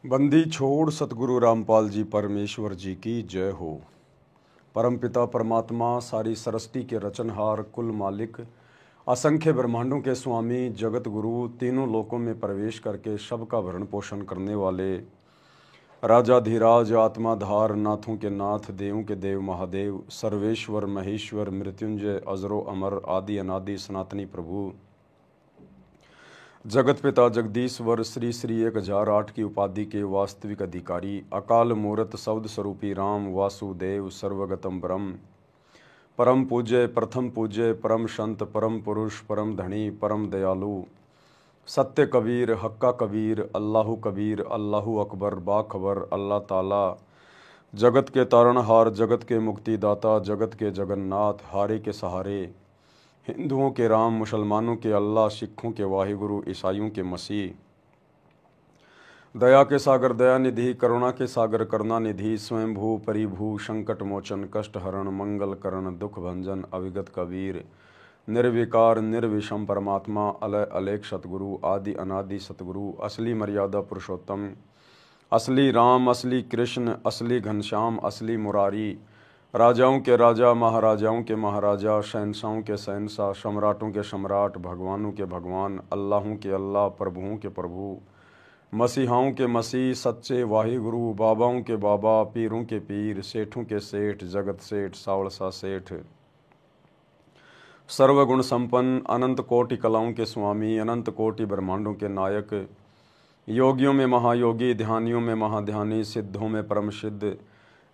बंदी छोड़ सतगुरु रामपाल जी परमेश्वर जी की जय हो। परमपिता परमात्मा सारी सृष्टि के रचनहार, कुल मालिक, असंख्य ब्रह्मांडों के स्वामी, जगत गुरु, तीनों लोकों में प्रवेश करके सबका भरण पोषण करने वाले राजाधिराज, आत्माधार, नाथों के नाथ, देवों के देव महादेव, सर्वेश्वर महेश्वर, मृत्युंजय, अजरो अमर, आदि अनादि सनातनी प्रभु, जगत पिता जगदीश्वर, श्री श्री 1008 की उपाधि के वास्तविक अधिकारी, अकाल मूर्त शब्द स्वरूपी राम वासुदेव, सर्वगतम ब्रह्म, परम पूज्य, प्रथम पूज्य, परम संत, परम पुरुष, परम धनी, परम दयालु, सत्य कबीर, हक्का कबीर, अल्लाहु कबीर, अल्लाहु अकबर, बाखबर, अल्लाह ताला, जगत के तारणहार, जगत के मुक्तिदाता, जगत के जगन्नाथ, हारे के सहारे, हिंदुओं के राम, मुसलमानों के अल्लाह, सिखों के वाहिगुरु, ईसाइयों के मसीह, दया के सागर दया निधि, करुणा के सागर करुणा निधि, स्वयंभू परिभू, संकट मोचन, कष्ट हरण, मंगल करण, दुख भंजन, अविगत कबीर, निर्विकार निर्विषम परमात्मा, अलय अलेख सतगुरु, आदि अनादि सतगुरु, असली मर्यादा पुरुषोत्तम, असली राम, असली कृष्ण, असली घनश्याम, असली मुरारी, राजाओं के राजा, महाराजाओं के महाराजा, शहंशाहों के शहंशाह, सम्राटों के सम्राट, भगवानों के भगवान, अल्लाहों के अल्लाह, प्रभुओं के प्रभु, मसीहाओं के मसीह, सच्चे वाहिगुरु, बाबाओं के बाबा, पीरों के पीर, सेठों के सेठ, जगत सेठ, सावलसा सेठ, सर्वगुण संपन्न, अनंत कोटि कलाओं के स्वामी, अनंत कोटि ब्रह्मांडों के नायक, योगियों में महायोगी, ध्यानियों में महाध्यानी, सिद्धों में परम सिद्ध,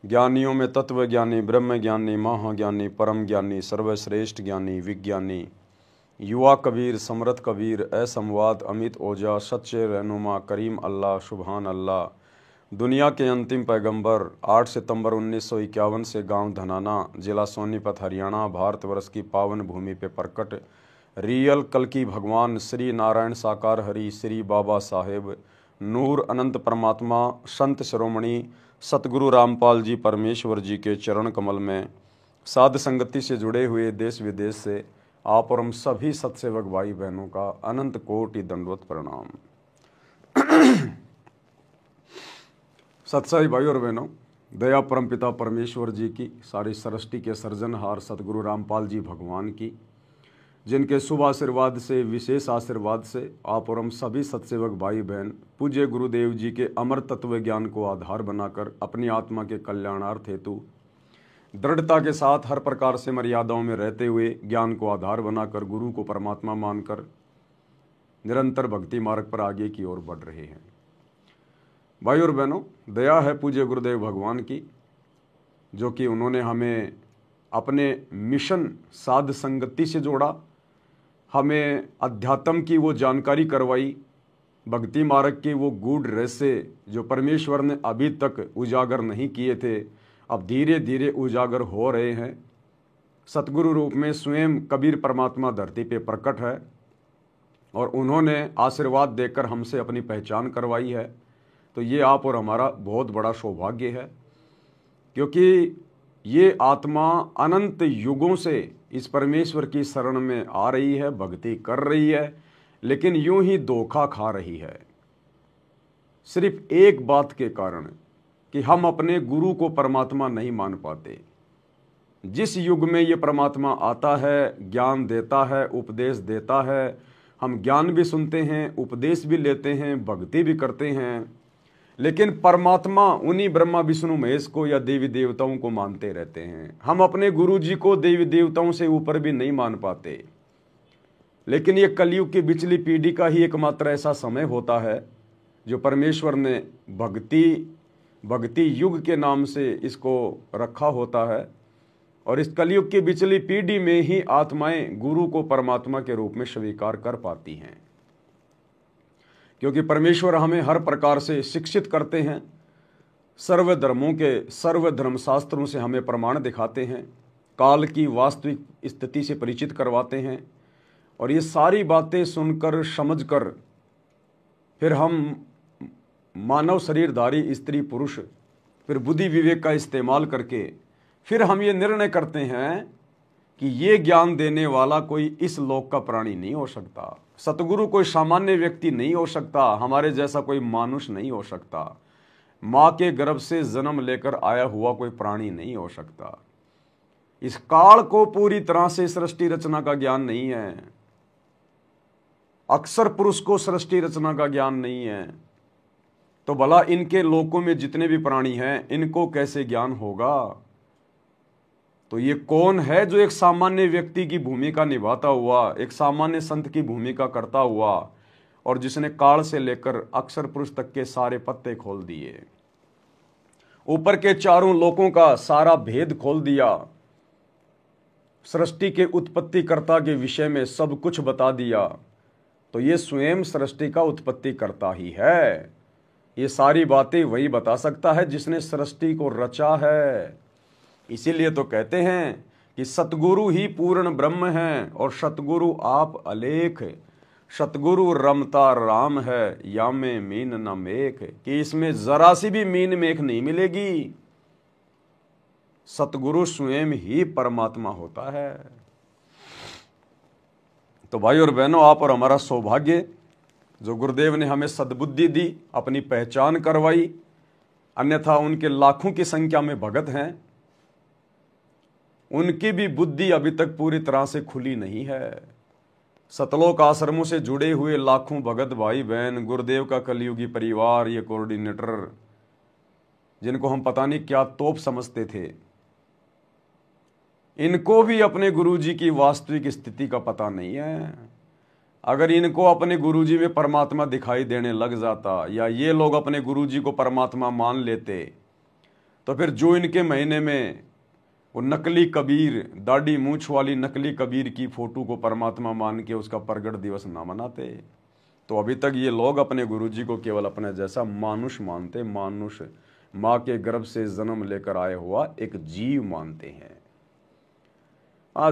ज्ञानियों में तत्व ज्ञानी, ब्रह्म ज्ञानी, महाज्ञानी, परम ज्ञानी, सर्वश्रेष्ठ ज्ञानी, विज्ञानी, युवा कबीर, समरथ कबीर, असंवाद, अमित ओझा, सच्चे रहनुमा, करीम अल्लाह, सुभान अल्लाह, दुनिया के अंतिम पैगंबर, 8 सितंबर 1951 से गांव धनाना, जिला सोनीपत, हरियाणा, भारतवर्ष की पावन भूमि पे प्रकट रियल कल की भगवान श्री नारायण साकार हरि, श्री बाबा साहेब नूर अनंत परमात्मा, संत शिरोमणि सतगुरु रामपाल जी परमेश्वर जी के चरण कमल में साध संगति से जुड़े हुए देश विदेश से आप और हम सभी सत्सेवक भाई बहनों का अनंत कोटि दंडवत प्रणाम। सत्साई भाई और बहनों, दया परमपिता परमेश्वर जी की, सारी सृष्टि के सर्जनहार सतगुरु रामपाल जी भगवान की, जिनके शुभ आशीर्वाद से, विशेष आशीर्वाद से आप और हम सभी सत्सेवक भाई बहन पूज्य गुरुदेव जी के अमर तत्व ज्ञान को आधार बनाकर अपनी आत्मा के कल्याणार्थ हेतु दृढ़ता के साथ हर प्रकार से मर्यादाओं में रहते हुए ज्ञान को आधार बनाकर गुरु को परमात्मा मानकर निरंतर भक्ति मार्ग पर आगे की ओर बढ़ रहे हैं। भाई और बहनों, दया है पूज्य गुरुदेव भगवान की, जो कि उन्होंने हमें अपने मिशन साध संगति से जोड़ा, हमें अध्यात्म की वो जानकारी करवाई, भक्ति मार्ग के वो गूढ़ रहस्य जो परमेश्वर ने अभी तक उजागर नहीं किए थे, अब धीरे धीरे उजागर हो रहे हैं। सतगुरु रूप में स्वयं कबीर परमात्मा धरती पे प्रकट है और उन्होंने आशीर्वाद देकर हमसे अपनी पहचान करवाई है। तो ये आप और हमारा बहुत बड़ा सौभाग्य है, क्योंकि ये आत्मा अनंत युगों से इस परमेश्वर की शरण में आ रही है, भक्ति कर रही है, लेकिन यूं ही धोखा खा रही है सिर्फ एक बात के कारण कि हम अपने गुरु को परमात्मा नहीं मान पाते। जिस युग में ये परमात्मा आता है, ज्ञान देता है, उपदेश देता है, हम ज्ञान भी सुनते हैं, उपदेश भी लेते हैं, भक्ति भी करते हैं, लेकिन परमात्मा उन्हीं ब्रह्मा विष्णु महेश को या देवी देवताओं को मानते रहते हैं। हम अपने गुरु जी को देवी देवताओं से ऊपर भी नहीं मान पाते। लेकिन ये कलयुग की पिछली पीढ़ी का ही एकमात्र ऐसा समय होता है जो परमेश्वर ने भक्ति युग के नाम से इसको रखा होता है, और इस कलयुग की पिछली पीढ़ी में ही आत्माएं गुरु को परमात्मा के रूप में स्वीकार कर पाती हैं, क्योंकि परमेश्वर हमें हर प्रकार से शिक्षित करते हैं, सर्व धर्मों के सर्व धर्मशास्त्रों से हमें प्रमाण दिखाते हैं, काल की वास्तविक स्थिति से परिचित करवाते हैं, और ये सारी बातें सुनकर समझकर फिर हम मानव शरीरधारी स्त्री पुरुष फिर बुद्धि विवेक का इस्तेमाल करके फिर हम ये निर्णय करते हैं कि ये ज्ञान देने वाला कोई इस लोक का प्राणी नहीं हो सकता। सतगुरु कोई सामान्य व्यक्ति नहीं हो सकता, हमारे जैसा कोई मानुष नहीं हो सकता, माँ के गर्भ से जन्म लेकर आया हुआ कोई प्राणी नहीं हो सकता। इस काल को पूरी तरह से सृष्टि रचना का ज्ञान नहीं है, अक्सर पुरुष को सृष्टि रचना का ज्ञान नहीं है, तो भला इनके लोकों में जितने भी प्राणी हैं इनको कैसे ज्ञान होगा। तो ये कौन है जो एक सामान्य व्यक्ति की भूमिका निभाता हुआ, एक सामान्य संत की भूमिका करता हुआ, और जिसने काल से लेकर अक्षर पुरुष तक के सारे पत्ते खोल दिए, ऊपर के चारों लोकों का सारा भेद खोल दिया, सृष्टि के उत्पत्तिकर्ता के विषय में सब कुछ बता दिया, तो ये स्वयं सृष्टि का उत्पत्तिकर्ता ही है। ये सारी बातें वही बता सकता है जिसने सृष्टि को रचा है। इसीलिए तो कहते हैं कि सतगुरु ही पूर्ण ब्रह्म है और सतगुरु आप अलेख, सतगुरु रमता राम है, या में मीन न मेख, कि इसमें जरा सी भी मीन मेख नहीं मिलेगी। सतगुरु स्वयं ही परमात्मा होता है। तो भाई और बहनों, आप और हमारा सौभाग्य जो गुरुदेव ने हमें सद्बुद्धि दी, अपनी पहचान करवाई, अन्यथा उनके लाखों की संख्या में भगत हैं, उनकी भी बुद्धि अभी तक पूरी तरह से खुली नहीं है। सतलोक आश्रमों से जुड़े हुए लाखों भगत भाई बहन, गुरुदेव का कलयुगी परिवार, ये कोऑर्डिनेटर जिनको हम पता नहीं क्या तोप समझते थे, इनको भी अपने गुरुजी की वास्तविक स्थिति का पता नहीं है। अगर इनको अपने गुरुजी में परमात्मा दिखाई देने लग जाता, या ये लोग अपने गुरुजी को परमात्मा मान लेते, तो फिर जो इनके महीने में वो नकली कबीर, दाढ़ी मूछ वाली नकली कबीर की फोटो को परमात्मा मान के उसका प्रगट दिवस ना मनाते। तो अभी तक ये लोग अपने गुरुजी को केवल अपने जैसा मानुष मानते, मानुष, माँ के गर्भ से जन्म लेकर आया हुआ एक जीव मानते हैं।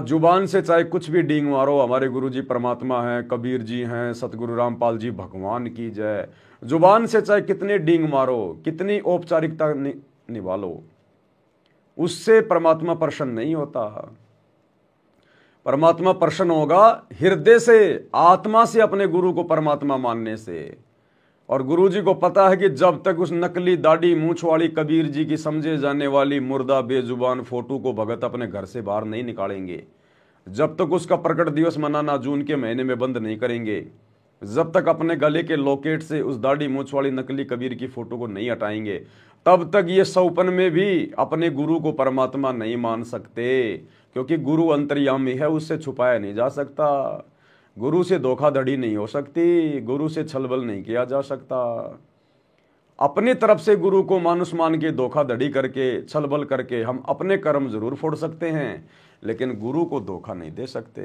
जुबान से चाहे कुछ भी डींग मारो, हमारे गुरुजी परमात्मा हैं, कबीर जी हैं, सतगुरु रामपाल जी भगवान की जय, जुबान से चाहे कितने डींग मारो, कितनी औपचारिकता निभा लो, उससे परमात्मा प्रसन्न नहीं होता। परमात्मा प्रसन्न होगा हृदय से, आत्मा से, अपने गुरु को परमात्मा मानने से। और गुरुजी को पता है कि जब तक उस नकली दाढ़ी मूछ वाली कबीर जी की समझे जाने वाली मुर्दा बेजुबान फोटो को भगत अपने घर से बाहर नहीं निकालेंगे, जब तक उसका प्रकट दिवस मनाना जून के महीने में बंद नहीं करेंगे, जब तक अपने गले के लॉकेट से उस दाढ़ी मूछ वाली नकली कबीर की फोटो को नहीं हटाएंगे, तब तक ये सौपन में भी अपने गुरु को परमात्मा नहीं मान सकते। क्योंकि गुरु अंतर्यामी है, उससे छुपाया नहीं जा सकता। गुरु से धोखाधड़ी नहीं हो सकती, गुरु से छलबल नहीं किया जा सकता। अपनी तरफ से गुरु को मानुष मान के धोखाधड़ी करके, छलबल करके हम अपने कर्म जरूर फोड़ सकते हैं, लेकिन गुरु को धोखा नहीं दे सकते।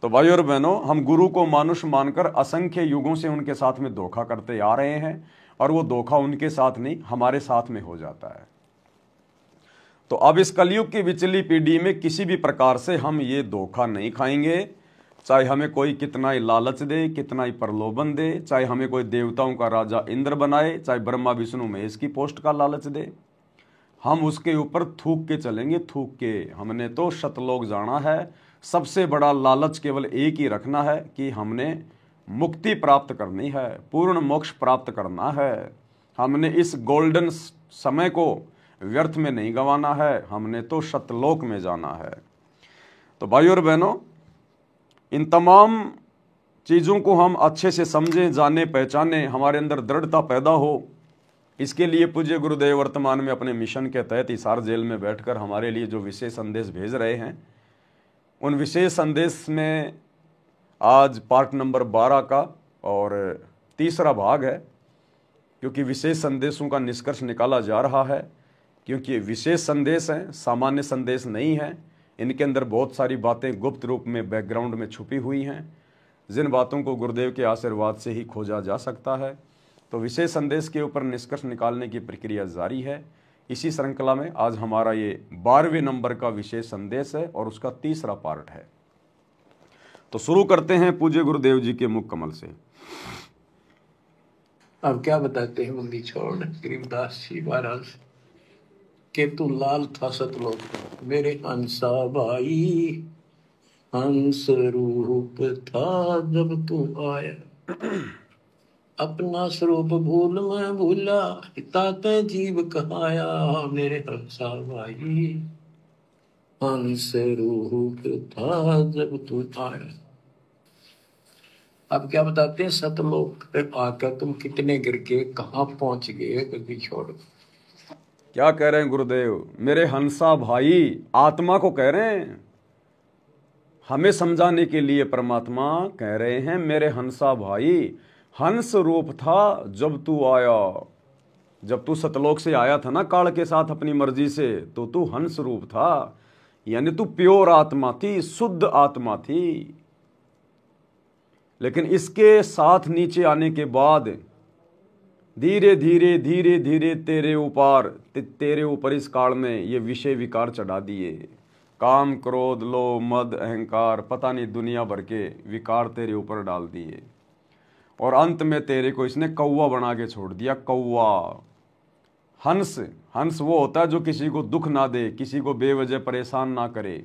तो भाई और बहनों, हम गुरु को मानुष मानकर असंख्य युगों से उनके साथ में धोखा करते आ रहे हैं, और वो धोखा उनके साथ नहीं हमारे साथ में हो जाता है। तो अब इस कलयुग की विचली पीढ़ी में किसी भी प्रकार से हम ये धोखा नहीं खाएंगे, चाहे हमें कोई कितना ही लालच दे, कितना ही प्रलोभन दे, चाहे हमें कोई देवताओं का राजा इंद्र बनाए, चाहे ब्रह्मा विष्णु महेश की पोस्ट का लालच दे, हम उसके ऊपर थूक के चलेंगे, थूक के। हमने तो शतलोक जाना है, सबसे बड़ा लालच केवल एक ही रखना है कि हमने मुक्ति प्राप्त करनी है, पूर्ण मोक्ष प्राप्त करना है। हमने इस गोल्डन समय को व्यर्थ में नहीं गंवाना है, हमने तो शतलोक में जाना है। तो भाई और बहनों, इन तमाम चीज़ों को हम अच्छे से समझें, जाने, पहचाने, हमारे अंदर दृढ़ता पैदा हो, इसके लिए पूज्य गुरुदेव वर्तमान में अपने मिशन के तहत हिसार जेल में बैठकर हमारे लिए जो विशेष संदेश भेज रहे हैं, उन विशेष संदेश में आज पार्ट नंबर 12 का और तीसरा भाग है। क्योंकि विशेष संदेशों का निष्कर्ष निकाला जा रहा है, क्योंकि विशेष संदेश हैं, सामान्य संदेश नहीं है। इनके अंदर बहुत सारी बातें गुप्त रूप में बैकग्राउंड में छुपी हुई हैं, जिन बातों को गुरुदेव के आशीर्वाद से ही खोजा जा सकता है। तो विशेष संदेश के ऊपर निष्कर्ष निकालने की प्रक्रिया जारी है। इसी श्रृंखला में आज हमारा ये 12वें नंबर का विशेष संदेश है और उसका तीसरा पार्ट है। तो शुरू करते हैं पूज्य गुरुदेव जी के मुख कमल से। अब क्या बताते हैं, बंदी छोड़ गरीबदास जी महाराज। कि तू लाल था सतलोक में। मेरे हंसा भाई हंस रूप था जब तू आया। अपना स्वरूप भूल मैं भूला, ताते जीव कहाया। मेरे हंसा भाई हंस रूप था जब तू आया। अब क्या बताते हैं, सतलोक पे आकर तुम कितने गिर के कहाँ पहुंच गए, कभी छोड़। क्या कह रहे हैं गुरुदेव? मेरे हंसा भाई, आत्मा को कह रहे हैं, हमें समझाने के लिए परमात्मा कह रहे हैं मेरे हंसा भाई हंस रूप था जब तू आया। जब तू सतलोक से आया था ना काल के साथ अपनी मर्जी से, तो तू हंस रूप था, यानी तू प्योर आत्मा थी, शुद्ध आत्मा थी। लेकिन इसके साथ नीचे आने के बाद धीरे धीरे धीरे धीरे तेरे ऊपर इस काल में ये विषय विकार चढ़ा दिए। काम क्रोध लोभ मद अहंकार, पता नहीं दुनिया भर के विकार तेरे ऊपर डाल दिए, और अंत में तेरे को इसने कौवा बना के छोड़ दिया। कौवा, हंस, हंस वो होता है जो किसी को दुख ना दे, किसी को बेवजह परेशान ना करे,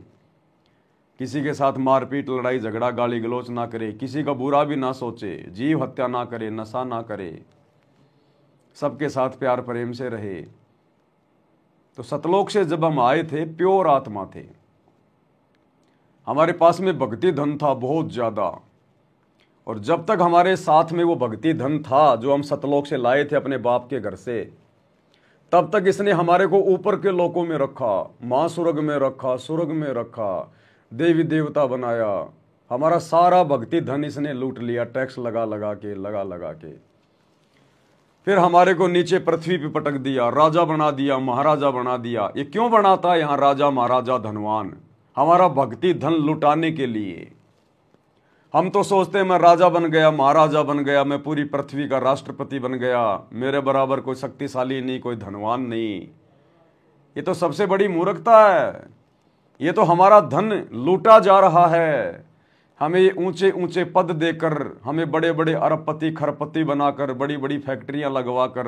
किसी के साथ मारपीट लड़ाई झगड़ा गाली गलौच ना करे, किसी का बुरा भी ना सोचे, जीव हत्या ना करे, नशा ना करे, सबके साथ प्यार प्रेम से रहे। तो सतलोक से जब हम आए थे प्योर आत्मा थे, हमारे पास में भक्ति धन था बहुत ज्यादा, और जब तक हमारे साथ में वो भक्ति धन था जो हम सतलोक से लाए थे अपने बाप के घर से, तब तक इसने हमारे को ऊपर के लोकों में रखा, मां स्वर्ग में रखा, स्वर्ग में रखा, देवी देवता बनाया। हमारा सारा भक्ति धन इसने लूट लिया, टैक्स लगा लगा के। फिर हमारे को नीचे पृथ्वी पे पटक दिया, राजा बना दिया, महाराजा बना दिया। ये क्यों बनाता है यहाँ राजा महाराजा धनवान? हमारा भक्ति धन लुटाने के लिए। हम तो सोचते हैं मैं राजा बन गया, महाराजा बन गया, मैं पूरी पृथ्वी का राष्ट्रपति बन गया, मेरे बराबर कोई शक्तिशाली नहीं, कोई धनवान नहीं। ये तो सबसे बड़ी मूर्खता है। ये तो हमारा धन लूटा जा रहा है। हमें ऊंचे ऊंचे पद देकर, हमें बड़े बड़े अरबपति खरबपति बनाकर, बड़ी बड़ी फैक्ट्रियां लगवाकर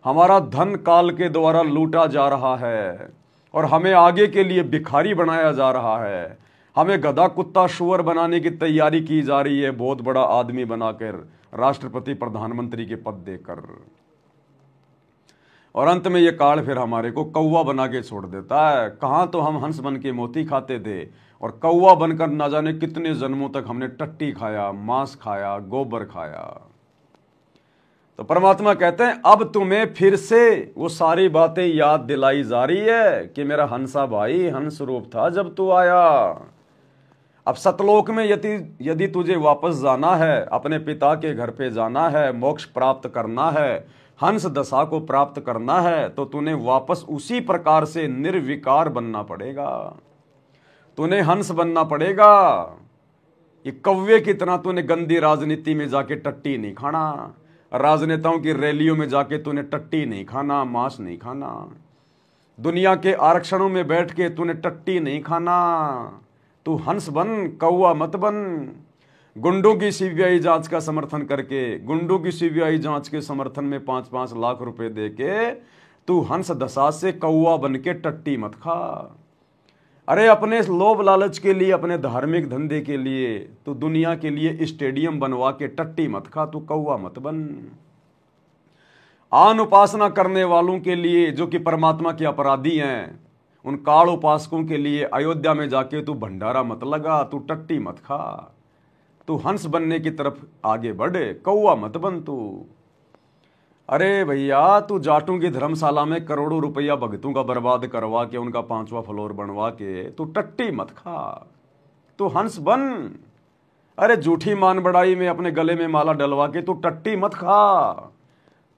हमारा धन काल के द्वारा लूटा जा रहा है, और हमें आगे के लिए भिखारी बनाया जा रहा है। हमें गधा कुत्ता शुअर बनाने की तैयारी की जा रही है, बहुत बड़ा आदमी बनाकर, राष्ट्रपति प्रधानमंत्री के पद देकर। और अंत में ये काल फिर हमारे को कौवा बना के छोड़ देता है। कहाँ तो हम हंस बन के मोती खाते थे, और कौवा बनकर ना जाने कितने जन्मों तक हमने टट्टी खाया, मांस खाया, गोबर खाया। तो परमात्मा कहते हैं अब तुम्हें फिर से वो सारी बातें याद दिलाई जा रही है कि मेरा हंसा भाई हंस रूप था जब तू आया। अब सतलोक में यदि तुझे वापस जाना है, अपने पिता के घर पे जाना है, मोक्ष प्राप्त करना है, हंस दशा को प्राप्त करना है, तो तूने वापस उसी प्रकार से निर्विकार बनना पड़ेगा। तूने हंस बनना पड़ेगा। ये कौवे की तरह तूने गंदी राजनीति में जाके टट्टी नहीं खाना, राजनेताओं की रैलियों में जाके तूने टट्टी नहीं खाना, मांस नहीं खाना, दुनिया के आरक्षणों में बैठ के तूने टट्टी नहीं खाना। तू हंस बन, कौवा मत बन। गुंडों की सीबीआई जांच का समर्थन करके, गुंडों की सीबीआई जांच के समर्थन में 5-5 लाख रुपए देके तू हंस दशा से कौवा बन के टट्टी मत खा। अरे अपने लोभ लालच के लिए, अपने धार्मिक धंधे के लिए, तू दुनिया के लिए स्टेडियम बनवा के टट्टी मत खा, तू कौवा मत बन। आन उपासना करने वालों के लिए, जो कि परमात्मा के अपराधी हैं, उन काल उपासकों के लिए अयोध्या में जाके तू भंडारा मत लगा, तू टट्टी मत खा, तू हंस बनने की तरफ आगे बढ़े, कौवा मत बन तू। अरे भैया, तू जाटों की धर्मशाला में करोड़ों रुपया भक्तों का बर्बाद करवा के, उनका 5वां फ्लोर बनवा के तू टट्टी मत खा, तू हंस बन। अरे झूठी मान बढ़ाई में अपने गले में माला डलवा के तू टट्टी मत खा,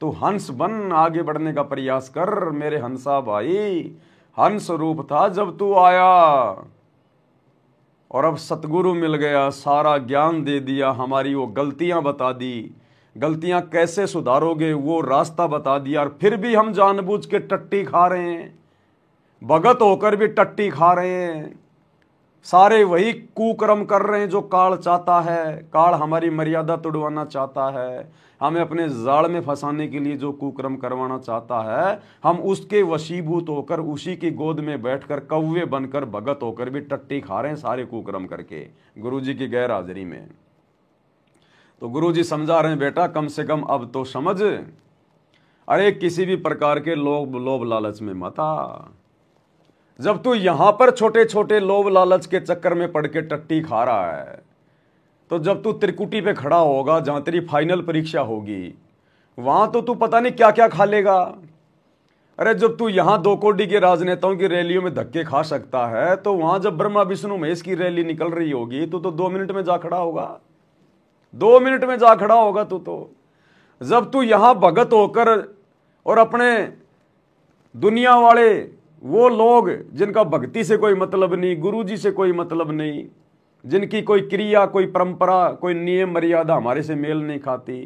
तू हंस बन, आगे बढ़ने का प्रयास कर। मेरे हंसा भाई हंस रूप था जब तू आया, और अब सतगुरु मिल गया, सारा ज्ञान दे दिया, हमारी वो गलतियां बता दी, गलतियां कैसे सुधारोगे वो रास्ता बता दिया, और फिर भी हम जानबूझ के टट्टी खा रहे हैं, भगत होकर भी टट्टी खा रहे हैं। सारे वही कुकर्म कर रहे हैं जो काल चाहता है। काल हमारी मर्यादा तोड़वाना चाहता है, हमें अपने जाल में फंसाने के लिए जो कुकर्म करवाना चाहता है, हम उसके वशीभूत होकर उसी की गोद में बैठकर कौवे बनकर भगत होकर भी टट्टी खा रहे हैं सारे कुकर्म करके गुरुजी की गैर हाजिरी में। तो गुरुजी समझा रहे हैं, बेटा कम से कम अब तो समझ, अरे किसी भी प्रकार के लोभ लालच में मत आ। जब तू यहां पर छोटे छोटे लोभ लालच के चक्कर में पड़ के टट्टी खा रहा है, तो जब तू त्रिकुटी पे खड़ा होगा, जहां तेरी फाइनल परीक्षा होगी, वहां तो तू पता नहीं क्या क्या खा लेगा। अरे जब तू यहां 2 कोटी के राजनेताओं की रैलियों में धक्के खा सकता है, तो वहां जब ब्रह्मा विष्णु महेश की रैली निकल रही होगी, तो 2 मिनट में जा खड़ा होगा, 2 मिनट में जा खड़ा होगा तू तो। जब तू यहां भगत होकर और अपने दुनिया वाले वो लोग जिनका भक्ति से कोई मतलब नहीं, गुरुजी से कोई मतलब नहीं, जिनकी कोई क्रिया, कोई परंपरा, कोई नियम मर्यादा हमारे से मेल नहीं खाती,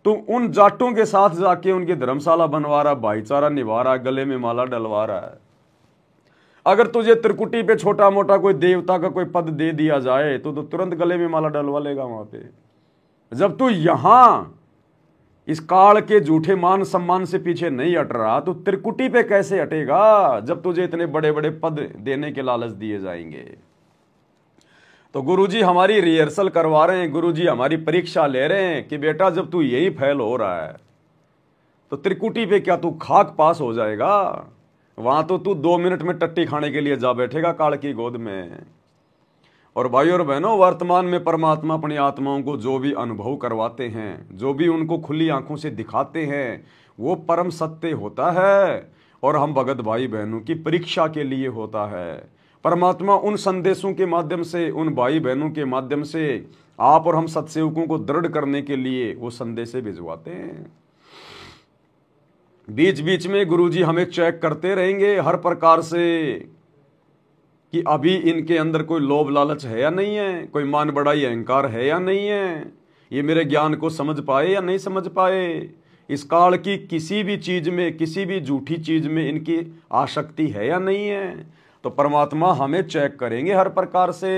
तो उन जाटों के साथ जाके उनकी धर्मशाला बनवा रहा, भाईचारा निभा रहा, गले में माला डलवा रहा है। अगर तुझे त्रिकुटी पे छोटा मोटा कोई देवता का कोई पद दे दिया जाए, तो तुरंत गले में माला डलवा लेगा वहां पे। जब तू यहां इस काल के झूठे मान सम्मान से पीछे नहीं हट रहा, तो त्रिकुटी पे कैसे हटेगा जब तुझे इतने बड़े बड़े पद देने के लालच दिए जाएंगे। तो गुरुजी हमारी रिहर्सल करवा रहे हैं, गुरुजी हमारी परीक्षा ले रहे हैं कि बेटा जब तू यही फेल हो रहा है, तो त्रिकुटी पे क्या तू खाक पास हो जाएगा? वहां तो तू 2 मिनट में टट्टी खाने के लिए जा बैठेगा काल की गोद में। और भाइयों और बहनों, वर्तमान में परमात्मा अपनी आत्माओं को जो भी अनुभव करवाते हैं, जो भी उनको खुली आंखों से दिखाते हैं, वो परम सत्य होता है और हम भगत भाई बहनों की परीक्षा के लिए होता है। परमात्मा उन संदेशों के माध्यम से, उन भाई बहनों के माध्यम से आप और हम सत्सेवकों को दृढ़ करने के लिए वो संदेशे भिजवाते हैं। बीच बीच में गुरुजी हमें चेक करते रहेंगे हर प्रकार से कि अभी इनके अंदर कोई लोभ लालच है या नहीं है, कोई मान बड़ाई अहंकार है या नहीं है, ये मेरे ज्ञान को समझ पाए या नहीं समझ पाए, इस काल की किसी भी चीज में, किसी भी झूठी चीज में इनकी आसक्ति है या नहीं है। तो परमात्मा हमें चेक करेंगे हर प्रकार से।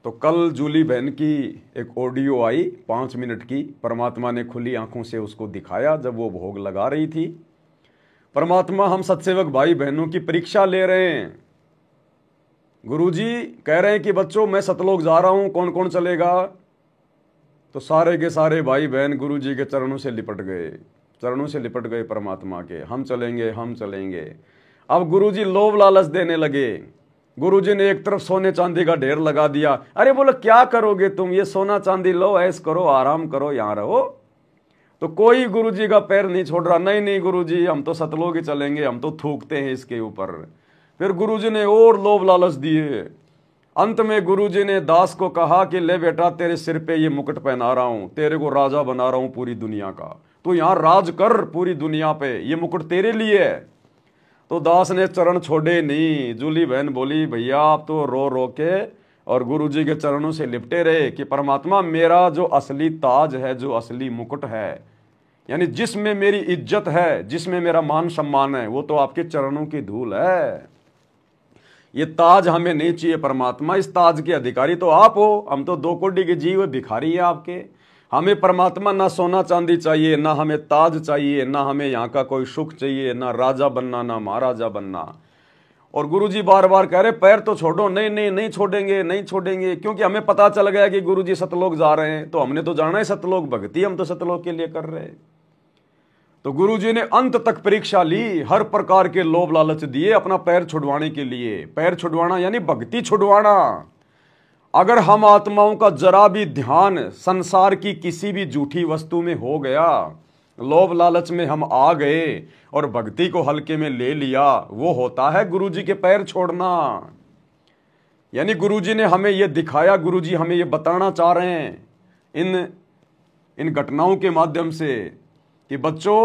तो कल जूली बहन की एक ऑडियो आई 5 मिनट की, परमात्मा ने खुली आंखों से उसको दिखाया जब वो भोग लगा रही थी। परमात्मा हम सत्सेवक भाई बहनों की परीक्षा ले रहे हैं। गुरुजी कह रहे हैं कि बच्चों मैं सतलोक जा रहा हूं, कौन कौन चलेगा? तो सारे के सारे भाई बहन गुरुजी के चरणों से लिपट गए, चरणों से लिपट गए परमात्मा के, हम चलेंगे हम चलेंगे। अब गुरुजी लोभ लालच देने लगे। गुरुजी ने एक तरफ सोने चांदी का ढेर लगा दिया। अरे बोलो क्या करोगे तुम, ये सोना चांदी लो, ऐश करो, आराम करो, यहां रहो। तो कोई गुरुजी का पैर नहीं छोड़ रहा, नहीं नहीं गुरुजी हम तो सतलोक ही चलेंगे, हम तो थूकते हैं इसके ऊपर। फिर गुरुजी ने और लोभ लालच दिए। अंत में गुरुजी ने दास को कहा कि ले बेटा तेरे सिर पे ये मुकुट पहना रहा हूं, तेरे को राजा बना रहा हूं पूरी दुनिया का, तू यहां राज कर पूरी दुनिया पे, ये मुकुट तेरे लिए है। तो दास ने चरण छोड़े नहीं। जूली बहन बोली भैया आप तो रो रो के और गुरुजी के चरणों से लिपटे रहे कि परमात्मा मेरा जो असली ताज है, जो असली मुकुट है, यानी जिसमें मेरी इज्जत है, जिसमें मेरा मान सम्मान है, वो तो आपके चरणों की धूल है। ये ताज हमें नहीं चाहिए परमात्मा, इस ताज के अधिकारी तो आप हो, हम तो 2 कोटि के जीव भिखारी हैं आपके। हमें परमात्मा ना सोना चांदी चाहिए, ना हमें ताज चाहिए, ना हमें यहाँ का कोई सुख चाहिए, ना राजा बनना ना महाराजा बनना। और गुरुजी बार बार कह रहे पैर तो छोड़ो, नहीं नहीं नहीं छोड़ेंगे नहीं छोड़ेंगे, क्योंकि हमें पता चल गया कि गुरुजी सतलोक जा रहे हैं, तो हमने तो जाना है सतलोक, भक्ति हम तो सतलोक के लिए कर रहे हैं। तो गुरुजी ने अंत तक परीक्षा ली, हर प्रकार के लोभ लालच दिए अपना पैर छुड़वाने के लिए। पैर छुड़वाना यानी भक्ति छुड़वाना। अगर हम आत्माओं का जरा भी ध्यान संसार की किसी भी झूठी वस्तु में हो गया, लोभ लालच में हम आ गए और भक्ति को हल्के में ले लिया, वो होता है गुरुजी के पैर छोड़ना। यानी गुरुजी ने हमें यह दिखाया, गुरुजी हमें यह बताना चाह रहे हैं इन घटनाओं के माध्यम से कि बच्चों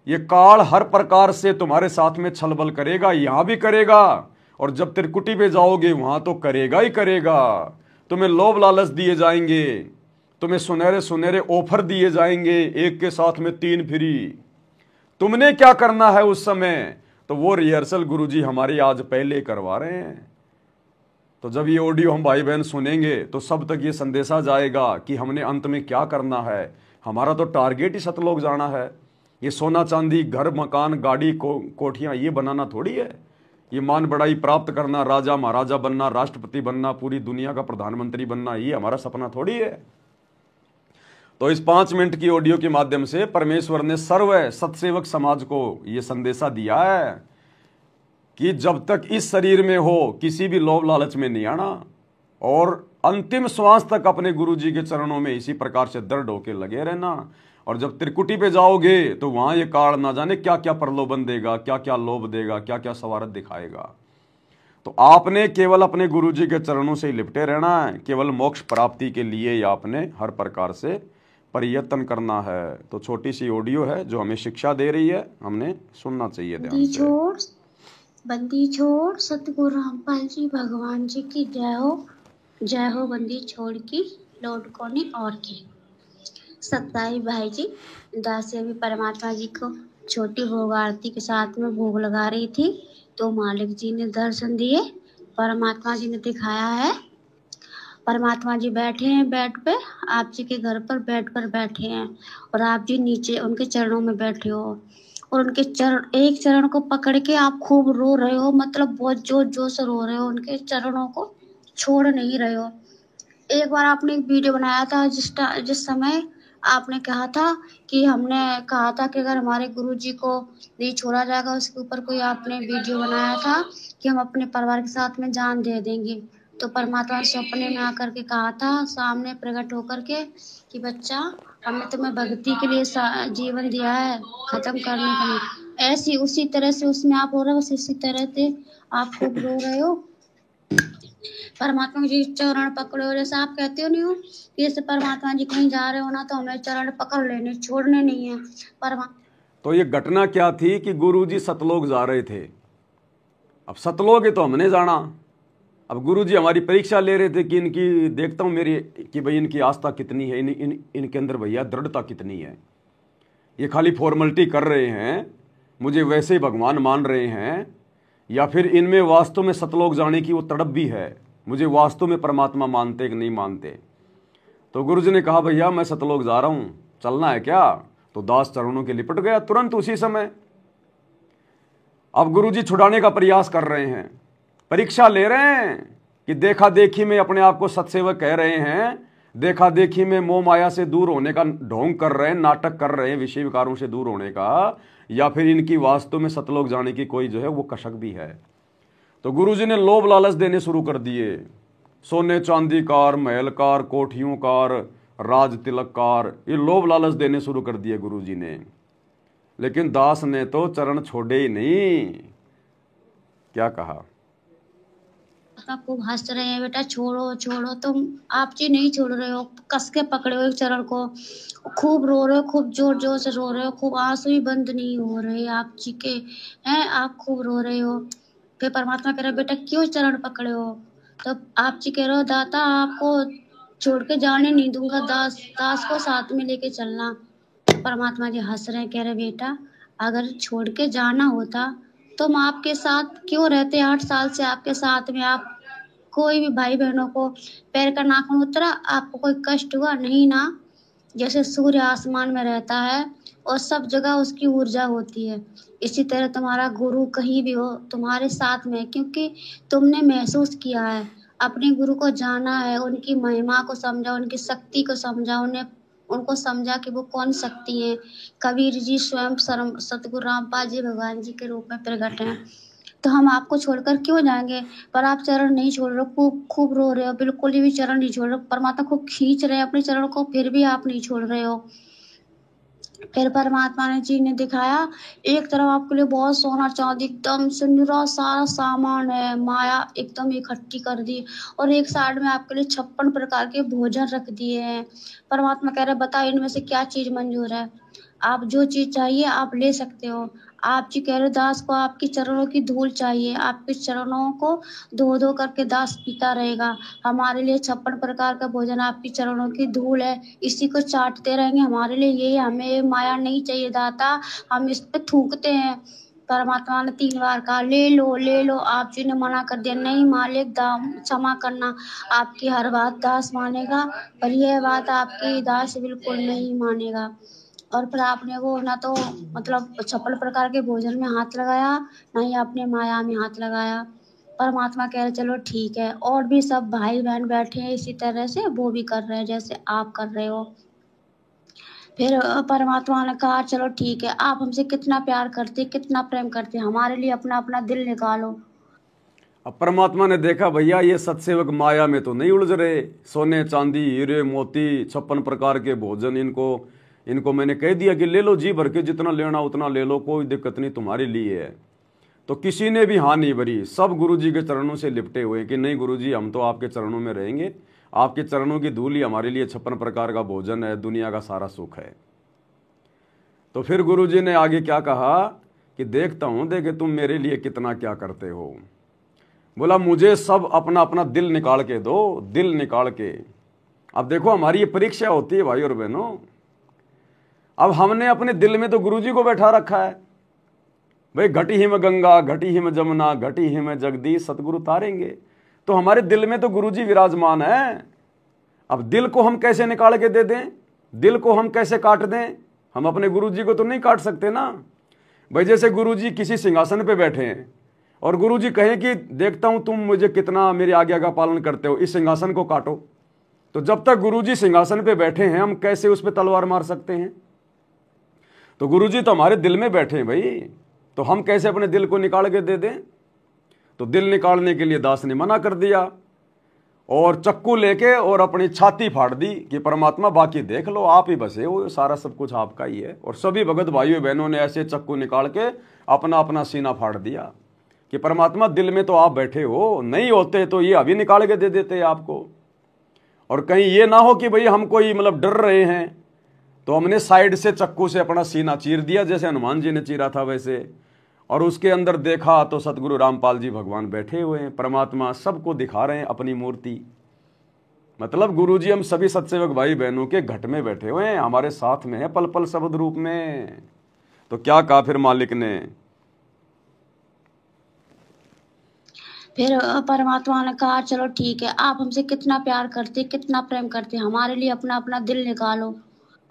ये काल हर प्रकार से तुम्हारे साथ में छलबल करेगा, यहां भी करेगा और जब त्रिकुटी पे जाओगे वहां तो करेगा ही करेगा। तुम्हें लोभ लालच दिए जाएंगे, तुम्हें सुनहरे सुनहरे ऑफर दिए जाएंगे, एक के साथ में 3 फ्री। तुमने क्या करना है उस समय? तो वो रिहर्सल गुरुजी हमारी आज पहले करवा रहे हैं। तो जब ये ऑडियो हम भाई बहन सुनेंगे तो सब तक ये संदेशा जाएगा कि हमने अंत में क्या करना है। हमारा तो टारगेट ही सतलोक जाना है। ये सोना चांदी घर मकान गाड़ी कोठियाँ ये बनाना थोड़ी है। ये मान बढ़ाई प्राप्त करना, राजा महाराजा बनना, राष्ट्रपति बनना, पूरी दुनिया का प्रधानमंत्री बनना, ये हमारा सपना थोड़ी है। तो इस 5 मिनट की ऑडियो के माध्यम से परमेश्वर ने सर्व सतसेवक समाज को ये संदेशा दिया है कि जब तक इस शरीर में हो किसी भी लोभ लालच में नहीं आना, और अंतिम श्वास तक अपने गुरु जी के चरणों में इसी प्रकार से दृढ़ होके लगे रहना। और जब त्रिकुटी पे जाओगे तो वहां ये काल ना जाने क्या क्या प्रलोभन देगा, क्या क्या लोभ देगा, क्या क्या सवारत दिखाएगा। तो आपने केवल अपने गुरु जी के चरणों से ही लिपटे रहना है। केवल मोक्ष प्राप्ति के लिए ही आपने हर प्रकार से प्रयत्न करना है। तो छोटी सी ऑडियो है जो हमें शिक्षा दे रही है, हमने सुनना चाहिए ध्यान से। बंदी छोड़ सतगुरु रामपाल जी भगवान जी की जय हो। जय हो बंदी छोड़ की लौट कोने और की। सत्ताई भाई जी, दासी अभी परमात्मा जी को छोटी भोग आरती के साथ में भोग लगा रही थी तो मालिक जी ने दर्शन दिए, परमात्मा जी ने दिखाया है। परमात्मा जी बैठे हैं बेड पे, आप जी के घर पर बेड पर बैठे हैं और आप जी नीचे उनके चरणों में बैठे हो और उनके चरण, एक चरण को पकड़ के आप खूब रो रहे हो, मतलब बहुत जोर जोर से रो रहे हो, उनके चरणों को छोड़ नहीं रहे हो। एक बार आपने एक वीडियो बनाया था जिस समय आपने कहा था कि हमने कहा था कि अगर हमारे गुरु जी को नहीं छोड़ा जाएगा, उसके ऊपर कोई आपने वीडियो बनाया था कि हम अपने परिवार के साथ में जान दे देंगे। तो परमात्मा ने सपने में आकर के कहा था, सामने प्रकट होकर के, कि बच्चा हमने तुम्हें भक्ति के लिए जीवन दिया है, खत्म करने के लिए। ऐसी उसी तरह से उसमें आप हो रहे हो, इसी तरह से आप खूब रो रहे हो। परमात्मा जी चरण पकड़े हो, जैसे आप कहते हो नहीं हो कि जैसे परमात्मा जी कहीं जा रहे हो ना तो हमें चरण पकड़ लेने, छोड़ने नहीं है तो ये घटना क्या थी कि गुरु जी सतलोक जा रहे थे। अब सतलोक है तो हमने जाना। अब गुरु जी हमारी परीक्षा ले रहे थे कि इनकी देखता हूँ मेरी कि भाई इनकी आस्था कितनी है, इनके अंदर भैया दृढ़ता कितनी है। ये खाली फॉर्मेलिटी कर रहे हैं, मुझे वैसे ही भगवान मान रहे हैं, या फिर इनमें वास्तव में सतलोक जाने की वो तड़प भी है, मुझे वास्तव में परमात्मा मानते कि नहीं मानते। तो गुरु जी ने कहा भैया मैं सतलोक जा रहा हूँ, चलना है क्या? तो दास चरणों के लिपट गया तुरंत उसी समय। अब गुरु जी छुड़ाने का प्रयास कर रहे हैं, परीक्षा ले रहे हैं कि देखा देखी में अपने आप को सतसेवक कह रहे हैं, देखा देखी में मोह माया से दूर होने का ढोंग कर रहे हैं, नाटक कर रहे हैं विषय विकारों से दूर होने का, या फिर इनकी वास्तव में सतलोक जाने की कोई जो है वो कशक भी है। तो गुरुजी ने लोभ लालच देने शुरू कर दिए, सोने चांदी कार, महल car, कोठियों car, Raj Tilak car, ये लोभ लालच देने शुरू कर दिए गुरुजी ने। लेकिन दास ने तो चरण छोड़े ही नहीं। क्या कहा? खूब हंस रहे हैं, बेटा छोड़ो छोड़ो, तुम आप जी नहीं छोड़ रहे हो, कस के पकड़े हो एक चरण को, खूब रो रहे हो, खूब जोर जोर से रो रहे हो, खूब आंसू ही बंद नहीं हो रहे आप जी के हैं, आप खूब रो रहे हो। फिर परमात्मा कह रहे बेटा क्यों चरण पकड़े हो? तब आप जी कह रहे हो दाता आपको छोड़ के जाने नहीं दूंगा, दास को साथ में लेके चलना। परमात्मा जी हंस रहे हैं, कह रहे बेटा अगर छोड़ के जाना होता तुम आपके साथ क्यों रहते? 8 साल से आपके साथ में आप कोई भी भाई बहनों को पैर का नाखून उतरा, आपको कोई कष्ट हुआ नहीं ना? जैसे सूर्य आसमान में रहता है और सब जगह उसकी ऊर्जा होती है, इसी तरह तुम्हारा गुरु कहीं भी हो तुम्हारे साथ में, क्योंकि तुमने महसूस किया है, अपने गुरु को जाना है, उनकी महिमा को समझा, उनकी शक्ति को समझा, उनको समझा कि वो कौन शक्ति है। कबीर जी स्वयं सतगुरु रामपाल जी भगवान जी के रूप में प्रकट हैं। तो हम आपको छोड़कर क्यों जाएंगे? पर आप चरण नहीं छोड़ रहे हो, खूब रो रहे हो, बिल्कुल भी चरण नहीं छोड़ रहे हो। परमात्मा खूब खींच रहे हैं अपने चरण को, फिर भी आप नहीं छोड़ रहे हो। फिर परमात्मा ने जी ने दिखाया, एक तरफ आपके लिए बहुत सोना चांदी एकदम सुनहरा सारा सामान है, माया एकदम इकट्ठी कर दी, और एक साइड में आपके लिए 56 प्रकार के भोजन रख दिए हैं। परमात्मा कह रहे बताओ इनमें से क्या चीज मंजूर है? आप जो चीज चाहिए आप ले सकते हो। आप जी कह रहे दास को आपके चरणों की धूल चाहिए, आपके चरणों को धो धो करके दास पीता रहेगा। हमारे लिए 56 प्रकार का भोजन आपके चरणों की धूल है, इसी को चाटते रहेंगे, हमारे लिए ये, हमें माया नहीं चाहिए दाता, हम इस पे थूकते हैं। परमात्मा ने 3 बार कहा ले लो। आप जी ने मना कर दिया, नहीं मालिक क्षमा करना, आपकी हर बात दास मानेगा, पर यह बात आपकी दास बिल्कुल नहीं मानेगा। और फिर आपने वो ना तो मतलब 56 प्रकार के भोजन में हाथ लगाया, ना ही अपने माया में हाथ लगाया। परमात्मा कह रहे चलो ठीक है, और भी सब भाई बहन बैठे हैं इसी तरह से, वो भी कर रहे हैं जैसे आप कर रहे हो। फिर परमात्मा ने कहा चलो ठीक है, आप हमसे कितना प्यार करते, कितना प्रेम करते, हमारे लिए अपना अपना दिल निकालो। अब परमात्मा ने देखा भैया ये सत्सेवक माया में तो नहीं उलझ रहे, सोने चांदी हीरे मोती 56 प्रकार के भोजन, इनको मैंने कह दिया कि ले लो, जी भर के जितना लेना उतना ले लो, कोई दिक्कत नहीं, तुम्हारे लिए है। तो किसी ने भी हाँ नहीं भरी, सब गुरुजी के चरणों से लिपटे हुए कि नहीं गुरुजी हम तो आपके चरणों में रहेंगे, आपके चरणों की धूल ही हमारे लिए 56 प्रकार का भोजन है, दुनिया का सारा सुख है। तो फिर गुरुजी ने आगे क्या कहा कि देखता हूं देखे तुम मेरे लिए कितना क्या करते हो। बोला मुझे सब अपना अपना दिल निकाल के दो, दिल निकाल के। अब देखो हमारी ये परीक्षा होती है भाई और बहनों, अब हमने अपने दिल में तो गुरुजी को बैठा रखा है भाई, घटी हिम गंगा घटी हिम जमुना घटी हिम जगदीश सतगुरु तारेंगे, तो हमारे दिल में तो गुरुजी विराजमान है। अब दिल को हम कैसे निकाल के दे दें, दिल को हम कैसे काट दें, हम अपने गुरुजी को तो नहीं काट सकते ना भाई। जैसे गुरुजी किसी सिंहासन पे बैठे हैं और गुरुजी कहें कि देखता हूं तुम मुझे कितना मेरी आज्ञा का पालन करते हो, इस सिंहासन को काटो, तो जब तक गुरुजी सिंहासन पे बैठे हैं हम कैसे उस पर तलवार मार सकते हैं। तो गुरुजी तो हमारे दिल में बैठे हैं भाई, तो हम कैसे अपने दिल को निकाल के दे दें। तो दिल निकालने के लिए दास ने मना कर दिया और चक्कू लेके और अपनी छाती फाड़ दी कि परमात्मा बाकी देख लो, आप ही बसे हो, सारा सब कुछ आपका ही है। और सभी भगत भाइयों बहनों ने ऐसे चक्कू निकाल के अपना अपना सीना फाड़ दिया कि परमात्मा दिल में तो आप बैठे हो, नहीं होते तो ये अभी निकाल के दे देते आपको। और कहीं ये ना हो कि भाई हम कोई मतलब डर रहे हैं तो हमने साइड से चक्कू से अपना सीना चीर दिया जैसे हनुमान जी ने चीरा था वैसे, और उसके अंदर देखा तो सतगुरु रामपाल जी भगवान बैठे हुए हैं, परमात्मा सबको दिखा रहे हैं अपनी मूर्ति। मतलब गुरुजी हम सभी सत्सेवक भाई बहनों के घट में बैठे हुए हैं, हमारे साथ में है पल पल शब्द रूप में। तो क्या कहा फिर मालिक ने, फिर परमात्मा ने कहा चलो ठीक है, आप हमसे कितना प्यार करते, कितना प्रेम करते, हमारे लिए अपना अपना दिल निकालो।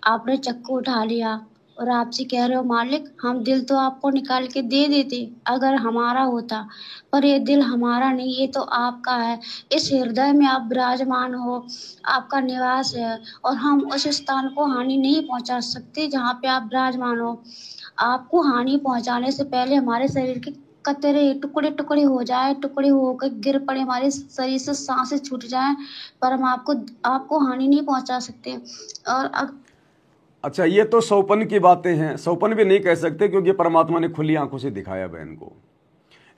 आपने चक्कू उठा लिया और आपसे कह रहे हो मालिक हम दिल तो आपको निकाल के दे देते अगर हमारा होता, पर ये दिल हमारा नहीं, ये तो आपका है। इस हृदय में आप विराजमान हो, आपका निवास है, और हम उस स्थान को हानि नहीं पहुंचा सकते जहाँ पे आप विराजमान हो। आपको हानि पहुंचाने से पहले हमारे शरीर के कतरे टुकड़े टुकड़े हो जाए, टुकड़े होकर गिर पड़े, हमारे शरीर से सांसें छूट जाएं, पर हम आपको हानि नहीं पहुंचा सकते। और अच्छा ये तो सौपन की बातें हैं, सौपन भी नहीं कह सकते क्योंकि परमात्मा ने खुली आंखों से दिखाया बहन को।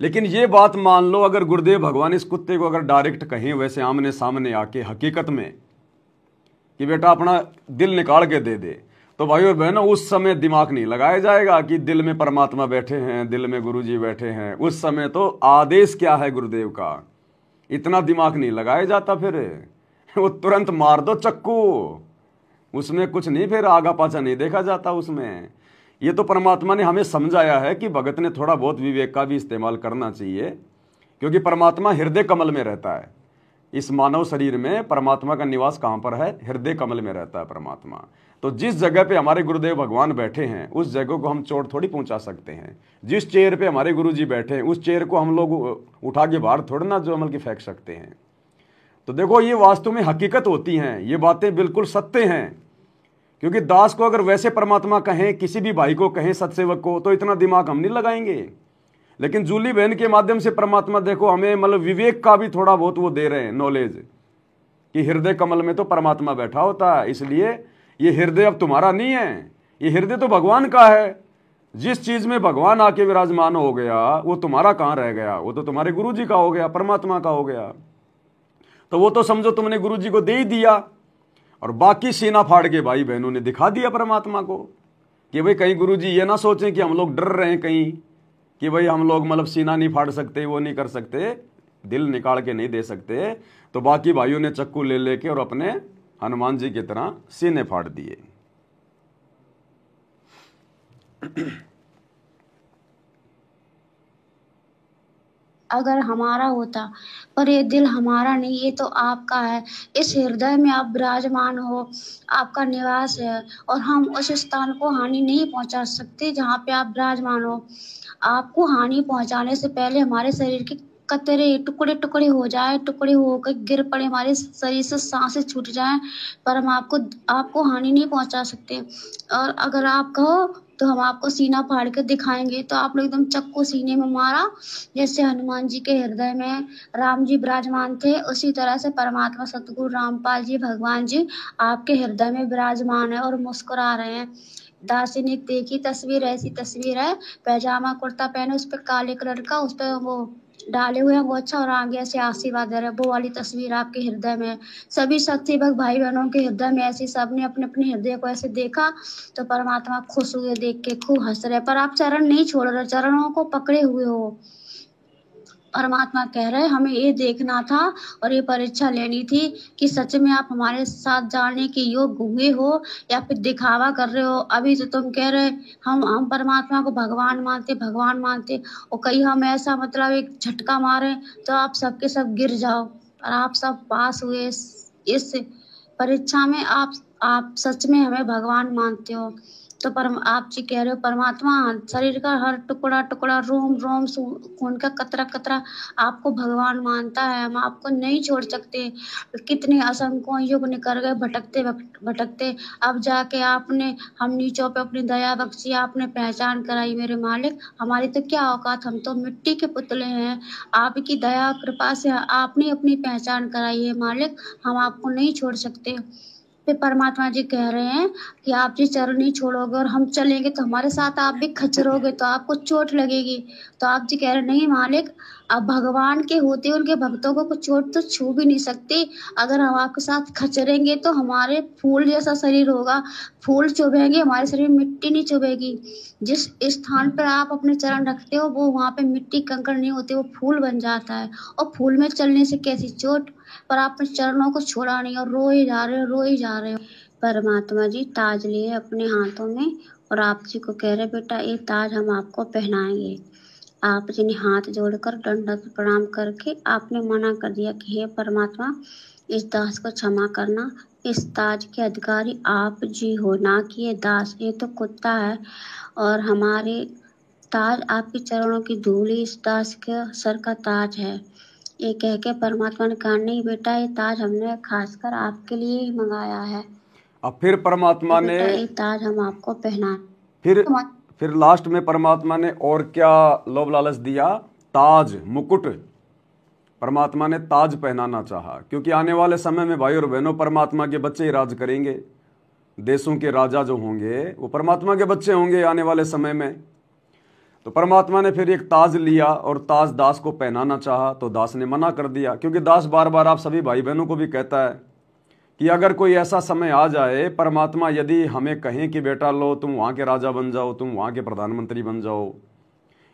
लेकिन ये बात मान लो अगर गुरुदेव भगवान इस कुत्ते को अगर डायरेक्ट कहें वैसे आमने सामने आके हकीकत में कि बेटा अपना दिल निकाल के दे दे, तो भाई और बहनों उस समय दिमाग नहीं लगाया जाएगा कि दिल में परमात्मा बैठे हैं, दिल में गुरुजी बैठे हैं। उस समय तो आदेश क्या है गुरुदेव का, इतना दिमाग नहीं लगाया जाता। फिर वो तुरंत मार दो चक्कू, उसमें कुछ नहीं, फिर आगा पाछा नहीं देखा जाता उसमें। ये तो परमात्मा ने हमें समझाया है कि भगत ने थोड़ा बहुत विवेक का भी इस्तेमाल करना चाहिए, क्योंकि परमात्मा हृदय कमल में रहता है। इस मानव शरीर में परमात्मा का निवास कहाँ पर है, हृदय कमल में रहता है परमात्मा। तो जिस जगह पे हमारे गुरुदेव भगवान बैठे हैं उस जगह को हम चोट थोड़ी पहुंचा सकते हैं। जिस चेयर पे हमारे गुरुजी बैठे हैं उस चेयर को हम लोग उठा के बाहर थोड़ा ना जो अमल की फेंक सकते हैं। तो देखो ये वास्तव में हकीकत होती हैं, ये बातें बिल्कुल सत्य हैं। क्योंकि दास को अगर वैसे परमात्मा कहें, किसी भी भाई को कहें, सत्सेवक को, तो इतना दिमाग हम नहीं लगाएंगे। लेकिन जूली बहन के माध्यम से परमात्मा देखो हमें मतलब विवेक का भी थोड़ा बहुत वो दे रहे हैं नॉलेज, कि हृदय कमल में तो परमात्मा बैठा होता है, इसलिए ये हृदय अब तुम्हारा नहीं है, ये हृदय तो भगवान का है। जिस चीज में भगवान आके विराजमान हो गया वो तुम्हारा कहाँ रह गया, वो तो तुम्हारे गुरुजी का हो गया, परमात्मा का हो गया। तो वो तो समझो तुमने गुरुजी को दे ही दिया, और बाकी सीना फाड़ के भाई बहनों ने दिखा दिया परमात्मा को कि भाई कहीं गुरुजी ये ना सोचें कि हम लोग डर रहे हैं कहीं कि भाई हम लोग मतलब सीना नहीं फाड़ सकते, वो नहीं कर सकते, दिल निकाल के नहीं दे सकते। तो बाकी भाइयों ने चक्कू ले लेके और अपने हनुमान जी की तरह सीने फाड़ दिए। अगर हमारा होता, पर ये दिल हमारा नहीं, ये तो आपका है। इस हृदय में आप विराजमान हो, आपका निवास है, और हम उस स्थान को हानि नहीं पहुंचा सकते जहाँ पे आप विराजमान हो। आपको हानि पहुंचाने से पहले हमारे शरीर के कतरे टुकड़े टुकड़े हो जाए, टुकड़े होकर गिर पड़े, हमारे शरीर से सांसें छूट जाएं, पर हम आपको हानि नहीं पहुंचा सकते। और अगर आप कहो तो हम आपको सीना फाड़ के दिखाएंगे। तो आप लोग एकदम चक्कू सीने में मारा, जैसे हनुमान जी के हृदय में राम जी विराजमान थे, उसी तरह से परमात्मा सतगुरु रामपाल जी भगवान जी आपके हृदय में विराजमान है और मुस्कुरा रहे हैं। दासी ने देखी तस्वीर, ऐसी तस्वीर है, पैजामा कुर्ता पहने, उस पर काले कलर का, उस पर वो डाले हुए हैं वो अच्छा, और आगे ऐसे आशीर्वाद दे रहे, वो वाली तस्वीर आपके हृदय में। सभी शक्ति भक्त भाई बहनों के हृदय में ऐसी, सबने अपने अपने हृदय को ऐसे देखा, तो परमात्मा खुश हुए, देख के खूब हंस रहे। पर आप चरण नहीं छोड़ रहे, चरणों को पकड़े हुए हो। परमात्मा कह रहे हमें ये देखना था और ये परीक्षा लेनी थी कि सच में आप हमारे साथ जाने के योग्य हुए हो या फिर दिखावा कर रहे हो। अभी तो तुम कह रहे हम परमात्मा को भगवान मानते, और कहीं हम ऐसा मतलब एक झटका मारे तो आप सबके सब गिर जाओ। और आप सब पास हुए इस परीक्षा में, आप सच में हमें भगवान मानते हो। तो आप जी कह रहे हो परमात्मा शरीर का हर टुकड़ा टुकड़ा, रोम रोम, खून का कतरा कतरा आपको भगवान मानता है। हम आपको नहीं छोड़ सकते। कितने असंख्यों युग निकल गए भटकते, अब जाके आपने हम नीचों पे अपनी दया बख्शी, आपने पहचान कराई मेरे मालिक। हमारी तो क्या औकात, हम तो मिट्टी के पुतले हैं। आपकी दया कृपा से आपने अपनी पहचान कराई है मालिक, हम आपको नहीं छोड़ सकते। फिर परमात्मा जी कह रहे हैं कि आप जी चरण नहीं छोड़ोगे और हम चलेंगे तो हमारे साथ आप भी खचरोगे, तो आपको चोट लगेगी। तो आप जी कह रहे नहीं मालिक, अब भगवान के होते उनके भक्तों को कुछ चोट तो छू भी नहीं सकती। अगर हम आपके साथ खचरेंगे तो हमारे फूल जैसा शरीर होगा, फूल चुभेंगे, हमारे शरीर में मिट्टी नहीं चुभेगी। जिस स्थान पर आप अपने चरण रखते हो वो वहाँ पे मिट्टी कंकड़ नहीं होते, वो फूल बन जाता है। और फूल में चलने से कैसी चोट, पर आपने चरणों को छोड़ा नहीं और रोए जा रहे हो। परमात्मा जी ताज लिए अपने हाथों में और आप जी को कह रहे बेटा ये ताज हम आपको पहनाएंगे। आप जी ने हाथ जोड़कर दंडवत प्रणाम करके आपने मना कर दिया कि हे परमात्मा इस दास को क्षमा करना, इस ताज के अधिकारी आप जी हो, ना कि ये दास, ये तो कुत्ता है। और हमारे ताज आपके चरणों की धूली इस दास के सर का ताज है। ये कह के परमात्मा ने कहा नहीं बेटा ये ताज हमने खासकर आपके लिए ही मंगाया है। अब फिर परमात्मा ने ये ताज हम आपको पहना, फिर लास्ट में परमात्मा ने और क्या लोभ लालच दिया, ताज मुकुट। परमात्मा ने ताज पहनाना चाहा, क्योंकि आने वाले समय में भाई और बहनों परमात्मा के बच्चे ही राज करेंगे। देशों के राजा जो होंगे वो परमात्मा के बच्चे होंगे आने वाले समय में। तो परमात्मा ने फिर एक ताज लिया और ताज दास को पहनाना चाहा, तो दास ने मना कर दिया। क्योंकि दास बार बार आप सभी भाई बहनों को भी कहता है कि अगर कोई ऐसा समय आ जाए, परमात्मा यदि हमें कहें कि बेटा लो तुम वहाँ के राजा बन जाओ, तुम वहाँ के प्रधानमंत्री बन जाओ,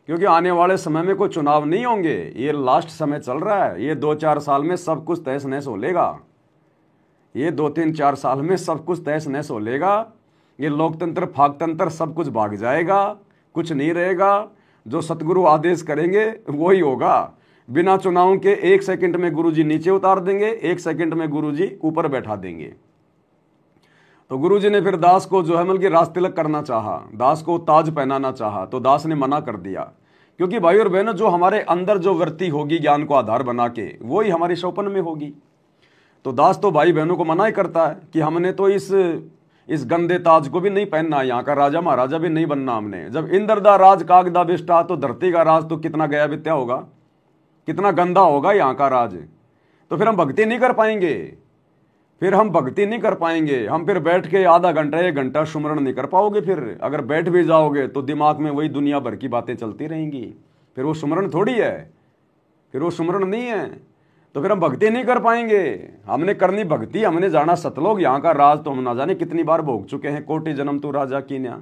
क्योंकि आने वाले समय में कोई चुनाव नहीं होंगे, ये लास्ट समय चल रहा है, ये 2-4 साल में सब कुछ तहस नहस हो लेगा, ये 2-3-4 साल में सब कुछ तहस नहस हो लेगा। ये लोकतंत्र फाकतंत्र सब कुछ भाग जाएगा, कुछ नहीं रहेगा। जो सतगुरु आदेश करेंगे वही होगा। बिना चुनाव के 1 सेकंड में गुरुजी नीचे उतार देंगे, 1 सेकंड में गुरुजी ऊपर बैठा देंगे। तो गुरुजी ने फिर दास को जो है मतलब कि राज तिलक करना चाहा, दास को ताज पहनाना चाहा, तो दास ने मना कर दिया। क्योंकि भाई और बहनों जो हमारे अंदर जो वृत्ति होगी ज्ञान को आधार बना के, वही हमारी शोपन में होगी। तो दास तो भाई बहनों को मना ही करता है कि हमने तो इस गंदे ताज को भी नहीं पहनना, यहाँ का राजा महाराजा भी नहीं बनना हमने। जब इंद्र दा राज कागदा बिष्टा, तो धरती का राज तो कितना गया बित्या होगा, कितना गंदा होगा यहाँ का राज। तो फिर हम भक्ति नहीं कर पाएंगे, हम फिर बैठ के आधा घंटा 1 घंटा सुमरण नहीं कर पाओगे। फिर अगर बैठ भी जाओगे तो दिमाग में वही दुनिया भर की बातें चलती रहेंगी, फिर वो सुमरण थोड़ी है, फिर वो सुमरण नहीं है। तो फिर हम भक्ति नहीं कर पाएंगे। हमने करनी भक्ति, हमने जाना सतलोक, यहाँ का राज तो हम ना जाने कितनी बार भोग चुके हैं, कोटि जन्म तू राजा की न्या।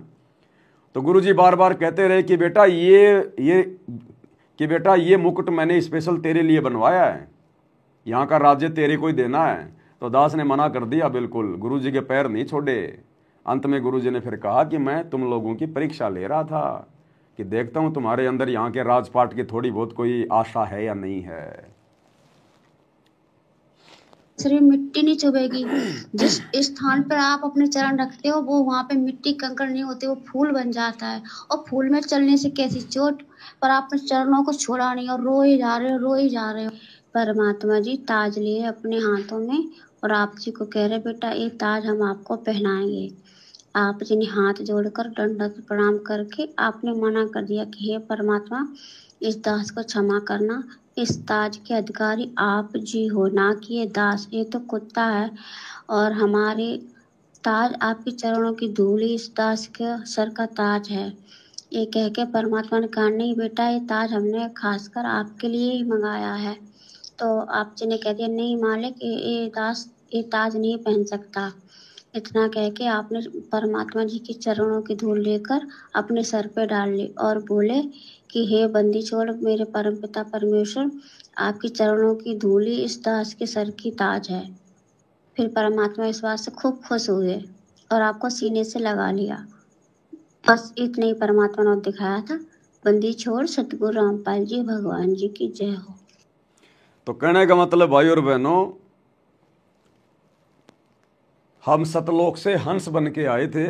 तो गुरुजी बार बार कहते रहे कि बेटा ये मुकुट मैंने स्पेशल तेरे लिए बनवाया है, यहाँ का राज्य तेरे को ही देना है। तो दास ने मना कर दिया, बिल्कुल गुरुजी के पैर नहीं छोड़े। अंत में गुरुजी ने फिर कहा कि मैं तुम लोगों की परीक्षा ले रहा था कि देखता हूं तुम्हारे अंदर यहाँ के राजपाट की थोड़ी बहुत कोई आशा है या नहीं है। शरीर मिट्टी नहीं चुभेगी। जिस स्थान पर आप अपने चरण रखते हो वो वहां पे मिट्टी कंकड़ नहीं होती, वो फूल बन जाता है। और फूल में चलने से कैसी चोट, पर आपने चरणों को छोड़ा नहीं और रोए जा रहे हो, रोए जा रहे हो। परमात्मा जी ताज लिए अपने हाथों में और आप जी को कह रहे बेटा ये ताज हम आपको पहनाएंगे। आप जी ने हाथ जोड़कर दंडवत प्रणाम करके आपने मना कर दिया कि हे परमात्मा इस दास को क्षमा करना, इस ताज के अधिकारी आप जी हो, ना कि ये दास, ये तो कुत्ता है। और हमारे ताज आपके चरणों की धूली इस दास के सर का ताज है। ये कह के परमात्मा ने कहा नहीं बेटा ये ताज हमने खासकर आपके लिए ही मंगाया है। तो आप जी ने कह दिया नहीं मालिक ये दास ये ताज नहीं पहन सकता। इतना कह के आपने परमात्मा जी के चरणों की धूल लेकर अपने सर पे डाल ली और बोले कि हे बंदी छोड़ मेरे परमपिता परमेश्वर, आपके चरणों की धूली इस दास के सर की ताज है। फिर परमात्मा इस बात से खूब खुश हुए और आपको सीने से लगा लिया। बस इतना ही परमात्मा ने दिखाया था। बंदी छोड़ सतगुरु रामपाल जी भगवान जी की जय हो। तो कहने का मतलब भाई और बहनों, हम सतलोक से हंस बन के आए थे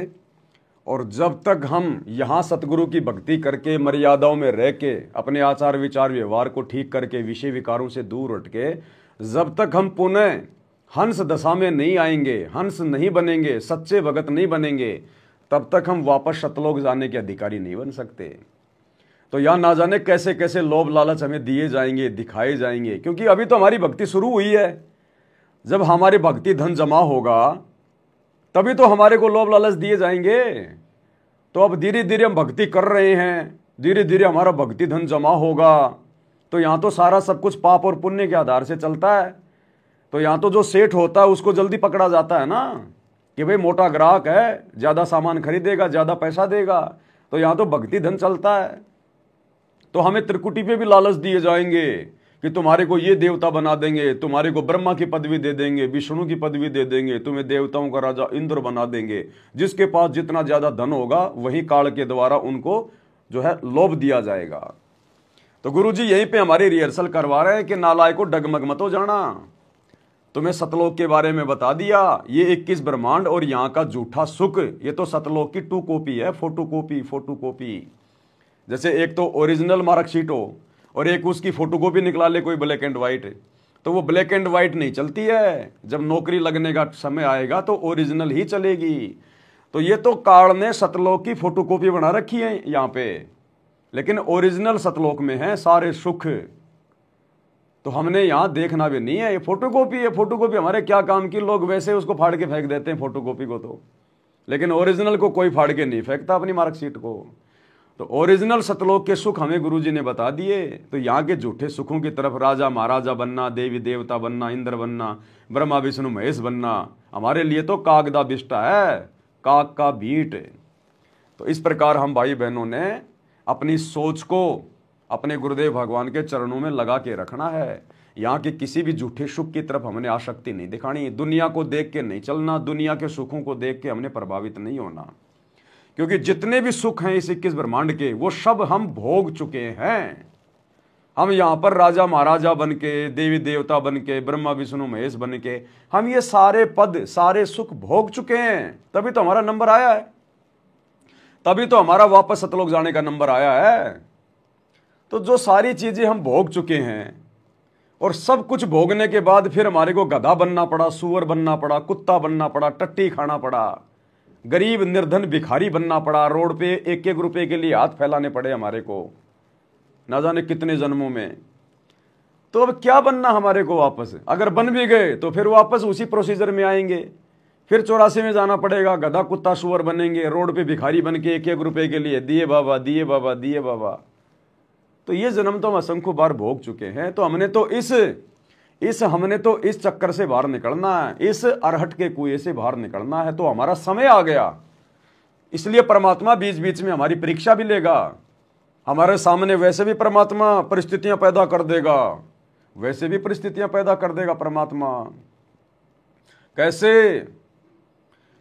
और जब तक हम यहाँ सतगुरु की भक्ति करके मर्यादाओं में रह के अपने आचार विचार व्यवहार को ठीक करके विषय विकारों से दूर हट के जब तक हम पुनः हंस दशा में नहीं आएंगे, हंस नहीं बनेंगे, सच्चे भगत नहीं बनेंगे, तब तक हम वापस सतलोक जाने के अधिकारी नहीं बन सकते। तो यहाँ ना जाने कैसे कैसे लोभ लालच हमें दिए जाएंगे, दिखाए जाएंगे, क्योंकि अभी तो हमारी भक्ति शुरू हुई है। जब हमारी भक्ति धन जमा होगा तभी तो हमारे को लोभ लालच दिए जाएंगे। तो अब धीरे धीरे हम भक्ति कर रहे हैं, धीरे धीरे हमारा भक्ति धन जमा होगा। तो यहाँ तो सारा सब कुछ पाप और पुण्य के आधार से चलता है। तो यहाँ तो जो सेठ होता है उसको जल्दी पकड़ा जाता है ना कि भाई मोटा ग्राहक है, ज़्यादा सामान खरीदेगा, ज़्यादा पैसा देगा। तो यहाँ तो भक्ति धन चलता है। तो हमें त्रिकुटी पे भी लालच दिए जाएंगे कि तुम्हारे को ये देवता बना देंगे, तुम्हारे को ब्रह्मा की पदवी दे देंगे, विष्णु की पदवी दे देंगे, तुम्हें देवताओं का राजा इंद्र बना देंगे। जिसके पास जितना ज्यादा धन होगा वही काल के द्वारा उनको जो है लोभ दिया जाएगा। तो गुरुजी यहीं पे हमारी रिहर्सल करवा रहे हैं कि नालायक को डगमग मत हो जाना। तुम्हें सतलोक के बारे में बता दिया, ये 21 ब्रह्मांड और यहाँ का झूठा सुख, ये तो सतलोक की 2 कॉपी है, फोटो कॉपी। जैसे एक तो ओरिजिनल मार्कशीट हो और एक उसकी फोटोकॉपी निकला ले कोई ब्लैक एंड व्हाइट, तो वो ब्लैक एंड व्हाइट नहीं चलती है। जब नौकरी लगने का समय आएगा तो ओरिजिनल ही चलेगी। तो ये तो काल ने सतलोक की फोटोकॉपी बना रखी है यहाँ पे, लेकिन ओरिजिनल सतलोक में है सारे सुख। तो हमने यहाँ देखना भी नहीं है, ये फोटोकॉपी है। फोटोकॉपी हमारे क्या काम की, लोग वैसे उसको फाड़ के फेंक देते हैं फोटोकॉपी को तो, लेकिन ओरिजिनल को कोई फाड़ के नहीं फेंकता अपनी मार्कशीट को। तो ओरिजिनल सतलोक के सुख हमें गुरुजी ने बता दिए। तो यहाँ के झूठे सुखों की तरफ राजा महाराजा बनना, देवी देवता बनना, इंद्र बनना, ब्रह्मा विष्णु महेश बनना, हमारे लिए तो कागदा बिष्टा है, काग का बीट। तो इस प्रकार हम भाई बहनों ने अपनी सोच को अपने गुरुदेव भगवान के चरणों में लगा के रखना है। यहाँ के किसी भी झूठे सुख की तरफ हमने आसक्ति नहीं दिखानी, दुनिया को देख के नहीं चलना, दुनिया के सुखों को देख के हमने प्रभावित नहीं होना। क्योंकि जितने भी सुख हैं इस 21 ब्रह्मांड के वो सब हम भोग चुके हैं। हम यहाँ पर राजा महाराजा बन के, देवी देवता बन के, ब्रह्मा विष्णु महेश बन के हम ये सारे पद सारे सुख भोग चुके हैं। तभी तो हमारा नंबर आया है, तभी तो हमारा वापस सतलोक जाने का नंबर आया है। तो जो सारी चीजें हम भोग चुके हैं और सब कुछ भोगने के बाद फिर हमारे को गधा बनना पड़ा, सुअर बनना पड़ा, कुत्ता बनना पड़ा, टट्टी खाना पड़ा, गरीब निर्धन भिखारी बनना पड़ा, रोड पे 1-1 रुपए के लिए हाथ फैलाने पड़े हमारे को ना जाने कितने जन्मों में। तो अब क्या बनना हमारे को वापस? अगर बन भी गए तो फिर वापस उसी प्रोसीजर में आएंगे, फिर 84 में जाना पड़ेगा, गधा कुत्ता सुअर बनेंगे, रोड पे भिखारी बन के 1-1 रुपए के लिए दिए बाबा दिए बाबा दिए बाबा। तो ये जन्म तो हम असंख्य बार भोग चुके हैं। तो हमने तो इस चक्कर से बाहर निकलना है, इस अरहट के कुएं से बाहर निकलना है। तो हमारा समय आ गया, इसलिए परमात्मा बीच बीच में हमारी परीक्षा भी लेगा। हमारे सामने वैसे भी परमात्मा परिस्थितियां पैदा कर देगा, वैसे भी परिस्थितियां पैदा कर देगा परमात्मा। कैसे?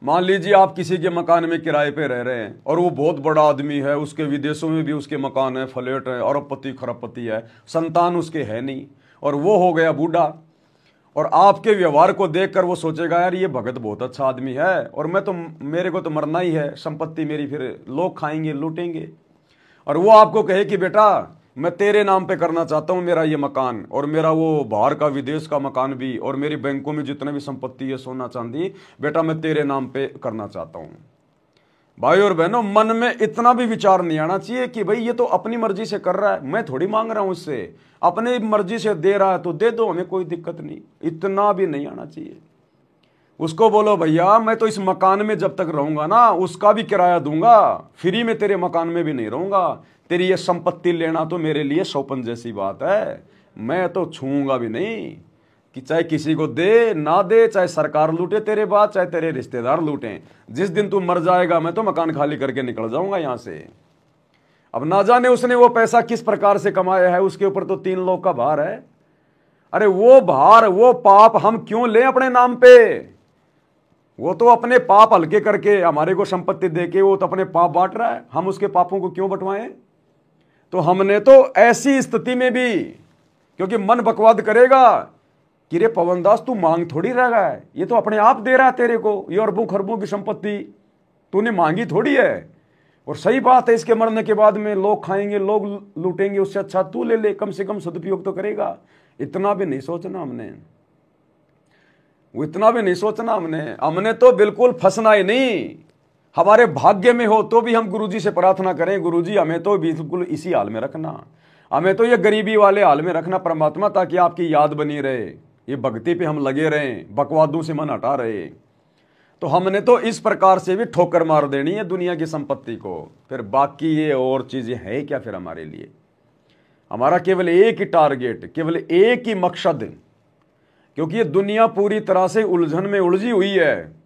मान लीजिए आप किसी के मकान में किराए पे रह रहे हैं और वो बहुत बड़ा आदमी है, उसके विदेशों में भी उसके मकान है, फ्लैट है, अरबपति खरबपति है, संतान उसके है नहीं, और वो हो गया बूढ़ा, और आपके व्यवहार को देखकर वो सोचेगा यार ये भगत बहुत अच्छा आदमी है, और मेरे को तो मरना ही है, संपत्ति मेरी फिर लोग खाएंगे लूटेंगे। और वो आपको कहे कि बेटा मैं तेरे नाम पे करना चाहता हूँ मेरा ये मकान, और मेरा वो बाहर का विदेश का मकान भी, और मेरी बैंकों में जितने भी संपत्ति है सोना चांदी, बेटा मैं तेरे नाम पे करना चाहता हूँ। भाई और बहनों, मन में इतना भी विचार नहीं आना चाहिए कि भाई ये तो अपनी मर्जी से कर रहा है, मैं थोड़ी मांग रहा हूं इससे, अपनी मर्जी से दे रहा है तो दे दो, हमें कोई दिक्कत नहीं, इतना भी नहीं आना चाहिए। उसको बोलो भैया मैं तो इस मकान में जब तक रहूंगा ना उसका भी किराया दूंगा, फ्री में तेरे मकान में भी नहीं रहूंगा, तेरी ये संपत्ति लेना तो मेरे लिए सौपन जैसी बात है, मैं तो छूंगा भी नहीं, कि चाहे किसी को दे ना दे, चाहे सरकार लूटे तेरे बाद, चाहे तेरे रिश्तेदार लूटें, जिस दिन तू मर जाएगा मैं तो मकान खाली करके निकल जाऊंगा यहां से। अब ना जाने उसने वो पैसा किस प्रकार से कमाया है, उसके ऊपर तो 3 लोग का भार है। अरे वो भार वो पाप हम क्यों लें अपने नाम पे? वो तो अपने पाप हल्के करके हमारे को संपत्ति देके वो तो अपने पाप बांट रहा है, हम उसके पापों को क्यों बंटवाएं? तो हमने तो ऐसी स्थिति में भी, क्योंकि मन बकवाद करेगा कि रे पवनदास तू मांग थोड़ी रह गया है, ये तो अपने आप दे रहा है तेरे को, ये अरबों खरबों की संपत्ति तूने मांगी थोड़ी है। और सही बात है, इसके मरने के बाद में लोग खाएंगे लोग लूटेंगे, उससे अच्छा तू ले ले, कम से कम सदुपयोग तो करेगा। इतना भी नहीं सोचना हमने, वो इतना भी नहीं सोचना हमने तो बिल्कुल फंसना ही नहीं। हमारे भाग्य में हो तो भी हम गुरुजी से प्रार्थना करें, गुरुजी हमें तो बिल्कुल इसी हाल में रखना, हमें तो ये गरीबी वाले हाल में रखना परमात्मा, ताकि आपकी याद बनी रहे, ये भक्ति पे हम लगे रहें, बकवादों से मन हटा रहे। तो हमने तो इस प्रकार से भी ठोकर मार देनी है दुनिया की संपत्ति को, फिर बाकी ये और चीजें हैं क्या फिर हमारे लिए? हमारा केवल एक ही टारगेट, केवल एक ही मकसद, क्योंकि ये दुनिया पूरी तरह से उलझन में उलझी हुई है।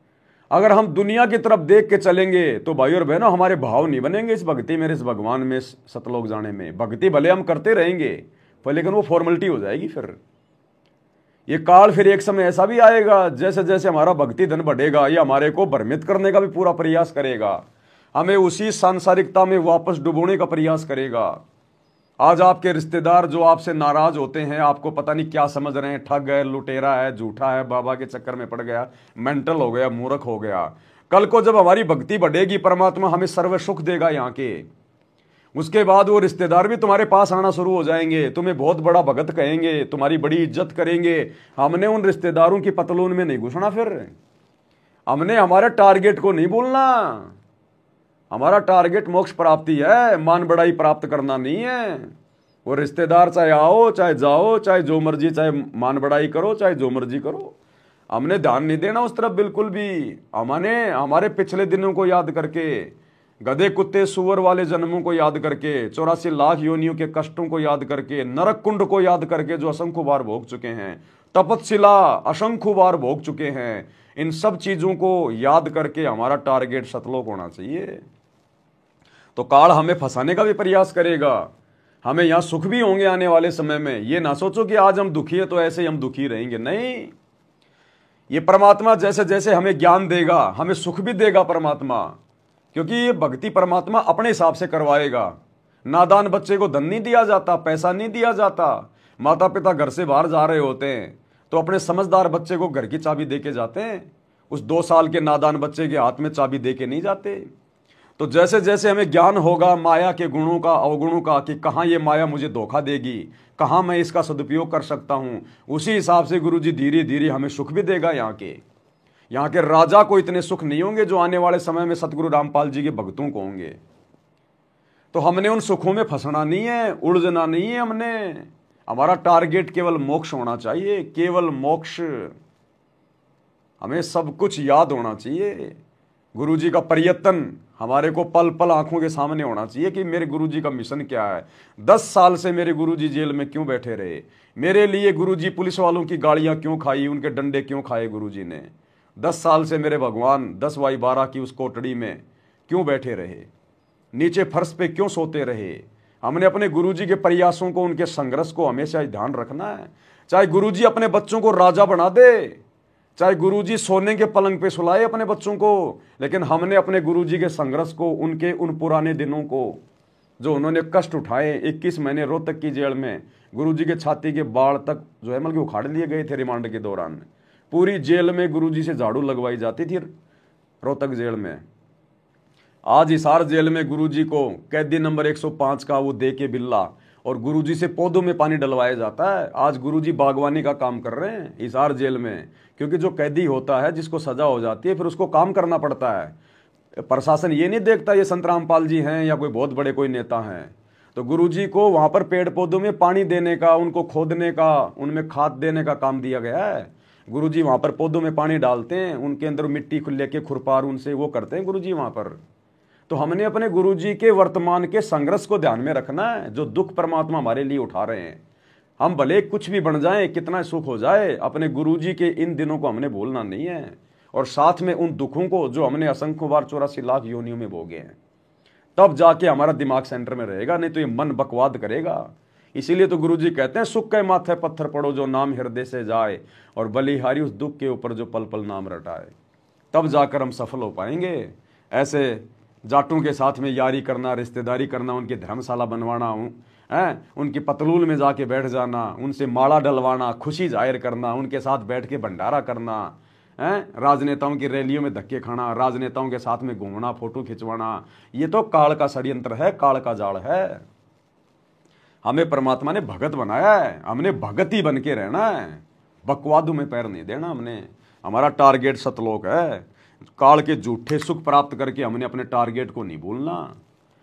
अगर हम दुनिया की तरफ देख के चलेंगे तो भाई और बहनों हमारे भाव नहीं बनेंगे इस भक्ति में, इस भगवान में, सतलोक जाने में। भक्ति भले हम करते रहेंगे पर लेकिन वो फॉर्मेलिटी हो जाएगी। फिर ये काल फिर एक समय ऐसा भी आएगा, जैसे जैसे हमारा भक्ति धन बढ़ेगा ये हमारे को भ्रमित करने का भी पूरा प्रयास करेगा, हमें उसी सांसारिकता में वापस डुबोने का प्रयास करेगा। आज आपके रिश्तेदार जो आपसे नाराज होते हैं, आपको पता नहीं क्या समझ रहे हैं, ठग है, लुटेरा है, झूठा है, बाबा के चक्कर में पड़ गया, मेंटल हो गया, मूर्ख हो गया। कल को जब हमारी भक्ति बढ़ेगी, परमात्मा हमें सर्व सुख देगा यहाँ के, उसके बाद वो रिश्तेदार भी तुम्हारे पास आना शुरू हो जाएंगे, तुम्हें बहुत बड़ा भगत कहेंगे, तुम्हारी बड़ी इज्जत करेंगे। हमने उन रिश्तेदारों की पतलून में नहीं घुसना, फिर हमने हमारे टारगेट को नहीं भूलना। हमारा टारगेट मोक्ष प्राप्ति है, मान बड़ाई प्राप्त करना नहीं है। वो रिश्तेदार चाहे आओ चाहे जाओ, चाहे जो मर्जी, चाहे मान बड़ाई करो चाहे जो मर्जी करो, हमने ध्यान नहीं देना उस तरफ बिल्कुल भी। हमने हमारे पिछले दिनों को याद करके, गधे कुत्ते सुअर वाले जन्मों को याद करके, 84 लाख योनियों के कष्टों को याद करके, नरक कुंड को याद करके जो असंख्य बार भोग चुके हैं, तपस्शिला असंख्य बार भोग चुके हैं, इन सब चीजों को याद करके हमारा टारगेट सतलोक होना चाहिए। तो काल हमें फंसाने का भी प्रयास करेगा, हमें यहां सुख भी होंगे आने वाले समय में। ये ना सोचो कि आज हम दुखी है तो ऐसे ही हम दुखी रहेंगे, नहीं। ये परमात्मा जैसे जैसे हमें ज्ञान देगा हमें सुख भी देगा परमात्मा, क्योंकि ये भक्ति परमात्मा अपने हिसाब से करवाएगा। नादान बच्चे को धन नहीं दिया जाता, पैसा नहीं दिया जाता। माता पिता घर से बाहर जा रहे होते हैं तो अपने समझदार बच्चे को घर की चाबी दे के जाते हैं, उस 2 साल के नादान बच्चे के हाथ में चाबी दे के नहीं जाते। तो जैसे जैसे हमें ज्ञान होगा माया के गुणों का, अवगुणों का, कि कहाँ ये माया मुझे धोखा देगी, कहाँ मैं इसका सदुपयोग कर सकता हूँ, उसी हिसाब से गुरुजी धीरे धीरे हमें सुख भी देगा। यहाँ के राजा को इतने सुख नहीं होंगे जो आने वाले समय में सतगुरु रामपाल जी के भक्तों को होंगे। तो हमने उन सुखों में फंसना नहीं है, उलझना नहीं है। हमारा टारगेट केवल मोक्ष होना चाहिए, केवल मोक्ष। हमें सब कुछ याद होना चाहिए, गुरुजी का प्रयत्न हमारे को पल पल आंखों के सामने होना चाहिए कि मेरे गुरुजी का मिशन क्या है। 10 साल से मेरे गुरुजी जेल में क्यों बैठे रहे, मेरे लिए गुरुजी पुलिस वालों की गाड़ियां क्यों खाई, उनके डंडे क्यों खाए गुरुजी ने। 10 साल से मेरे भगवान 10/12 की उस कोठड़ी में क्यों बैठे रहे, नीचे फर्श पे क्यों सोते रहे। हमने अपने गुरुजी के प्रयासों को, उनके संघर्ष को हमेशा ध्यान रखना है। चाहे गुरुजी अपने बच्चों को राजा बना दे, चाहे गुरुजी सोने के पलंग पे सुलाए अपने बच्चों को, लेकिन हमने अपने गुरुजी के संघर्ष को, उनके उन पुराने दिनों को, जो उन्होंने कष्ट उठाए, 21 महीने रोहतक की जेल में गुरुजी के छाती के बाढ़ तक जो है मतलब उखाड़ लिए गए थे रिमांड के दौरान। पूरी जेल में गुरुजी से झाड़ू लगवाई जाती थी रोहतक जेल में। आज हिसार जेल में गुरुजी को कैदी नंबर 105 का वो दे के बिल्ला और गुरुजी से पौधों में पानी डलवाया जाता है। आज गुरुजी बागवानी का काम कर रहे हैं हिसार जेल में, क्योंकि जो कैदी होता है जिसको सजा हो जाती है फिर उसको काम करना पड़ता है। प्रशासन ये नहीं देखता ये संत रामपाल जी हैं या कोई बहुत बड़े कोई नेता हैं। तो गुरुजी को वहां पर पेड़ पौधों में पानी देने का, उनको खोदने का, उनमें खाद देने का काम दिया गया है। गुरुजी वहां पर पौधों में पानी डालते हैं, उनके अंदर मिट्टी लेके खुरपार उनसे वो करते हैं गुरुजी वहां पर। तो हमने अपने गुरुजी के वर्तमान के संघर्ष को ध्यान में रखना है, जो दुख परमात्मा हमारे लिए उठा रहे हैं। हम भले कुछ भी बन जाए, कितना सुख हो जाए, अपने गुरुजी के इन दिनों को हमने भूलना नहीं है, और साथ में उन दुखों को जो हमने असंख्य बार 84 लाख योनियों में भोगे हैं। तब जाके हमारा दिमाग सेंटर में रहेगा, नहीं तो ये मन बकवाद करेगा। इसीलिए तो गुरुजी कहते हैं सुख के माथे पत्थर पड़ो जो नाम हृदय से जाए, और बलिहारी उस दुख के ऊपर जो पल पल नाम रटाए। तब जाकर हम सफल हो पाएंगे। ऐसे जाटों के साथ में यारी करना, रिश्तेदारी करना, उनकी धर्मशाला बनवाना, उनकी पतलूल में जाके बैठ जाना, उनसे माला डलवाना, खुशी जाहिर करना, उनके साथ बैठ के भंडारा करना, राजनेताओं की रैलियों में धक्के खाना, राजनेताओं के साथ में घूमना, फोटो खिंचवाना, ये तो काल का षड्यंत्र है, काल का जाल है। हमें परमात्मा ने भगत बनाया है, हमने भगत ही बन के रहना है, बकवादों में पैर नहीं देना हमने। हमारा टारगेट सतलोक है। काल के झूठे सुख प्राप्त करके हमने अपने टारगेट को नहीं भूलना,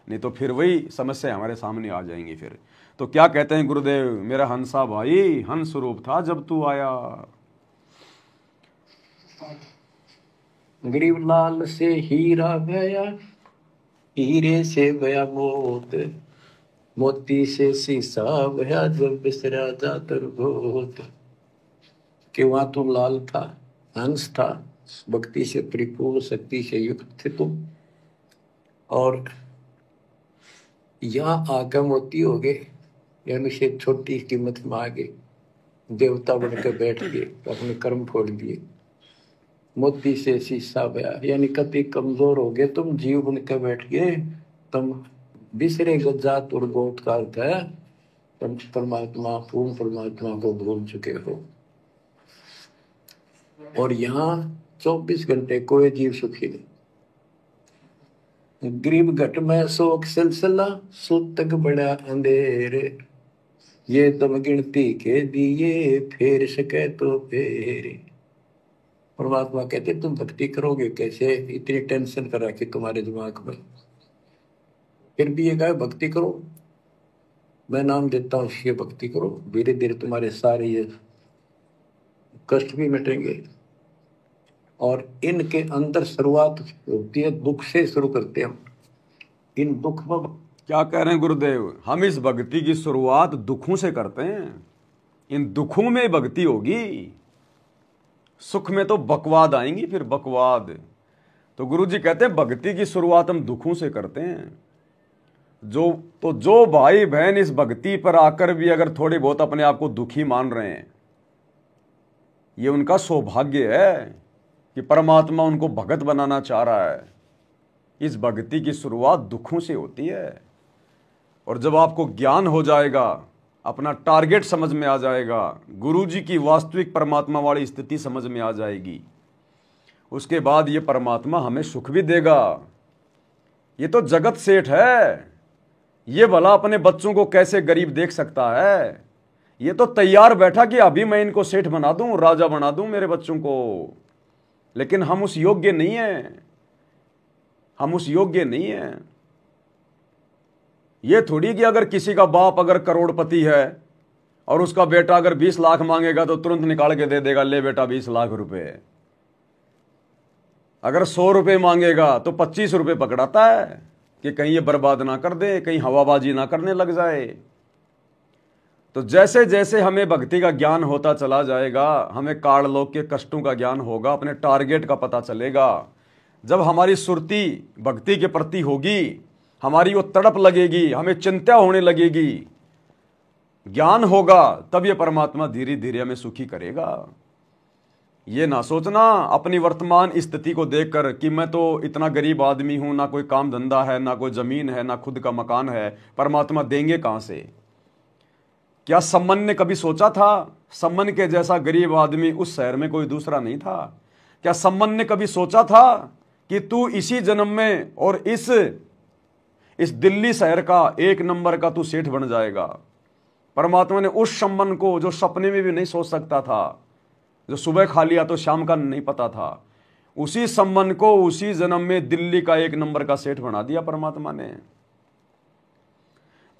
नहीं तो फिर वही समस्या हमारे सामने आ जाएंगी फिर। तो क्या कहते हैं गुरुदेव, मेरा हंसा भाई हंस रूप था जब तू आया। गरीब लाल से हीरा गया, हीरे से गया मोत, मोती से शीशा गया जब बिसरा जातर गोत। कि वहां तुम लाल था, हंस था, भक्ति से परिपूर्ण, शक्ति से युक्त थे तुम, और यहाँ आकर मोती हो गए, यानी से छोटी कीमत में आ गए, देवता बनकर बैठ गए, अपने कर्म फोड़ दिए। मोती से शीशा गया, यानी कति कमजोर हो गए तुम, जीव बनकर बैठ गए तुम, बिसरे जात और गोत का अर्थ है तुम परमात्मा, पूर्ण परमात्मा को भूल चुके हो। और यहाँ 24 घंटे कोई जीव सुखी नहीं। गरीब घट में शोक सिलसिला, सुत तक बड़ा अंधेरे, ये तुम गिनती के दिए फेर सके तो फेरे। परमात्मा कहते तुम भक्ति करोगे कैसे, इतनी टेंशन करा कि तुम्हारे दिमाग में, फिर भी ये कहे भक्ति करो, मैं नाम देता हूँ, ये भक्ति करो, धीरे धीरे तुम्हारे सारे ये कष्ट भी मिटेंगे। और इनके अंदर शुरुआत होती है दुख से, शुरू करते हैं हम। इन दुख में क्या कह रहे हैं गुरुदेव, हम इस भक्ति की शुरुआत दुखों से करते हैं। इन दुखों में भक्ति होगी, सुख में तो बकवाद आएंगी, फिर बकवाद। तो गुरुजी कहते हैं भक्ति की शुरुआत हम दुखों से करते हैं। जो भाई बहन इस भक्ति पर आकर भी अगर थोड़ी बहुत अपने आप को दुखी मान रहे हैं, ये उनका सौभाग्य है कि परमात्मा उनको भगत बनाना चाह रहा है। इस भक्ति की शुरुआत दुखों से होती है, और जब आपको ज्ञान हो जाएगा, अपना टारगेट समझ में आ जाएगा, गुरुजी की वास्तविक परमात्मा वाली स्थिति समझ में आ जाएगी, उसके बाद ये परमात्मा हमें सुख भी देगा। ये तो जगत सेठ है, ये भला अपने बच्चों को कैसे गरीब देख सकता है। ये तो तैयार बैठा कि अभी मैं इनको सेठ बना दूं, राजा बना दूं मेरे बच्चों को, लेकिन हम उस योग्य नहीं हैं, हम उस योग्य नहीं हैं। ये थोड़ी कि अगर किसी का बाप अगर करोड़पति है और उसका बेटा अगर 20 लाख मांगेगा तो तुरंत निकाल के दे देगा, ले बेटा 20 लाख रुपए। अगर 100 रुपए मांगेगा तो 25 रुपए पकड़ाता है कि कहीं ये बर्बाद ना कर दे, कहीं हवाबाजी ना करने लग जाए। तो जैसे जैसे हमें भक्ति का ज्ञान होता चला जाएगा, हमें काललोक के कष्टों का ज्ञान होगा, अपने टारगेट का पता चलेगा। जब हमारी सुरती भक्ति के प्रति होगी, हमारी वो तड़प लगेगी, हमें चिंता होने लगेगी, ज्ञान होगा, तब ये परमात्मा धीरे धीरे हमें सुखी करेगा। ये ना सोचना अपनी वर्तमान स्थिति को देखकर कि मैं तो इतना गरीब आदमी हूं, ना कोई काम धंधा है, ना कोई जमीन है, ना खुद का मकान है, परमात्मा देंगे कहां से। क्या सम्मन ने कभी सोचा था सम्मन के जैसा गरीब आदमी उस शहर में कोई दूसरा नहीं था? क्या सम्मन ने कभी सोचा था कि तू इसी जन्म में और इस दिल्ली शहर का 1 नंबर का तू सेठ बन जाएगा? परमात्मा ने उस सम्मन को, जो सपने में भी नहीं सोच सकता था, जो सुबह खा लिया तो शाम का नहीं पता था, उसी सम्मन को उसी जन्म में दिल्ली का 1 नंबर का सेठ बना दिया परमात्मा ने।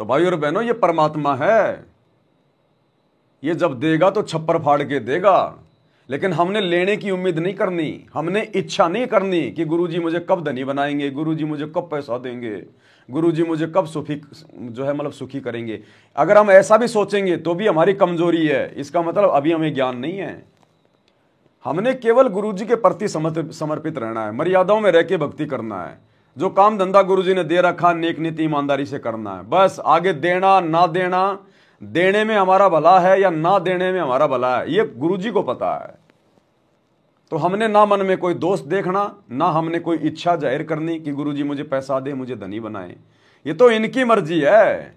तो भाई और बहनों, ये परमात्मा है, ये जब देगा तो छप्पर फाड़ के देगा। लेकिन हमने लेने की उम्मीद नहीं करनी, हमने इच्छा नहीं करनी कि गुरुजी मुझे कब धनी बनाएंगे, गुरुजी मुझे कब पैसा देंगे, गुरुजी मुझे कब सुखी करेंगे। अगर हम ऐसा भी सोचेंगे तो भी हमारी कमजोरी है, इसका मतलब अभी हमें ज्ञान नहीं है। हमने केवल गुरुजी के प्रति समर्पित रहना है, मर्यादाओं में रह के भक्ति करना है। जो काम धंधा गुरुजी ने दे रखा, नेक नीति ईमानदारी से करना है, बस। आगे देना ना देना, देने में हमारा भला है या ना देने में हमारा भला है, ये गुरुजी को पता है। तो हमने ना मन में कोई दोष देखना, ना हमने कोई इच्छा जाहिर करनी कि गुरुजी मुझे पैसा दे, मुझे धनी बनाए। ये तो इनकी मर्जी है,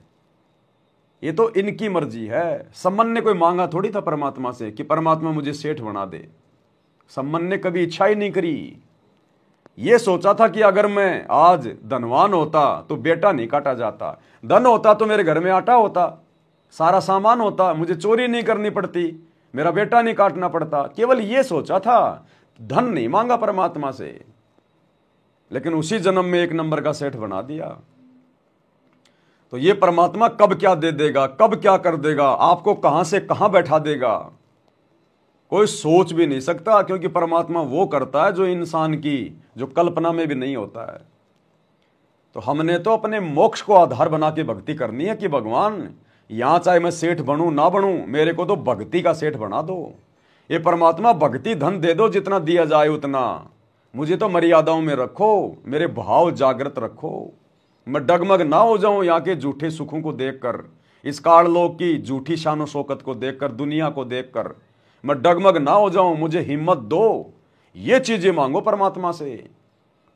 ये तो इनकी मर्जी है। सम्मन ने कोई मांगा थोड़ी था परमात्मा से कि परमात्मा मुझे सेठ बना दे। सम्मन ने कभी इच्छा ही नहीं करी। ये सोचा था कि अगर मैं आज धनवान होता तो बेटा नहीं काटा जाता, धन होता तो मेरे घर में आटा होता, सारा सामान होता, मुझे चोरी नहीं करनी पड़ती, मेरा बेटा नहीं काटना पड़ता। केवल ये सोचा था, धन नहीं मांगा परमात्मा से। लेकिन उसी जन्म में 1 नंबर का सेठ बना दिया। तो ये परमात्मा कब क्या दे देगा, कब क्या कर देगा, आपको कहां से कहां बैठा देगा, कोई सोच भी नहीं सकता। क्योंकि परमात्मा वो करता है जो इंसान की जो कल्पना में भी नहीं होता है। तो हमने तो अपने मोक्ष को आधार बना के भक्ति करनी है कि भगवान, यहां चाहे मैं सेठ बनूं ना बनूं, मेरे को तो भक्ति का सेठ बना दो। ये परमात्मा भक्ति धन दे दो, जितना दिया जाए उतना, मुझे तो मर्यादाओं में रखो, मेरे भाव जागृत रखो, मैं डगमग ना हो जाऊं यहाँ के झूठे सुखों को देखकर, इस काललोक की झूठी शानो शौकत को देखकर, दुनिया को देखकर मैं डगमग ना हो जाऊं, मुझे हिम्मत दो। ये चीजें मांगो परमात्मा से,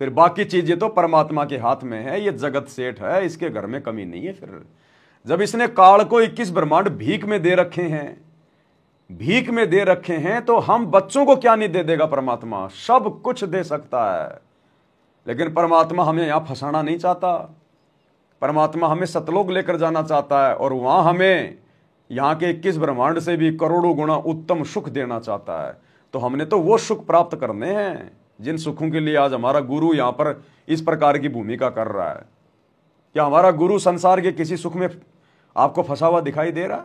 फिर बाकी चीजें तो परमात्मा के हाथ में है। ये जगत सेठ है, इसके घर में कमी नहीं है। फिर जब इसने काल को 21 ब्रह्मांड भीख में दे रखे हैं, भीख में दे रखे हैं, तो हम बच्चों को क्या नहीं दे देगा परमात्मा? सब कुछ दे सकता है। लेकिन परमात्मा हमें यहां फंसाना नहीं चाहता। परमात्मा हमें सतलोक लेकर जाना चाहता है, और वहां हमें यहाँ के 21 ब्रह्मांड से भी करोड़ों गुना उत्तम सुख देना चाहता है। तो हमने तो वो सुख प्राप्त करने हैं जिन सुखों के लिए आज हमारा गुरु यहाँ पर इस प्रकार की भूमिका कर रहा है। क्या हमारा गुरु संसार के किसी सुख में आपको फंसा हुआ दिखाई दे रहा है?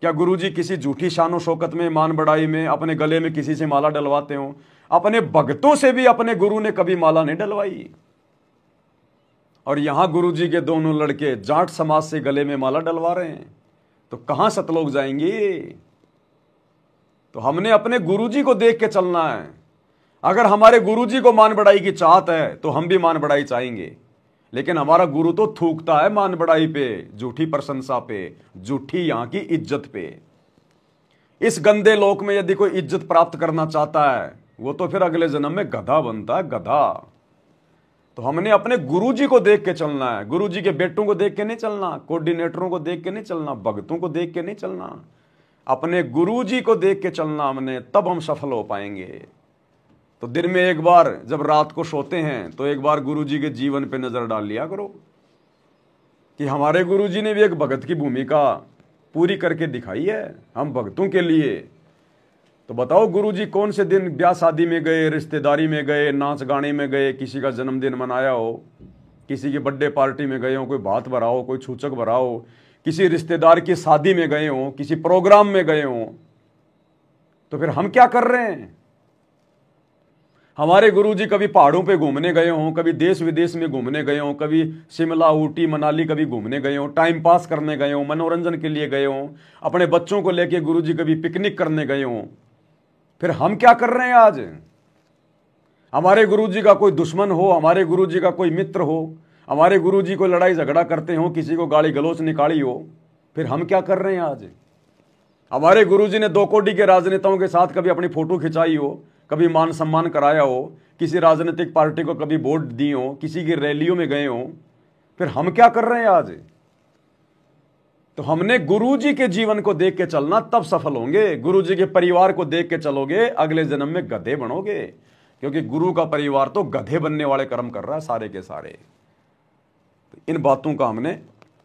क्या गुरु जी किसी झूठी शानो शौकत में, मान बढ़ाई में, अपने गले में किसी से माला डलवाते हो? अपने भक्तों से भी अपने गुरु ने कभी माला नहीं डलवाई। और यहां गुरु जी के दोनों लड़के जाट समाज से गले में माला डलवा रहे हैं, तो कहां सतलोक जाएंगे? तो हमने अपने गुरुजी को देख के चलना है। अगर हमारे गुरुजी को मान बढ़ाई की चाहत है तो हम भी मान बढ़ाई चाहेंगे। लेकिन हमारा गुरु तो थूकता है मान बढ़ाई पे, झूठी प्रशंसा पे, झूठी यहां की इज्जत पे। इस गंदे लोक में यदि कोई इज्जत प्राप्त करना चाहता है, वो तो फिर अगले जन्म में गधा बनता है, गधा। तो हमने अपने गुरुजी को देख के चलना है। गुरुजी के बेटों को देख के नहीं चलना, कोऑर्डिनेटरों को देख के नहीं चलना, भक्तों को देख के नहीं चलना, अपने गुरुजी को देख के चलना हमने, तब हम सफल हो पाएंगे। तो दिन में एक बार जब रात को सोते हैं तो एक बार गुरुजी के जीवन पे नजर डाल लिया करो कि हमारे गुरुजी ने भी एक भगत की भूमिका पूरी करके दिखाई है हम भक्तों के लिए। तो बताओ गुरुजी कौन से दिन ब्याह शादी में गए, रिश्तेदारी में गए, नाच गाने में गए, किसी का जन्मदिन मनाया हो, किसी की बर्थडे पार्टी में गए हो, कोई भात भरा हो, कोई छूचक भरा हो, किसी रिश्तेदार की शादी में गए हो, किसी प्रोग्राम में गए हो। तो फिर हम क्या कर रहे हैं? हमारे गुरुजी कभी पहाड़ों पे घूमने गए हों, कभी देश विदेश में घूमने गए हों, कभी शिमला, ऊटी, मनाली कभी घूमने गए हों, टाइम पास करने गए हों, मनोरंजन के लिए गए हों, अपने बच्चों को लेके गुरुजी कभी पिकनिक करने गए हों। फिर हम क्या कर रहे हैं आज? हमारे गुरुजी का कोई दुश्मन हो, हमारे गुरुजी का कोई मित्र हो, हमारे गुरुजी को लड़ाई झगड़ा करते हो, किसी को गाली गलौच निकाली हो, फिर हम क्या कर रहे हैं आज? हमारे गुरुजी ने 2 कोटि के राजनेताओं के साथ कभी अपनी फोटो खिंचाई हो, कभी मान सम्मान कराया हो, किसी राजनीतिक पार्टी को कभी वोट दी हो, किसी की रैलियों में गए हो, फिर हम क्या कर रहे हैं आज? तो हमने गुरुजी के जीवन को देख के चलना, तब सफल होंगे। गुरुजी के परिवार को देख के चलोगे, अगले जन्म में गधे बनोगे, क्योंकि गुरु का परिवार तो गधे बनने वाले कर्म कर रहा है सारे के सारे। तो इन बातों का हमने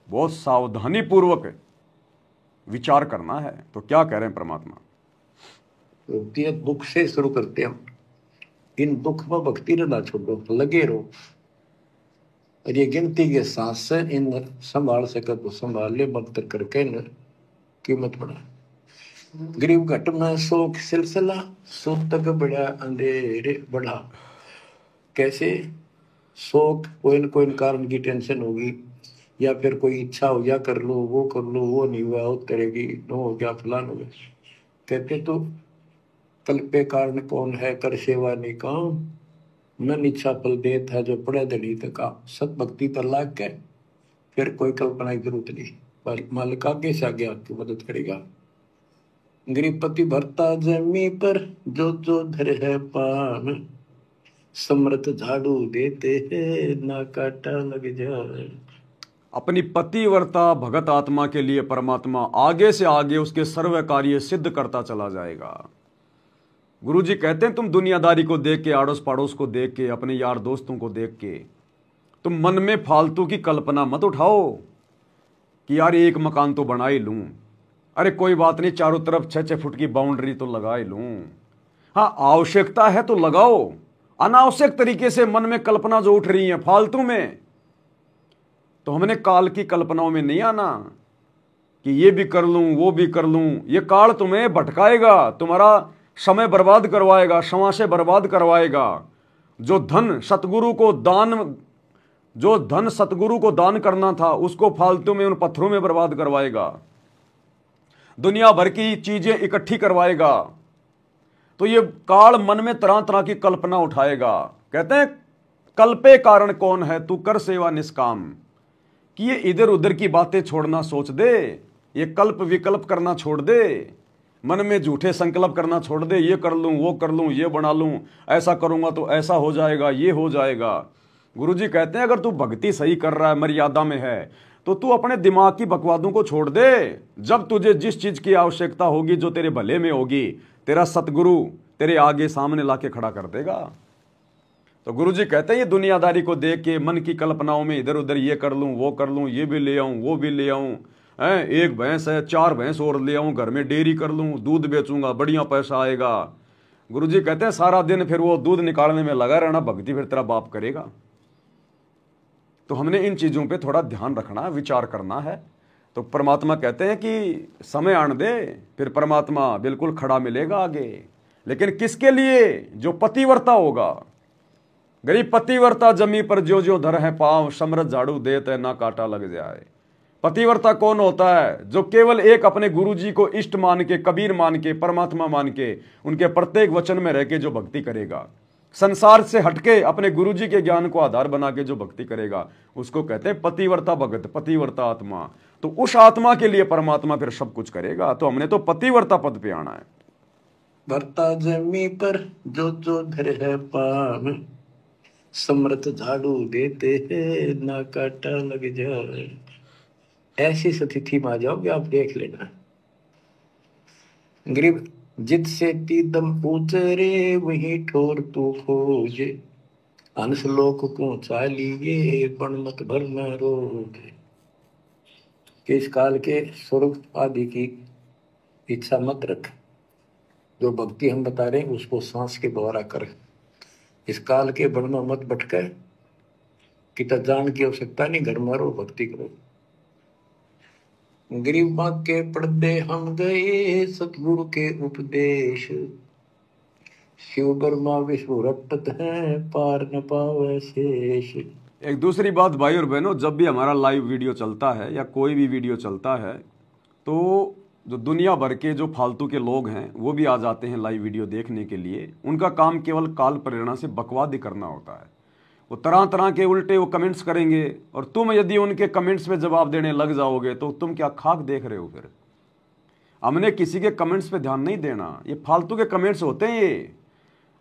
बहुत सावधानी पूर्वक विचार करना है। तो क्या कह रहे हैं परमात्मा? तो दुख से शुरू करते हैं। इन दुख में भक्ति ना छोड़ो, लगे रहो, और ये गिनती के साथ से इन संभाल सके तो संभाल ले, मत करके न कीमत बढ़ा। गरीब घट में शोक सिलसिला, सो तक बड़ा अंधेरे बढ़ा। कैसे? शोक कोई न कोई कारण की टेंशन होगी, या फिर कोई इच्छा हो गया कर लो, वो कर लो, वो नहीं हुआ, वो करेगी, नो हो गया, फलान हो गया। कहते तो कल्पे कारण कौन है, कर सेवा नहीं काम, मन इच्छा फल देत है जो पड़े धनी तका। सत भक्ति पर लाग के फिर कोई कल्पना की जरूरत नहीं, पर मालिक आगे से आगे आपकी मदद करेगा। गृहपति भरता जमी पर जो जो धर है पान, समृत झाड़ू देते हैं ना काटा लग जाए। अपनी पतिव्रता भगत आत्मा के लिए परमात्मा आगे से आगे उसके सर्व कार्य सिद्ध करता चला जाएगा। गुरुजी कहते हैं तुम दुनियादारी को देख के, आड़ोस पड़ोस को देख के, अपने यार दोस्तों को देख के तुम मन में फालतू की कल्पना मत उठाओ कि यार एक मकान तो बना ही लूं, अरे कोई बात नहीं, चारों तरफ 6-6 फुट की बाउंड्री तो लगा ही लूं। हाँ, आवश्यकता है तो लगाओ। अनावश्यक तरीके से मन में कल्पना जो उठ रही है फालतू में, तो हमने काल की कल्पनाओं में नहीं आना कि ये भी कर लूं, वो भी कर लूं। ये काल तुम्हें भटकाएगा, तुम्हारा समय बर्बाद करवाएगा, समाशय बर्बाद करवाएगा। जो धन सतगुरु को दान करना था उसको फालतू में उन पत्थरों में बर्बाद करवाएगा, दुनिया भर की चीजें इकट्ठी करवाएगा। तो ये काल मन में तरह तरह की कल्पना उठाएगा। कहते हैं कल्पे कारण कौन है, तू कर सेवा निष्काम। कि ये इधर उधर की बातें छोड़ना सोच दे, ये कल्प विकल्प करना छोड़ दे, मन में झूठे संकल्प करना छोड़ दे। ये कर लूं, वो कर लूं, ये बना लूं, ऐसा करूंगा तो ऐसा हो जाएगा, ये हो जाएगा। गुरुजी कहते हैं अगर तू भक्ति सही कर रहा है, मर्यादा में है, तो तू अपने दिमाग की बकवादों को छोड़ दे। जब तुझे जिस चीज की आवश्यकता होगी, जो तेरे भले में होगी, तेरा सतगुरु तेरे आगे सामने लाके खड़ा कर देगा। तो गुरुजी कहते हैं ये दुनियादारी को देख के मन की कल्पनाओं में इधर उधर ये कर लूं, वो कर लूं, ये भी ले आऊं, वो भी ले आऊं, एक भैंस है 4 भैंस और ले आऊं, घर में डेयरी कर लूं, दूध बेचूंगा, बढ़िया पैसा आएगा। गुरुजी कहते हैं सारा दिन फिर वो दूध निकालने में लगा रहना, भक्ति फिर तेरा बाप करेगा। तो हमने इन चीजों पे थोड़ा ध्यान रखना, विचार करना है। तो परमात्मा कहते हैं कि समय आने दे, फिर परमात्मा बिल्कुल खड़ा मिलेगा आगे। लेकिन किसके लिए? जो पतिव्रता होगा। गरीब पतिव्रता जमी पर जो जो धर है पांव, समृत झाड़ू देत है ना काटा लग जाए। पतिव्रता कौन होता है? जो केवल एक अपने गुरुजी को इष्ट मान के, कबीर मान के, परमात्मा मान के, उनके प्रत्येक वचन में रह के जो भक्ति करेगा, संसार से हटके अपने गुरुजी के ज्ञान को आधार बना के जो भक्ति करेगा, उसको कहते हैं पतिव्रता भगत, पतिव्रता आत्मा। तो उस आत्मा के लिए परमात्मा फिर सब कुछ करेगा। तो हमने तो पतिव्रता पद पे आना है। भरता जमी पर जो जो धर है पान, समृत झाड़ू देते हैं ना काटा लग जाए। ऐसी स्थिति में आ जाओगे आप, देख लेना। गरीब जित से तीदम उतरे वही ठोर तू खोजे, अंश लोक को चालिए पण मत भर न रोगे। कि इस काल के स्वर्ग आदि की इच्छा मत रख, जो भक्ति हम बता रहे हैं उसको सांस के द्वारा कर। इस काल के बड़ में मत भटके, कि जान की आवश्यकता नहीं, घर में रहो, भक्ति करो। गरीब के पर्दे हम गए सतगुरु के उपदेश, शिव ब्रह्मा विष्णु रटत हैं पार न पावे शेष। एक दूसरी बात भाई और बहनों, जब भी हमारा लाइव वीडियो चलता है या कोई भी वीडियो चलता है, तो जो दुनिया भर के जो फालतू के लोग हैं वो भी आ जाते हैं लाइव वीडियो देखने के लिए। उनका काम केवल काल प्रेरणा से बकवाद ही करना होता है। वो तरह तरह के उल्टे वो कमेंट्स करेंगे, और तुम यदि उनके कमेंट्स पे जवाब देने लग जाओगे तो तुम क्या खाक देख रहे हो? फिर हमने किसी के कमेंट्स पे ध्यान नहीं देना, ये फालतू के कमेंट्स होते हैं। ये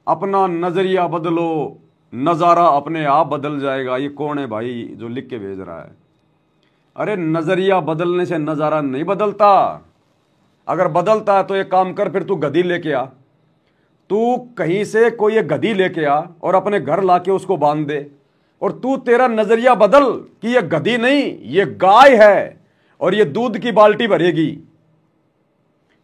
अपना नजरिया बदलो, नज़ारा अपने आप बदल जाएगा। ये कौन है भाई जो लिख के भेज रहा है? अरे नजरिया बदलने से नज़ारा नहीं बदलता। अगर बदलता है तो एक काम कर, फिर तू गधी लेके आ, तू कहीं से कोई एक गधी लेके आ और अपने घर लाके उसको बांध दे, और तू तेरा नजरिया बदल कि ये गधी नहीं, ये गाय है और ये दूध की बाल्टी भरेगी।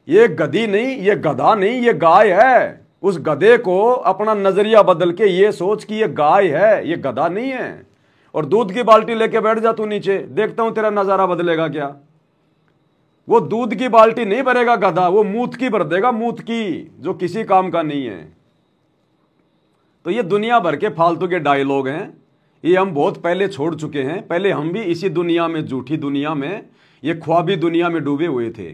ये गधी नहीं, ये गधा नहीं, ये गाय है। उस गधे को अपना नजरिया बदल के ये सोच कि ये गाय है, ये गधा नहीं है, और दूध की बाल्टी लेके बैठ जा तू नीचे, देखता हूं तेरा नजारा बदलेगा क्या। वो दूध की बाल्टी नहीं भरेगा गधा, वो मूत की भर देगा, मूत की, जो किसी काम का नहीं है। तो ये दुनिया भर के फालतू के डायलॉग हैं, ये हम बहुत पहले छोड़ चुके हैं। पहले हम भी इसी दुनिया में, झूठी दुनिया में, ये ख्वाबी दुनिया में डूबे हुए थे।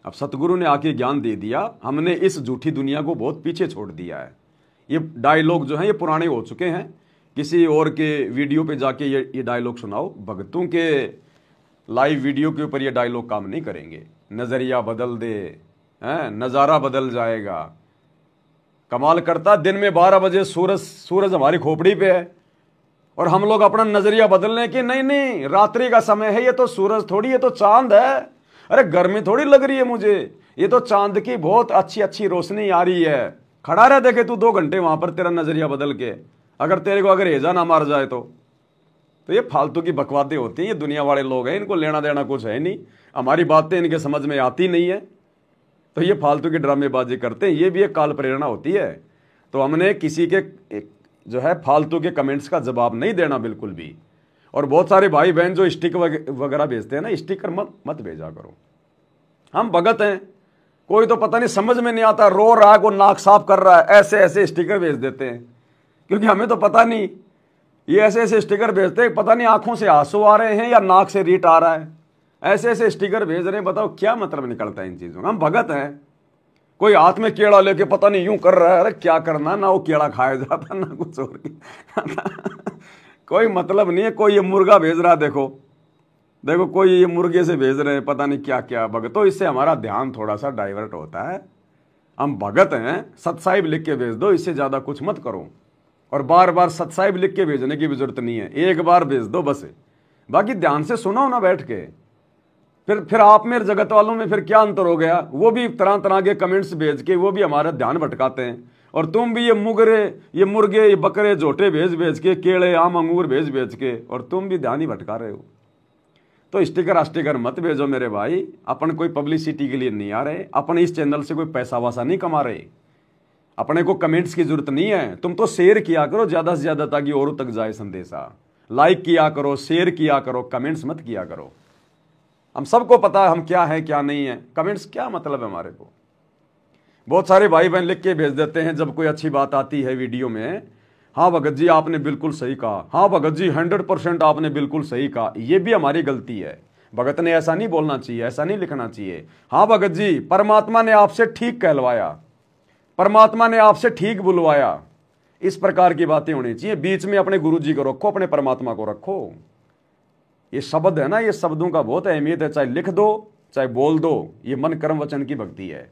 अब सतगुरु ने आके ज्ञान दे दिया, हमने इस झूठी दुनिया को बहुत पीछे छोड़ दिया है। ये डायलॉग जो हैं ये पुराने हो चुके हैं। किसी और के वीडियो पे जाके ये डायलॉग सुनाओ, भगतों के लाइव वीडियो के ऊपर ये डायलॉग काम नहीं करेंगे। नजरिया बदल दे, नज़ारा बदल जाएगा। कमाल करता, दिन में 12 बजे सूरज हमारी खोपड़ी पे है और हम लोग अपना नजरिया बदलने की, नहीं रात्रि का समय है, ये तो सूरज थोड़ी, ये तो चांद है। अरे गर्मी थोड़ी लग रही है मुझे, ये तो चांद की बहुत अच्छी रोशनी आ रही है। खड़ा रह देखे तू 2 घंटे वहां पर, तेरा नजरिया बदल के, अगर तेरे को अगर हेजा ना मार जाए तो ये फालतू की बकवादें होती हैं। ये दुनिया वाले लोग हैं, इनको लेना देना कुछ है नहीं, हमारी बातें इनके समझ में आती नहीं है, तो ये फालतू की ड्रामेबाजी करते हैं। ये भी एक काल प्रेरणा होती है। तो हमने किसी के जो है फालतू के कमेंट्स का जवाब नहीं देना बिल्कुल भी। और बहुत सारे भाई बहन जो स्टिक वगैरह भेजते हैं ना, स्टिकर मत भेजा करो। हम भगत हैं, कोई तो पता नहीं समझ में नहीं आता, रो रहा है, को नाक साफ कर रहा है, ऐसे स्टिकर भेज देते हैं, क्योंकि हमें तो पता नहीं। ये ऐसे स्टिकर भेजते हैं, पता नहीं आंखों से आंसू आ रहे हैं या नाक से रीट आ रहा है, ऐसे स्टिकर भेज रहे हैं। बताओ क्या मतलब निकलता है इन चीजों का? हम भगत हैं। कोई हाथ में केड़ा लेके पता नहीं यूं कर रहा है, अरे क्या करना, ना वो केड़ा खाया जाता ना कुछ और कोई मतलब नहीं है। कोई ये मुर्गा भेज रहा है, देखो कोई ये मुर्गे से भेज रहे हैं, पता नहीं क्या क्या भगतों। इससे हमारा ध्यान थोड़ा सा डाइवर्ट होता है। हम भगत हैं, सतसाहिब लिख के भेज दो, इससे ज्यादा कुछ मत करो। और बार बार सतसाहिब लिख के भेजने की भी जरूरत नहीं है, एक बार भेज दो बस। बाकी ध्यान से सुनो ना बैठ के। फिर आप मेरे जगत वालों में फिर क्या अंतर हो गया? वो भी तरह तरह के कमेंट्स भेज के वो भी हमारा ध्यान भटकाते हैं, और तुम भी ये मुर्गे, ये बकरे, झोटे भेज के, केले, आम, अंगूर भेज के, और तुम भी ध्यान ही भटका रहे हो। तो स्टिकर मत भेजो मेरे भाई। अपन कोई पब्लिसिटी के लिए नहीं आ रहे, अपन इस चैनल से कोई पैसा वासा नहीं कमा रहे, अपने को कमेंट्स की जरूरत नहीं है। तुम तो शेयर किया करो ज्यादा से ज्यादा, ताकि औरों तक जाए संदेशा। लाइक किया करो, शेयर किया करो, कमेंट्स मत किया करो। हम सबको पता है हम क्या है क्या नहीं है, कमेंट्स क्या मतलब है हमारे को। बहुत सारे भाई बहन लिख के भेज देते हैं जब कोई अच्छी बात आती है वीडियो में, हाँ भगत जी आपने बिल्कुल सही कहा, हाँ भगत जी 100% आपने बिल्कुल सही कहा। ये भी हमारी गलती है। भगत ने ऐसा नहीं बोलना चाहिए, ऐसा नहीं लिखना चाहिए। हाँ भगत जी परमात्मा ने आपसे ठीक कहलवाया, परमात्मा ने आपसे ठीक बुलवाया, इस प्रकार की बातें होनी चाहिए। बीच में अपने गुरु जी को रखो, अपने परमात्मा को रखो। ये शब्द है ना, ये शब्दों का बहुत अहमियत है, चाहे लिख दो चाहे बोल दो, ये मन कर्म वचन की भक्ति है।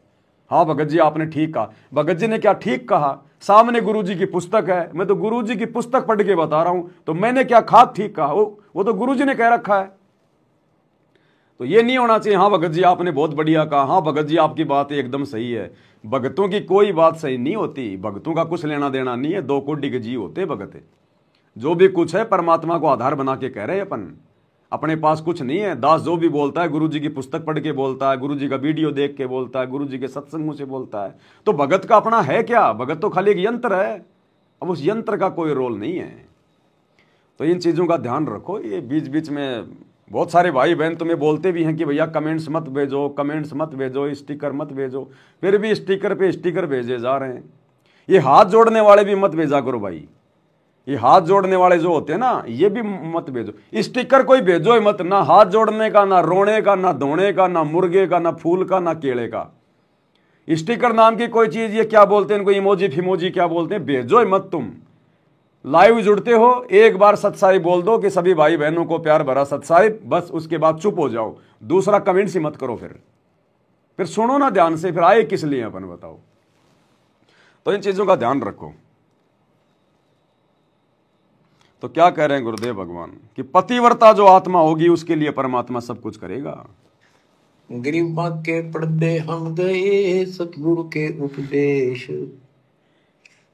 हाँ भगत जी आपने ठीक कहा। भगत जी ने क्या ठीक कहा? सामने गुरुजी की पुस्तक है, मैं तो गुरुजी की पुस्तक पढ़ के बता रहा हूं, तो मैंने क्या खाक ठीक कहा? वो तो गुरुजी ने कह रखा है। तो ये नहीं होना चाहिए हाँ भगत जी आपने बहुत बढ़िया कहा, हाँ भगत जी आपकी बात एकदम सही है। भगतों की कोई बात सही नहीं होती, भगतों का कुछ लेना देना नहीं है। 2 कोटि के जीव होते भगत। जो भी कुछ है परमात्मा को आधार बना के कह रहे हैं अपन, अपने पास कुछ नहीं है। दास जो भी बोलता है गुरुजी की पुस्तक पढ़ के बोलता है, गुरुजी का वीडियो देख के बोलता है, गुरुजी के सत्संगों से बोलता है। तो भगत का अपना है क्या? भगत तो खाली एक यंत्र है, अब उस यंत्र का कोई रोल नहीं है। तो इन चीज़ों का ध्यान रखो। ये बीच बीच में बहुत सारे भाई बहन तुम्हें बोलते भी हैं कि भैया कमेंट्स मत भेजो, कमेंट्स मत भेजो, स्टिकर मत भेजो, फिर भी स्टिकर पे स्टिकर भेजे जा रहे हैं। ये हाथ जोड़ने वाले भी मत भेजा करो भाई। ये हाथ जोड़ने वाले जो होते हैं ना, ये भी मत भेजो। स्टिकर कोई भेजो ही मत, ना हाथ जोड़ने का, ना रोने का, ना धोने का, ना मुर्गे का, ना फूल का, ना केले का। स्टिकर नाम की कोई चीज, ये क्या बोलते हैं इनको, इमोजी फिमोजी क्या बोलते हैं, भेजो ही मत। तुम लाइव जुड़ते हो, एक बार सत्साई बोल दो कि सभी भाई बहनों को प्यार भरा सत्साई, बस उसके बाद चुप हो जाओ। दूसरा कमेंट्स ही मत करो फिर। फिर सुनो ना ध्यान से, फिर आए किस लिए अपन बताओ। तो इन चीजों का ध्यान रखो। तो क्या कह रहे हैं गुरुदेव भगवान कि पतिव्रता जो आत्मा होगी उसके लिए परमात्मा सब कुछ करेगा। गरीबा के पर्दे हम गए सतगुरु के उपदेश,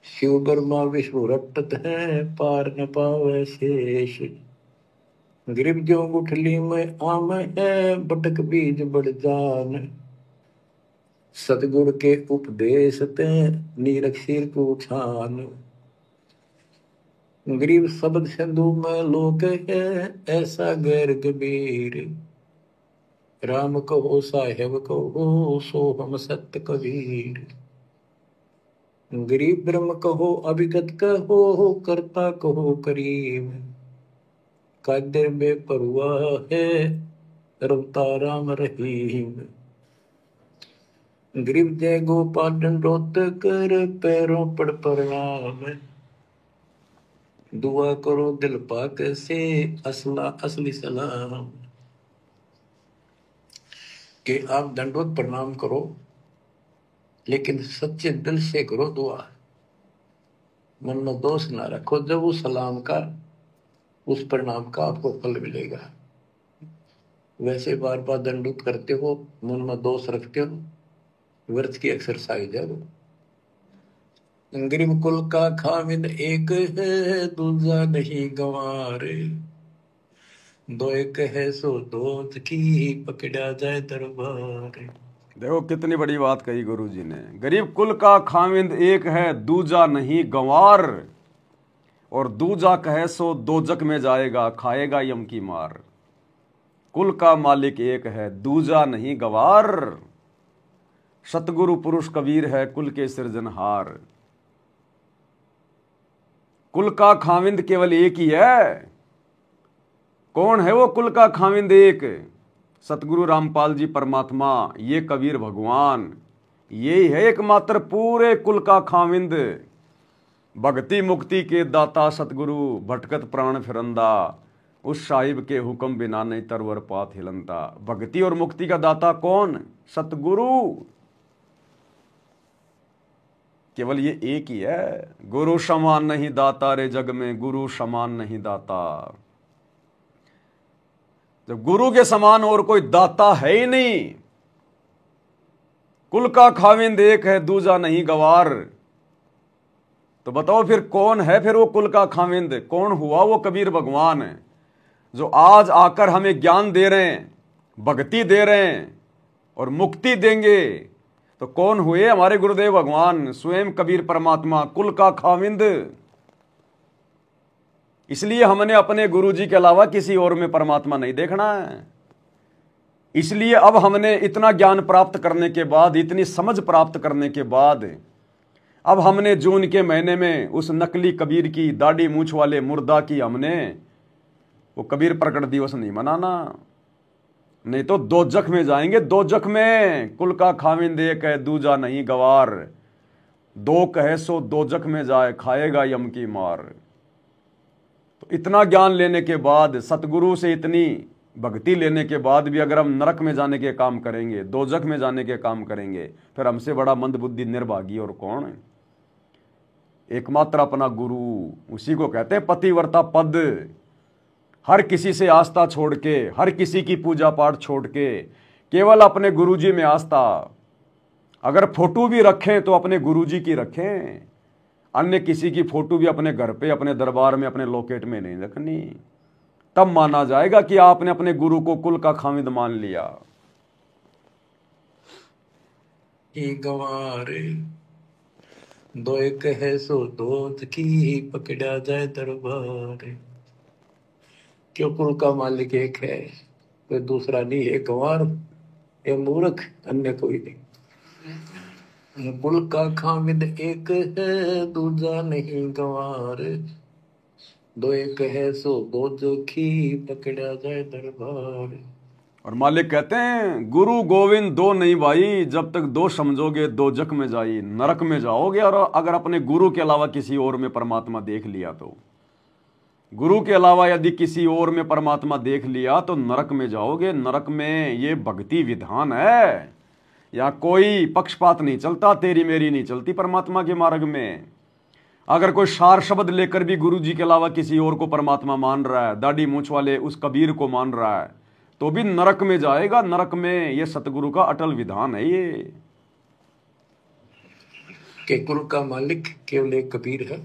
शिव ब्रह्मा विष्णु रटत है पार न पावे शेष। गरीब जो गुठली में आम है बटक बीज बढ़ जान, सतगुरु के उपदेश ते नीरख सिर को छान। गरीब शब्द सिंधु में लोक है ऐसा गैर कबीर, राम कहो साहेब कहो सो हम सत्य कबीर। गरीब ब्रह्म कहो अभिगत कहो करता कहो करीम, कादर में परुआ है रवता राम रहीम। गरीब जय गोपाल दंडोत कर पैरों पड़ प्रणाम, दुआ करो दिल पाक से असला असली सलाम। कि आप दंडवत प्रणाम करो लेकिन सच्चे दिल से करो दुआ, मन में दोष ना रखो। जब उस सलाम का उस प्रणाम का आपको फल मिलेगा। वैसे बार बार दंडवत करते हो, मन में दोष रखते हो, व्रत की एक्सरसाइज है वो। गरीब कुल का खामिद एक है दूजा नहीं गंवारे, दो एक है सो दोत की पकड़ा जाए दरबार। देखो कितनी बड़ी बात कही गुरु जी ने। गरीब कुल का खामिंद एक है दूजा नहीं गंवार, और दूजा कहे सो दोजक में जाएगा खाएगा यम की मार। कुल का मालिक एक है दूजा नहीं गंवार, सतगुरु पुरुष कबीर है कुल के सृजनहार। कुल का खाविंद केवल एक ही है। कौन है वो कुल का खाविंद एक? सतगुरु रामपाल जी परमात्मा, ये कबीर भगवान, ये है एकमात्र पूरे कुल का खाविंद। भक्ति मुक्ति के दाता सतगुरु भटकत प्राण फिरंदा, उस साहिब के हुक्म बिना नहीं तरवर पात हिलंता। भक्ति और मुक्ति का दाता कौन? सतगुरु। केवल ये एक ही है। गुरु समान नहीं दाता रे जग में, गुरु समान नहीं दाता। जब गुरु के समान और कोई दाता है ही नहीं, कुल का खाविंद एक है दूजा नहीं गवार, तो बताओ फिर कौन है फिर वो कुल का खाविंद? कौन हुआ वो कबीर भगवान है जो आज आकर हमें ज्ञान दे रहे हैं, भक्ति दे रहे हैं और मुक्ति देंगे? तो कौन हुए? हमारे गुरुदेव भगवान स्वयं कबीर परमात्मा, कुल का खाविंद। इसलिए हमने अपने गुरुजी के अलावा किसी और में परमात्मा नहीं देखना है। इसलिए अब हमने इतना ज्ञान प्राप्त करने के बाद, इतनी समझ प्राप्त करने के बाद, अब हमने जून के महीने में उस नकली कबीर की दाढ़ी मूछ वाले मुर्दा की हमने वो कबीर प्रकट दिवस नहीं मनाना, नहीं तो दोजख में जाएंगे। दोजख में कुल का खाविंद एक है दूजा नहीं गवार, दो कहे सो दोजख में जाए खाएगा यम की मार। तो इतना ज्ञान लेने के बाद, सतगुरु से इतनी भक्ति लेने के बाद भी अगर हम नरक में जाने के काम करेंगे, दोजख में जाने के काम करेंगे, फिर हमसे बड़ा मंदबुद्धि निर्भागी और कौन है? एकमात्र अपना गुरु, उसी को कहते हैं पतिव्रता पद। हर किसी से आस्था छोड़ के, हर किसी की पूजा पाठ छोड़ के, केवल अपने गुरुजी में आस्था। अगर फोटो भी रखें तो अपने गुरुजी की रखें, अन्य किसी की फोटो भी अपने घर पे, अपने दरबार में, अपने लोकेट में नहीं रखनी। तब माना जाएगा कि आपने अपने गुरु को कुल का खामिद मान लिया। गंवारे दो एक है सो दोत की पकड़ा जाए दरबार। क्यों? कुल का मालिक एक है, कोई दूसरा नहीं है। गंवार ये मूर्ख, अन्य कोई नहीं। कुल का खामिद एक है दूजा नहीं गंवार, दो एक है सो दो जोखी पकड़ा जाए दरबार। और मालिक कहते हैं गुरु गोविंद दो नहीं भाई, जब तक दो समझोगे दो जख में जाई, नरक में जाओगे। और अगर अपने गुरु के अलावा किसी और में परमात्मा देख लिया तो, गुरु के अलावा यदि किसी और में परमात्मा देख लिया तो नरक में जाओगे। नरक में ये भक्ति विधान है, या कोई पक्षपात नहीं चलता, तेरी मेरी नहीं चलती परमात्मा के मार्ग में। अगर कोई सार शब्द लेकर भी गुरु जी के अलावा किसी और को परमात्मा मान रहा है, दाढ़ी मूंछ वाले उस कबीर को मान रहा है, तो भी नरक में जाएगा, नरक में। ये सतगुरु का अटल विधान है ये कि कुल का मालिक केवल एक कबीर है।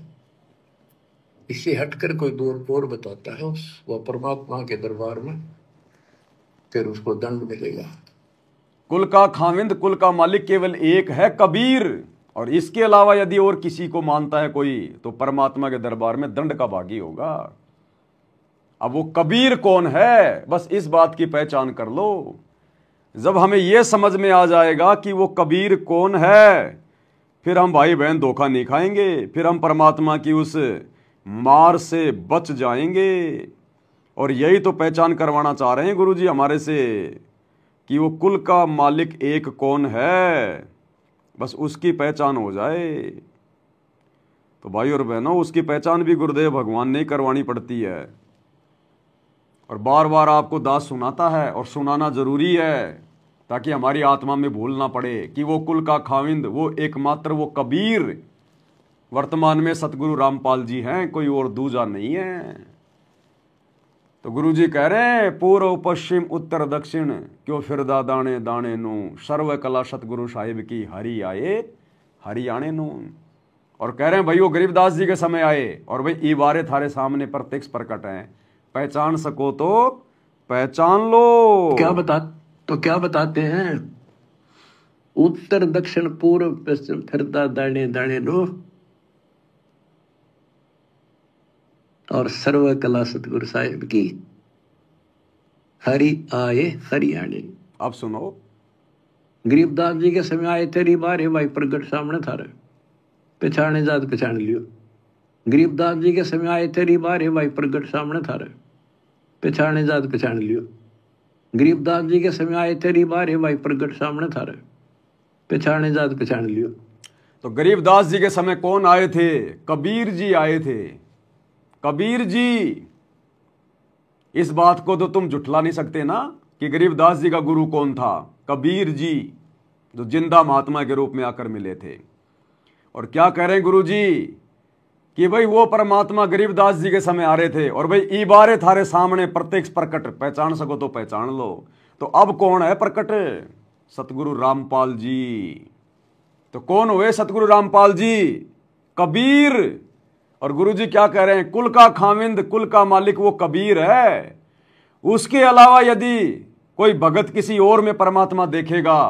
इससे हटकर कोई दूर और बताता है वह परमात्मा के दरबार में फिर उसको दंड मिलेगा। कुल का खाविंद, कुल का मालिक केवल एक है कबीर, और इसके अलावा यदि और किसी को मानता है कोई तो परमात्मा के दरबार में दंड का भागी होगा। अब वो कबीर कौन है, बस इस बात की पहचान कर लो। जब हमें यह समझ में आ जाएगा कि वो कबीर कौन है, फिर हम भाई बहन धोखा नहीं खाएंगे, फिर हम परमात्मा की उस मार से बच जाएंगे। और यही तो पहचान करवाना चाह रहे हैं गुरु जी हमारे से कि वो कुल का मालिक एक कौन है, बस उसकी पहचान हो जाए। तो भाई और बहनों, उसकी पहचान भी गुरुदेव भगवान ने करवानी पड़ती है, और बार बार आपको दास सुनाता है, और सुनाना जरूरी है ताकि हमारी आत्मा में भूल ना पड़े कि वो कुल का खाविंद, वो एकमात्र वो कबीर वर्तमान में सतगुरु रामपाल जी हैं, कोई और दूजा नहीं है। तो गुरु जी कह रहे हैं पूर्व पश्चिम उत्तर दक्षिण क्यों फिरदा दाने दाने नू, सर्व कला सतगुरु साहिब की हरि आए हरियाणे नू। और कह रहे हैं भाई वो गरीबदास जी के समय आए, और भाई ई बारे थारे सामने प्रत्यक्ष प्रकट हैं, पहचान सको तो पहचान लो। क्या बताते हैं? उत्तर दक्षिण पूर्व पश्चिम फिरदा दाने दाने नो, और सर्व कला सतगुरु साहिब की हरि आए हरियाणे। अब सुनो, गरीबदास जी के समय आए तेरी बारे भाई प्रगट सामने थारे, पहचाने जात पहचान लियो। गरीबदास जी के समय आए तेरी बारे भाई प्रगट सामने थारे, पहचाने जात पहचान लियो। गरीबदास जी के समय आए तेरी बारे भाई प्रगट सामने थारे, पहचाने जात पहचान लियो। तो गरीबदास जी के समय कौन आए थे? कबीर जी आए थे। कबीर जी, इस बात को तो तुम जुटला नहीं सकते ना कि गरीबदास जी का गुरु कौन था? कबीर जी, जो जिंदा महात्मा के रूप में आकर मिले थे। और क्या कह रहे हैं गुरु जी कि भाई वो परमात्मा गरीबदास जी के समय आ रहे थे, और भाई ई बारे थारे सामने प्रत्यक्ष प्रकट, पहचान सको तो पहचान लो। तो अब कौन है प्रकट? सतगुरु रामपाल जी। तो कौन हुए सतगुरु रामपाल जी? कबीर। और गुरु जी क्या कह रहे हैं? कुल का खाविंद, कुल का मालिक वो कबीर है। उसके अलावा यदि कोई भगत किसी और में परमात्मा देखेगा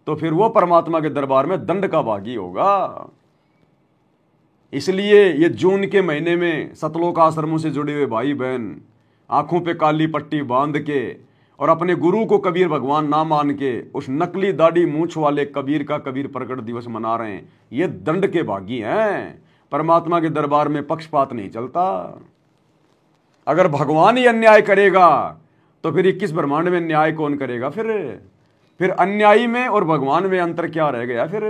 तो फिर वो परमात्मा के दरबार में दंड का भागी होगा। इसलिए ये जून के महीने में सतलोक आश्रमों से जुड़े हुए भाई बहन आंखों पे काली पट्टी बांध के और अपने गुरु को कबीर भगवान ना मान के उस नकली दाढ़ी मूंछ वाले कबीर का कबीर प्रकट दिवस मना रहे हैं, ये दंड के भागी हैं। परमात्मा के दरबार में पक्षपात नहीं चलता। अगर भगवान ही अन्याय करेगा तो फिर 21 ब्रह्मांड में न्याय कौन करेगा? फिर अन्यायी में और भगवान में अंतर क्या रह गया फिर?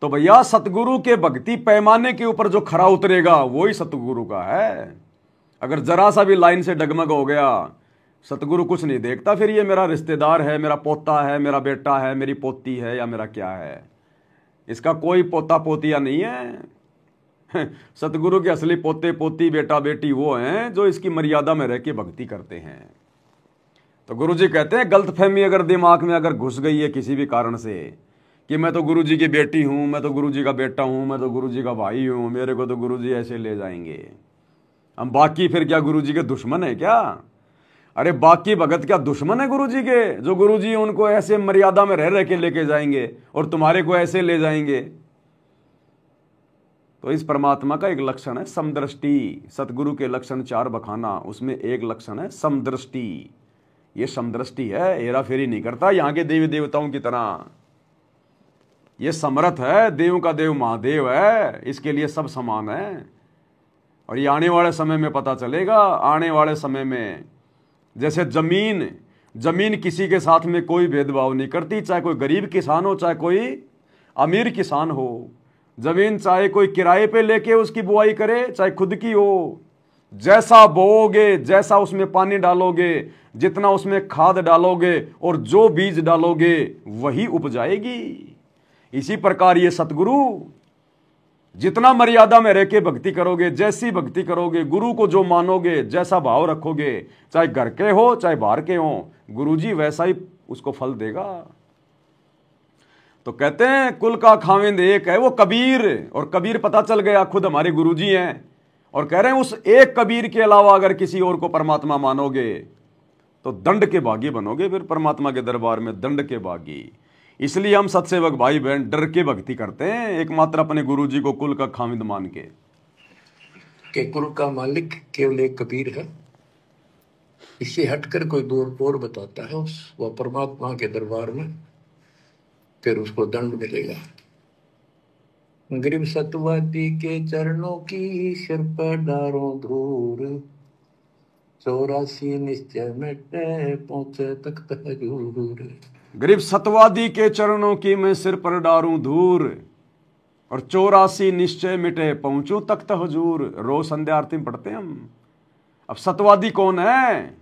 तो भैया सतगुरु के भक्ति पैमाने के ऊपर जो खरा उतरेगा वही सतगुरु का है। अगर जरा सा भी लाइन से डगमग हो गया, सतगुरु कुछ नहीं देखता। फिर ये मेरा रिश्तेदार है, मेरा पोता है, मेरा बेटा है, मेरी पोती है, या मेरा क्या है, इसका कोई पोता पोतिया नहीं है। सतगुरु के असली पोते पोती बेटा बेटी वो हैं जो इसकी मर्यादा में रह के भक्ति करते हैं। तो गुरु जी कहते हैं गलतफहमी अगर दिमाग में अगर घुस गई है किसी भी कारण से कि मैं तो गुरु जी की बेटी हूं, मैं तो गुरु जी का बेटा हूं, मैं तो गुरु जी का भाई हूं, मेरे को तो गुरु जी ऐसे ले जाएंगे, हम बाकी फिर क्या गुरु जी के दुश्मन है क्या? अरे बाकी भगत क्या दुश्मन है गुरु जी के, जो गुरु जी उनको ऐसे मर्यादा में रह रह के लेके जाएंगे और तुम्हारे को ऐसे ले जाएंगे? तो इस परमात्मा का एक लक्षण है समदृष्टि। सतगुरु के लक्षण 4 बखाना, उसमें एक लक्षण है समदृष्टि। ये समदृष्टि है, हेरा फेरी नहीं करता यहाँ के देवी देवताओं की तरह। ये समर्थ है, देव का देव महादेव है, इसके लिए सब समान है। और ये आने वाले समय में पता चलेगा। आने वाले समय में जैसे जमीन किसी के साथ में कोई भेदभाव नहीं करती, चाहे कोई गरीब किसान हो, चाहे कोई अमीर किसान हो। जमीन चाहे कोई किराए पे लेके उसकी बुआई करे, चाहे खुद की हो, जैसा बोओगे, जैसा उसमें पानी डालोगे, जितना उसमें खाद डालोगे और जो बीज डालोगे वही उपजाएगी। इसी प्रकार ये सतगुरु, जितना मर्यादा में रह के भक्ति करोगे, जैसी भक्ति करोगे, गुरु को जो मानोगे, जैसा भाव रखोगे, चाहे घर के हो चाहे बाहर के हो, गुरुजी वैसा ही उसको फल देगा। तो कहते हैं कुल का खाविंद एक है वो कबीर, और कबीर पता चल गया खुद हमारे गुरुजी हैं, और कह रहे हैं उस एक कबीर के अलावा अगर किसी और को परमात्मा मानोगे तो दंड के भागी बनोगे, फिर परमात्मा के दरबार में दंड के भागी। इसलिए हम सत्सेवक भाई बहन डर के भक्ति करते हैं, एकमात्र अपने गुरुजी को कुल का खामिद मान के। कि कुल का मालिक केवल एक कबीर है, इससे हटकर कोई दूर और बताता है वह परमात्मा के दरबार में, फिर उसको दंड मिलेगा। गरीब सतवादी के चरणों की सिर पर डारो धूर, 84 निश्चय मिटे पहुंचे तख्त हजूर। गरीब सतवादी के चरणों की मैं सिर पर डारूं धूर, और 84 निश्चय मिटे पहुंचूं तख्त हजूर। रोज संध्या आरती में पढ़ते हैं हम। अब सतवादी कौन है?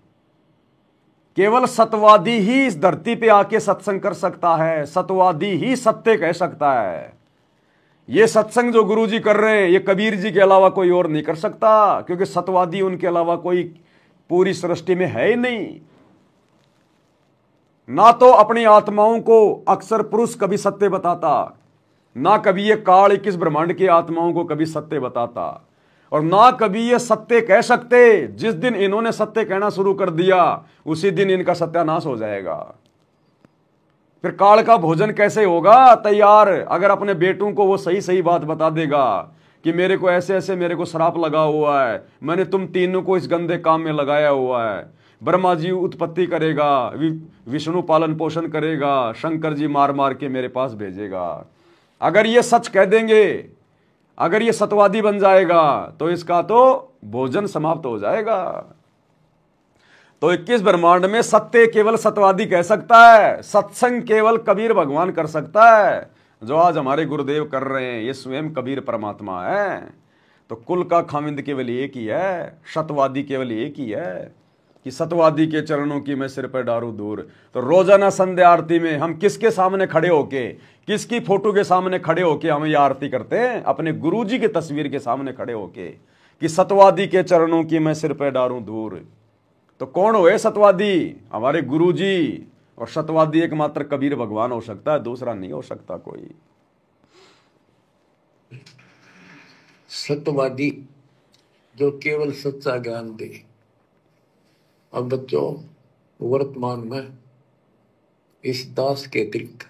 केवल सतवादी ही इस धरती पे आके सत्संग कर सकता है, सतवादी ही सत्य कह सकता है। ये सत्संग जो गुरुजी कर रहे हैं ये कबीर जी के अलावा कोई और नहीं कर सकता, क्योंकि सतवादी उनके अलावा कोई पूरी सृष्टि में है ही नहीं। ना तो अपनी आत्माओं को अक्सर पुरुष कभी सत्य बताता, ना कभी ये काल 21 ब्रह्मांड की आत्माओं को कभी सत्य बताता, और ना कभी ये सत्य कह सकते। जिस दिन इन्होंने सत्य कहना शुरू कर दिया उसी दिन इनका सत्यानाश हो जाएगा। फिर काल का भोजन कैसे होगा तैयार? अगर अपने बेटों को वो सही सही बात बता देगा कि मेरे को ऐसे ऐसे मेरे को श्राप लगा हुआ है, मैंने तुम तीनों को इस गंदे काम में लगाया हुआ है, ब्रह्मा जी उत्पत्ति करेगा, विष्णु पालन पोषण करेगा, शंकर जी मार मार के मेरे पास भेजेगा। अगर ये सच कह देंगे, अगर ये सतवादी बन जाएगा तो इसका तो भोजन समाप्त हो जाएगा। तो 21 ब्रह्मांड में सत्य केवल सतवादी कह सकता है, सत्संग केवल कबीर भगवान कर सकता है। जो आज हमारे गुरुदेव कर रहे हैं ये स्वयं कबीर परमात्मा है। तो कुल का खामिंद केवल एक ही है, सतवादी केवल एक ही है कि सतवादी के चरणों की मैं सिर पर डारूं दूर। तो रोजाना संध्या आरती में हम किसके सामने खड़े होके, किसकी फोटो के सामने खड़े होके हम ये आरती करते हैं? अपने गुरुजी की तस्वीर के सामने खड़े होके कि सतवादी के चरणों की मैं सिर पर डारूं दूर। तो कौन हुए सतवादी? हमारे गुरुजी। और सतवादी एकमात्र कबीर भगवान हो सकता है, दूसरा नहीं हो सकता कोई। सत्यवादी जो केवल सच्चा ज्ञान दे। अब बच्चों, वर्तमान में इस दास के अतिरिक्त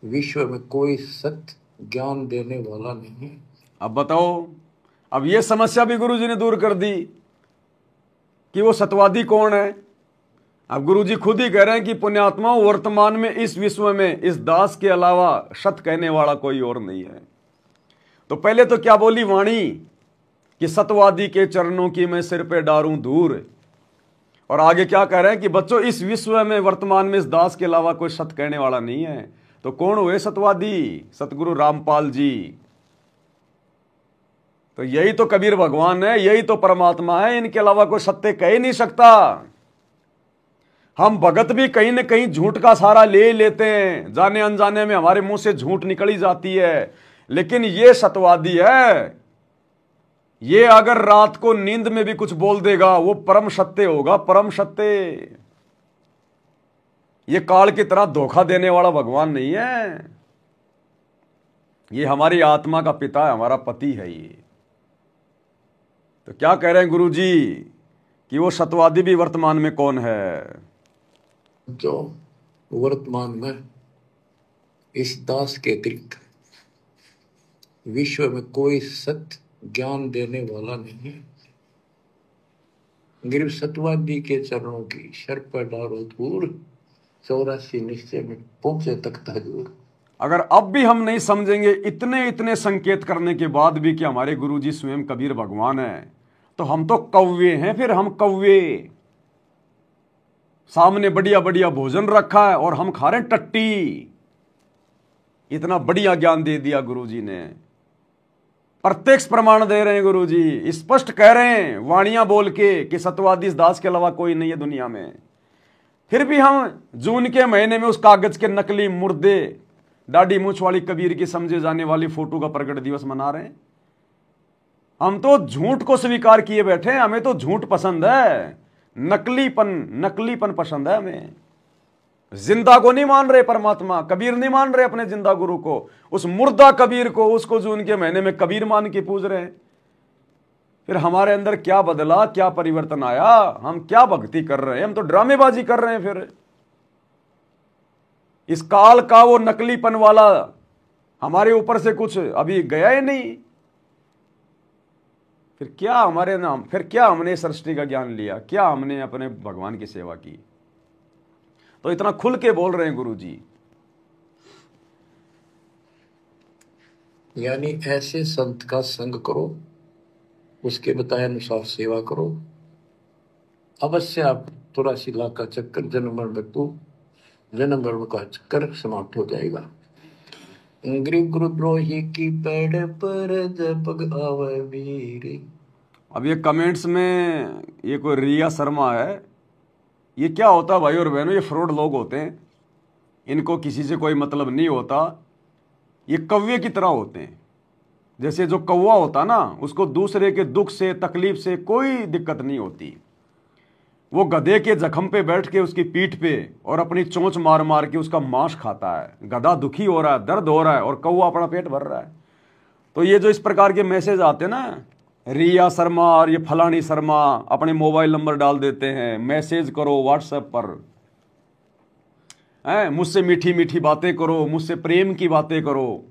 विश्व में कोई सत्य ज्ञान देने वाला नहीं है। अब बताओ, अब ये समस्या भी गुरुजी ने दूर कर दी कि वो सतवादी कौन है। अब गुरुजी खुद ही कह रहे हैं कि पुण्यात्माओं, वर्तमान में इस विश्व में इस दास के अलावा सत कहने वाला कोई और नहीं है। तो पहले तो क्या बोली वाणी कि सतवादी के चरणों की मैं सिर पे डारूं धूर, और आगे क्या कह रहे हैं कि बच्चों इस विश्व में वर्तमान में इस दास के अलावा कोई सत कहने वाला नहीं है। तो कौन हुए सतवादी? सतगुरु रामपाल जी। तो यही तो कबीर भगवान है, यही तो परमात्मा है, इनके अलावा कोई सत्य कह ही नहीं सकता। हम भगत भी कहीं न कहीं झूठ का सहारा ले लेते हैं, जाने अनजाने में हमारे मुंह से झूठ निकल ही जाती है, लेकिन ये सतवादी है। ये अगर रात को नींद में भी कुछ बोल देगा वो परम सत्य होगा, परम सत्य। ये काल की तरह धोखा देने वाला भगवान नहीं है। ये हमारी आत्मा का पिता है, हमारा पति है ये। तो क्या कह रहे हैं गुरुजी कि वो सतवादी भी वर्तमान में कौन है? जो वर्तमान में इस दास के अतिरिक्त विश्व में कोई सत्य ज्ञान देने वाला नहीं है। गिरव सतवादी के चरणों की शर पर डारो धूर, 84 निश्चय में पहुंचे तख्त हजूर। अगर अब भी हम नहीं समझेंगे इतने इतने संकेत करने के बाद भी कि हमारे गुरुजी स्वयं कबीर भगवान है, तो हम तो कौवे हैं। फिर हम कौवे, सामने बढ़िया बढ़िया भोजन रखा है और हम खा रहे हैं टट्टी। इतना बढ़िया ज्ञान दे दिया गुरुजी ने, प्रत्यक्ष प्रमाण दे रहे हैं गुरुजी, स्पष्ट कह रहे हैं वाणियां बोल के कि सत्यवादी इस दास के अलावा कोई नहीं है दुनिया में। फिर भी हम जून के महीने में उस कागज के नकली मुर्दे दाढ़ी मूछ वाली कबीर की समझे जाने वाली फोटो का प्रकट दिवस मना रहे हैं। हम तो झूठ को स्वीकार किए बैठे हैं, हमें तो झूठ पसंद है, नकलीपन पसंद है हमें। जिंदा को नहीं मान रहे परमात्मा, कबीर नहीं मान रहे अपने जिंदा गुरु को, उस मुर्दा कबीर को, उसको जून के महीने में कबीर मान के पूज रहे हैं। फिर हमारे अंदर क्या बदला, क्या परिवर्तन आया, हम क्या भक्ति कर रहे हैं, हम तो ड्रामेबाजी कर रहे हैं। फिर इस काल का वो नकलीपन वाला हमारे ऊपर से कुछ अभी गया ही नहीं। फिर क्या हमारे नाम, फिर क्या हमने सृष्टि का ज्ञान लिया, क्या हमने अपने भगवान की सेवा की। तो इतना खुल के बोल रहे हैं गुरुजी। यानी ऐसे संत का संग करो, उसके बताए अनुसार सेवा करो, अवश्य आप 83 लाख का चक्कर जन्म मरण का चक्कर समाप्त हो जाएगा। गरीब गुरुद्रोही की पेड़ पर जपग आवे वीर। अब ये कमेंट्स में ये कोई रिया शर्मा है, ये क्या होता है भाई और बहनों, ये फ्रॉड लोग होते हैं, इनको किसी से कोई मतलब नहीं होता, ये कौवे की तरह होते हैं। जैसे जो कौवा होता ना, उसको दूसरे के दुख से तकलीफ से कोई दिक्कत नहीं होती, वो गधे के जख्म पे बैठ के उसकी पीठ पे और अपनी चोंच मार मार के उसका मांस खाता है। गधा दुखी हो रहा है, दर्द हो रहा है, और कौवा अपना पेट भर रहा है। तो ये जो इस प्रकार के मैसेज आते हैं ना, रिया शर्मा और ये फलानी शर्मा अपने मोबाइल नंबर डाल देते हैं, मैसेज करो व्हाट्सएप पर, मुझसे मीठी मीठी बातें करो, मुझसे प्रेम की बातें करो,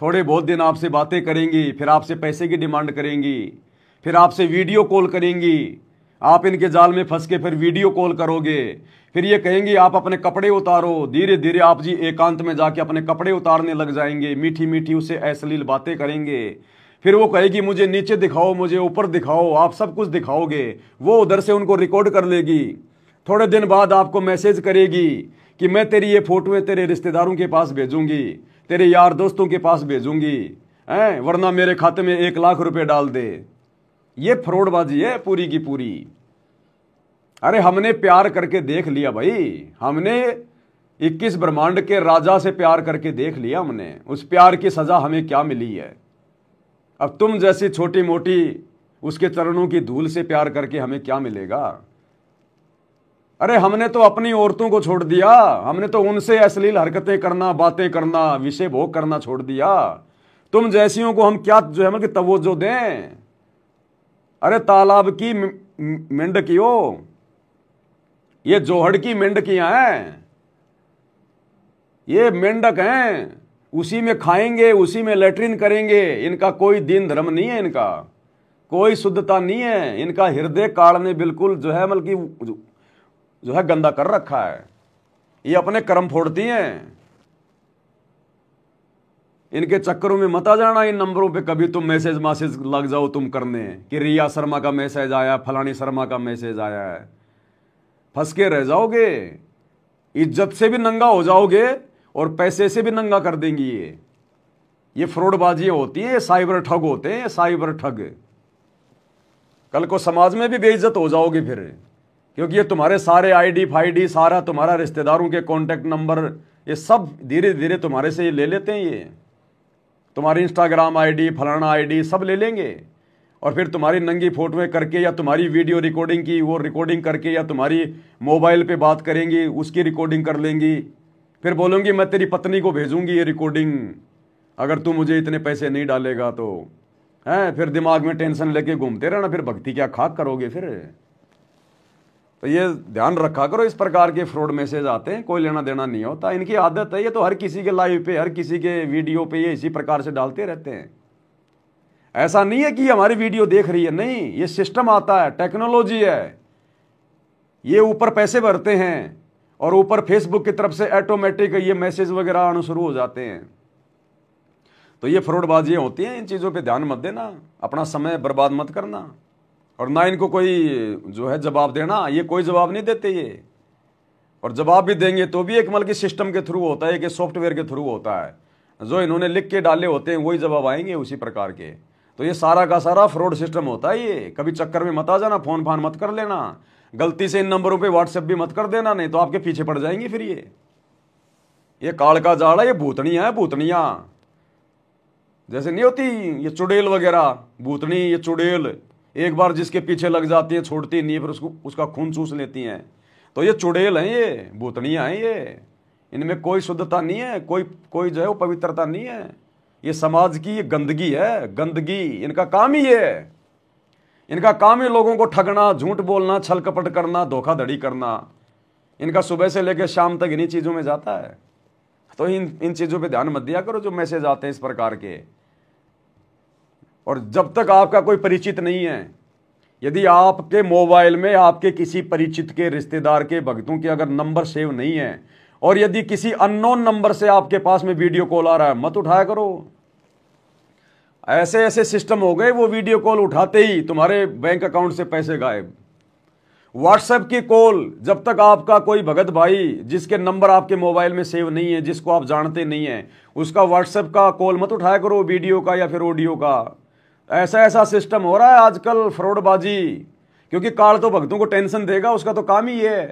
थोड़े बहुत दिन आपसे बातें करेंगी, फिर आपसे पैसे की डिमांड करेंगी, फिर आपसे वीडियो कॉल करेंगी, आप इनके जाल में फंस के फिर वीडियो कॉल करोगे, फिर ये कहेंगे आप अपने कपड़े उतारो, धीरे धीरे आप जी एकांत में जाके अपने कपड़े उतारने लग जाएंगे, मीठी मीठी उससे अश्लील बातें करेंगे, फिर वो कहेगी मुझे नीचे दिखाओ, मुझे ऊपर दिखाओ, आप सब कुछ दिखाओगे, वो उधर से उनको रिकॉर्ड कर लेगी, थोड़े दिन बाद आपको मैसेज करेगी कि मैं तेरी ये फोटोएं तेरे रिश्तेदारों के पास भेजूंगी, तेरे यार दोस्तों के पास भेजूंगी, वरना मेरे खाते में 1 लाख रुपए डाल दे। ये फ्रॉडबाजी है पूरी की पूरी। अरे हमने प्यार करके देख लिया भाई, हमने 21 ब्रह्मांड के राजा से प्यार करके देख लिया हमने, उस प्यार की सजा हमें क्या मिली है। अब तुम जैसी छोटी मोटी उसके चरणों की धूल से प्यार करके हमें क्या मिलेगा। अरे हमने तो अपनी औरतों को छोड़ दिया, हमने तो उनसे अश्लील हरकतें करना, बातें करना, विषय भोग करना छोड़ दिया। तुम जैसियों को हम क्या जो है मतलब तवज्जो दें। अरे तालाब की मेंढकियों, ये जोहड़ की मेंढकियां हैं, ये मेंढक हैं, उसी में खाएंगे, उसी में लेटरिन करेंगे, इनका कोई दीन धर्म नहीं है, इनका कोई शुद्धता नहीं है, इनका हृदय काल ने बिल्कुल जो है मतलब जो है गंदा कर रखा है। ये अपने कर्म फोड़ती हैं, इनके चक्करों में मत आ जाना। इन नंबरों पे कभी तुम मैसेज लग जाओ तुम करने कि रिया शर्मा का मैसेज आया, फलानी शर्मा का मैसेज आया है, फंस के रह जाओगे, इज्जत से भी नंगा हो जाओगे और पैसे से भी नंगा कर देंगी। ये फ्रॉडबाजी होती है, साइबर ठग होते हैं, साइबर ठग। कल को समाज में भी बेइज्जत हो जाओगे फिर, क्योंकि ये तुम्हारे सारे आईडी फाईडी, सारा तुम्हारा रिश्तेदारों के कॉन्टैक्ट नंबर, ये सब धीरे धीरे तुम्हारे से ये ले लेते हैं। ये तुम्हारी इंस्टाग्राम आईडी, फलाना आईडी सब ले लेंगे, और फिर तुम्हारी नंगी फोटोएं करके या तुम्हारी वीडियो रिकॉर्डिंग की वो रिकॉर्डिंग करके या तुम्हारी मोबाइल पे बात करेंगी उसकी रिकॉर्डिंग कर लेंगी, फिर बोलूँगी मैं तेरी पत्नी को भेजूंगी ये रिकॉर्डिंग अगर तू मुझे इतने पैसे नहीं डालेगा तो। हैं फिर दिमाग में टेंशन लेके घूमते रहना, फिर भक्ति क्या खाक करोगे फिर। तो ये ध्यान रखा करो, इस प्रकार के फ्रॉड मैसेज आते हैं, कोई लेना देना नहीं होता, इनकी आदत है। ये तो हर किसी के लाइव पे, हर किसी के वीडियो पे ये इसी प्रकार से डालते रहते हैं। ऐसा नहीं है कि हमारी वीडियो देख रही है, नहीं, ये सिस्टम आता है, टेक्नोलॉजी है, ये ऊपर पैसे भरते हैं और ऊपर फेसबुक की तरफ से ऑटोमेटिक ये मैसेज वगैरह आना शुरू हो जाते हैं। तो ये फ्रॉडबाजियां होती हैं, इन चीज़ों पे ध्यान मत देना, अपना समय बर्बाद मत करना, और ना इनको कोई जो है जवाब देना। ये कोई जवाब नहीं देते ये, और जवाब भी देंगे तो भी एक मतलब कि सिस्टम के थ्रू होता है, कि सॉफ्टवेयर के थ्रू होता है। जो इन्होंने लिख के डाले होते हैं वही जवाब आएंगे उसी प्रकार के। तो ये सारा का सारा फ्रॉड सिस्टम होता है। ये कभी चक्कर में मत आ जाना, फोन फान मत कर लेना, गलती से इन नंबरों पे व्हाट्सएप भी मत कर देना, नहीं तो आपके पीछे पड़ जाएंगी फिर। ये काल का जाल है, ये भूतनियां है, भूतनियां जैसे नहीं होती ये चुड़ैल वगैरह, भूतनी ये चुड़ैल एक बार जिसके पीछे लग जाती है छोड़ती नहीं है, फिर उसका खून चूस लेती हैं। तो ये चुड़ैल हैं, ये भूतनियां हैं, ये इनमें कोई शुद्धता नहीं है, कोई जो है वो पवित्रता नहीं है। ये समाज की ये गंदगी है, गंदगी। इनका काम ही ये है, इनका काम ही लोगों को ठगना, झूठ बोलना, छल कपट करना, धोखाधड़ी करना। इनका सुबह से लेकर शाम तक इन्हीं चीज़ों में जाता है। तो इन चीज़ों पे ध्यान मत दिया करो जो मैसेज आते हैं इस प्रकार के। और जब तक आपका कोई परिचित नहीं है, यदि आपके मोबाइल में आपके किसी परिचित के, रिश्तेदार के, भक्तों के अगर नंबर सेव नहीं है, और यदि किसी अननोन नंबर से आपके पास में वीडियो कॉल आ रहा है, मत उठाया करो। ऐसे ऐसे सिस्टम हो गए, वो वीडियो कॉल उठाते ही तुम्हारे बैंक अकाउंट से पैसे गायब। व्हाट्सएप की कॉल, जब तक आपका कोई भगत भाई जिसके नंबर आपके मोबाइल में सेव नहीं है, जिसको आप जानते नहीं है, उसका व्हाट्सएप का कॉल मत उठाया करो, वीडियो का या फिर ऑडियो का। ऐसा ऐसा सिस्टम हो रहा है आजकल, फ्रॉडबाजी। क्योंकि काल तो भक्तों को टेंशन देगा, उसका तो काम ही है।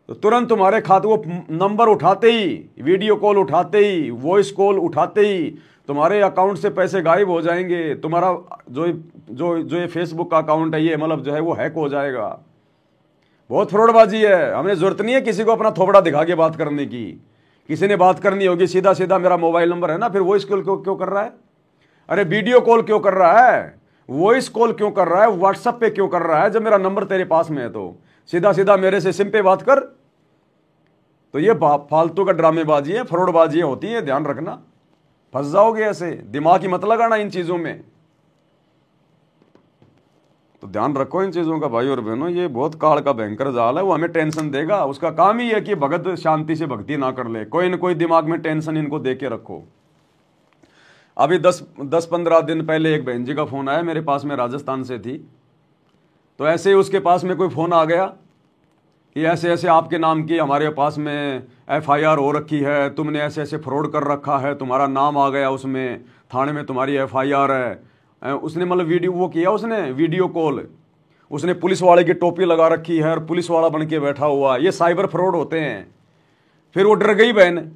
तो तुरंत तुम्हारे खाते, वो नंबर उठाते ही, वीडियो कॉल उठाते ही, वॉइस कॉल उठाते ही तुम्हारे अकाउंट से पैसे गायब हो जाएंगे। तुम्हारा जो जो जो ये फेसबुक का अकाउंट है, ये मतलब जो है वो हैक हो जाएगा। बहुत फ्रॉडबाजी है। हमें जरूरत नहीं है किसी को अपना थोबड़ा दिखा के बात करने की। किसी ने बात करनी होगी, सीधा सीधा मेरा मोबाइल नंबर है ना, फिर वॉइस कॉल क्यों कर रहा है? अरे वीडियो कॉल क्यों कर रहा है? वॉइस कॉल क्यों कर रहा है? व्हाट्सएप पे क्यों कर रहा है? जब मेरा नंबर तेरे पास में है तो सीधा सीधा मेरे से सिम पे बात कर। तो ये फालतू का ड्रामेबाजी है, फ्रॉडबाजी होती है, ध्यान रखना, फंस जाओगे ऐसे। दिमाग ही मत लगाना इन चीजों में। तो ध्यान रखो इन चीजों का भाई और बहनों। ये बहुत काल का भयंकर जाल है, वो हमें टेंशन देगा। उसका काम ही है कि भगत शांति से भक्ति ना कर ले, कोई न कोई दिमाग में टेंशन इनको दे के रखो। अभी 10-15 दिन पहले एक बहन जी का फोन आया मेरे पास में, राजस्थान से थी। तो ऐसे ही उसके पास में कोई फोन आ गया कि ऐसे ऐसे आपके नाम की हमारे पास में FIR हो रखी है, तुमने ऐसे ऐसे फ्रॉड कर रखा है, तुम्हारा नाम आ गया उसमें, थाने में तुम्हारी FIR है। उसने मतलब वीडियो वो किया, उसने वीडियो कॉल, उसने पुलिस वाले की टोपी लगा रखी है और पुलिस वाला बन के बैठा हुआ। ये साइबर फ्रॉड होते हैं। फिर वो डर गई बहन,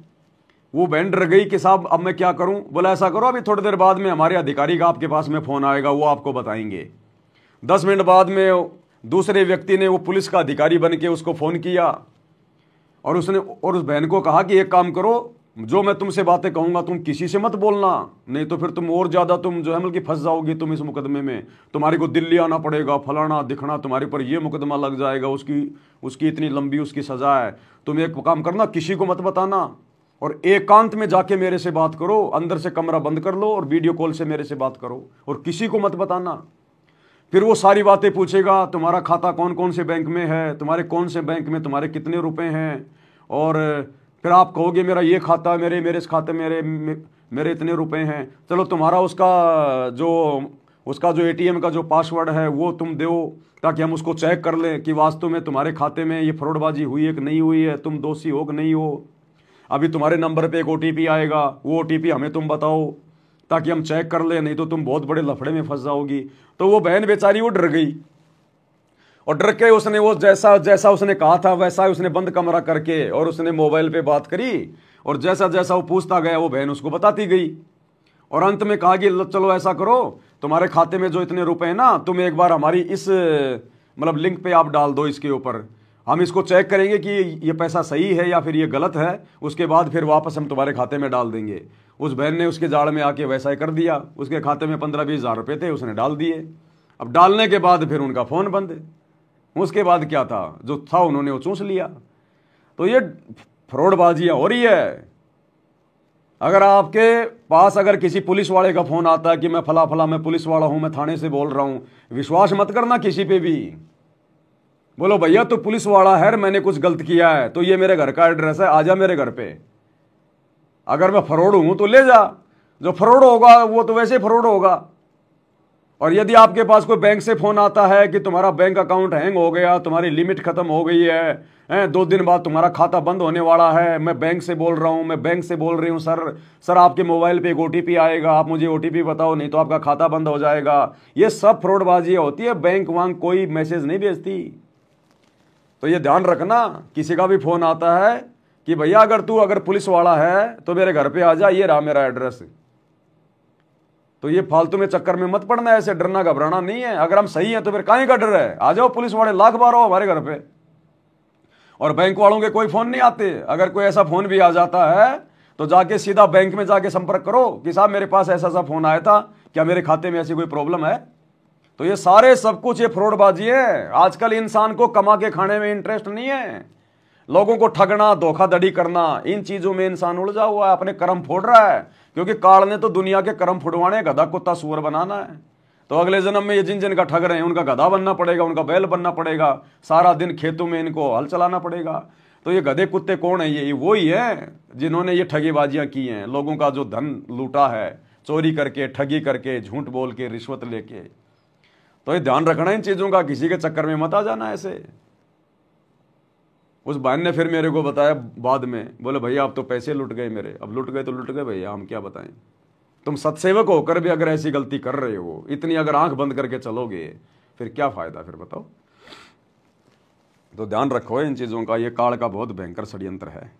वो बहन डर गई कि साहब अब मैं क्या करूं। बोला ऐसा करो, अभी थोड़ी देर बाद में हमारे अधिकारी का आपके पास में फ़ोन आएगा, वो आपको बताएंगे। 10 मिनट बाद में दूसरे व्यक्ति ने, वो पुलिस का अधिकारी बन के उसको फ़ोन किया और उसने और उस बहन को कहा कि एक काम करो, जो मैं तुमसे बातें कहूंगा तुम किसी से मत बोलना, नहीं तो फिर तुम और ज़्यादा तुम जो है मतलब कि फंस जाओगी तुम इस मुकदमे में। तुम्हारे को दिल्ली आना पड़ेगा, फलाना दिखना, तुम्हारे पर ये मुकदमा लग जाएगा, उसकी इतनी लंबी उसकी सज़ा है। तुम एक काम करना, किसी को मत बताना और एकांत में जाके मेरे से बात करो, अंदर से कमरा बंद कर लो और वीडियो कॉल से मेरे से बात करो और किसी को मत बताना। फिर वो सारी बातें पूछेगा, तुम्हारा खाता कौन कौन से बैंक में है, तुम्हारे कौन से बैंक में तुम्हारे कितने रुपए हैं, और फिर आप कहोगे मेरा ये खाता, मेरे इस खाते मेरे इतने रुपए हैं। चलो तुम्हारा उसका जो ATM का जो पासवर्ड है वो तुम दो, ताकि हम उसको चेक कर लें कि वास्तव में तुम्हारे खाते में ये फ्रॉडबाजी हुई है कि नहीं हुई है, तुम दोषी हो कि नहीं हो। अभी तुम्हारे नंबर पे एक OTP आएगा, वो OTP हमें तुम बताओ ताकि हम चेक कर ले, नहीं तो तुम बहुत बड़े लफड़े में फंस जाओगी। तो वो बहन बेचारी वो डर गई और डर के उसने वो जैसा उसने कहा था वैसा ही उसने बंद कमरा करके और उसने मोबाइल पे बात करी और जैसा जैसा वो पूछता गया वो बहन उसको बताती गई। और अंत में कहा कि चलो ऐसा करो, तुम्हारे खाते में जो इतने रुपए हैं ना, तुम एक बार हमारी इस मतलब लिंक पे आप डाल दो, इसके ऊपर हम इसको चेक करेंगे कि ये पैसा सही है या फिर ये गलत है, उसके बाद फिर वापस हम तुम्हारे खाते में डाल देंगे। उस बहन ने उसके जाड़ में आके वैसा ही कर दिया। उसके खाते में 15-20 हज़ार रुपये थे, उसने डाल दिए। अब डालने के बाद फिर उनका फ़ोन बंद। उसके बाद क्या था, जो था उन्होंने वो चूस लिया। तो ये फ्रॉडबाजियाँ हो रही है। अगर आपके पास अगर किसी पुलिस वाले का फ़ोन आता है कि मैं फला मैं पुलिस वाला हूँ, मैं थाने से बोल रहा हूँ, विश्वास मत करना किसी पे भी। बोलो भैया तो पुलिस वाला है, मैंने कुछ गलत किया है तो ये मेरे घर का एड्रेस है, आजा मेरे घर पे। अगर मैं फ्रॉड हूं तो ले जा, जो फ्रॉड होगा वो तो वैसे फ्रॉड होगा। और यदि आपके पास कोई बैंक से फोन आता है कि तुम्हारा बैंक अकाउंट हैंग हो गया, तुम्हारी लिमिट खत्म हो गई है, 2 दिन बाद तुम्हारा खाता बंद होने वाला है, मैं बैंक से बोल रहा हूं, मैं बैंक से बोल रही हूं, सर आपके मोबाइल पे एक OTP आएगा, आप मुझे OTP बताओ नहीं तो आपका खाता बंद हो जाएगा, ये सब फ्रॉडबाजी होती है। बैंक वांग कोई मैसेज नहीं भेजती। तो ये ध्यान रखना, किसी का भी फोन आता है कि भैया अगर पुलिस वाला है तो मेरे घर पे आ जा, ये रहा मेरा एड्रेस, तो ये फालतू में चक्कर में मत पड़ना, ऐसे डरना घबराना नहीं है। अगर हम सही हैं तो फिर काहे का डर है, आ जाओ, पुलिस वाले लाख बार हो हमारे घर पे। और बैंक वालों के कोई फोन नहीं आते, अगर कोई ऐसा फोन भी आ जाता है तो जाके सीधा बैंक में जाके संपर्क करो कि साहब मेरे पास ऐसा सा फोन आया था, क्या मेरे खाते में ऐसी कोई प्रॉब्लम है। तो ये सारे सब कुछ ये फ्रॉडबाजी है। आजकल इंसान को कमा के खाने में इंटरेस्ट नहीं है, लोगों को ठगना, धोखाधड़ी करना, इन चीजों में इंसान उलझा हुआ है, अपने कर्म फोड़ रहा है। क्योंकि काल ने तो दुनिया के कर्म फुड़वाने, गधा कुत्ता सूअर बनाना है। तो अगले जन्म में ये जिन जिनका ठग रहे हैं उनका गधा बनना पड़ेगा, उनका बैल बनना पड़ेगा, सारा दिन खेतों में इनको हल चलाना पड़ेगा। तो ये गधे कुत्ते कौन है? ये वही है जिन्होंने ये ठगीबाजियां की हैं, लोगों का जो धन लूटा है, चोरी करके, ठगी करके, झूठ बोल के, रिश्वत लेके। तो ये ध्यान रखना इन चीजों का, किसी के चक्कर में मत आ जाना ऐसे। उस बहन ने फिर मेरे को बताया बाद में, बोले भैया अब तो पैसे लुट गए मेरे। अब लुट गए तो लुट गए भैया, हम क्या बताएं। तुम सत्सेवक होकर भी अगर ऐसी गलती कर रहे हो, इतनी अगर आंख बंद करके चलोगे, फिर क्या फायदा, फिर बताओ। तो ध्यान रखो इन चीजों का, ये काल का बहुत भयंकर षड्यंत्र है।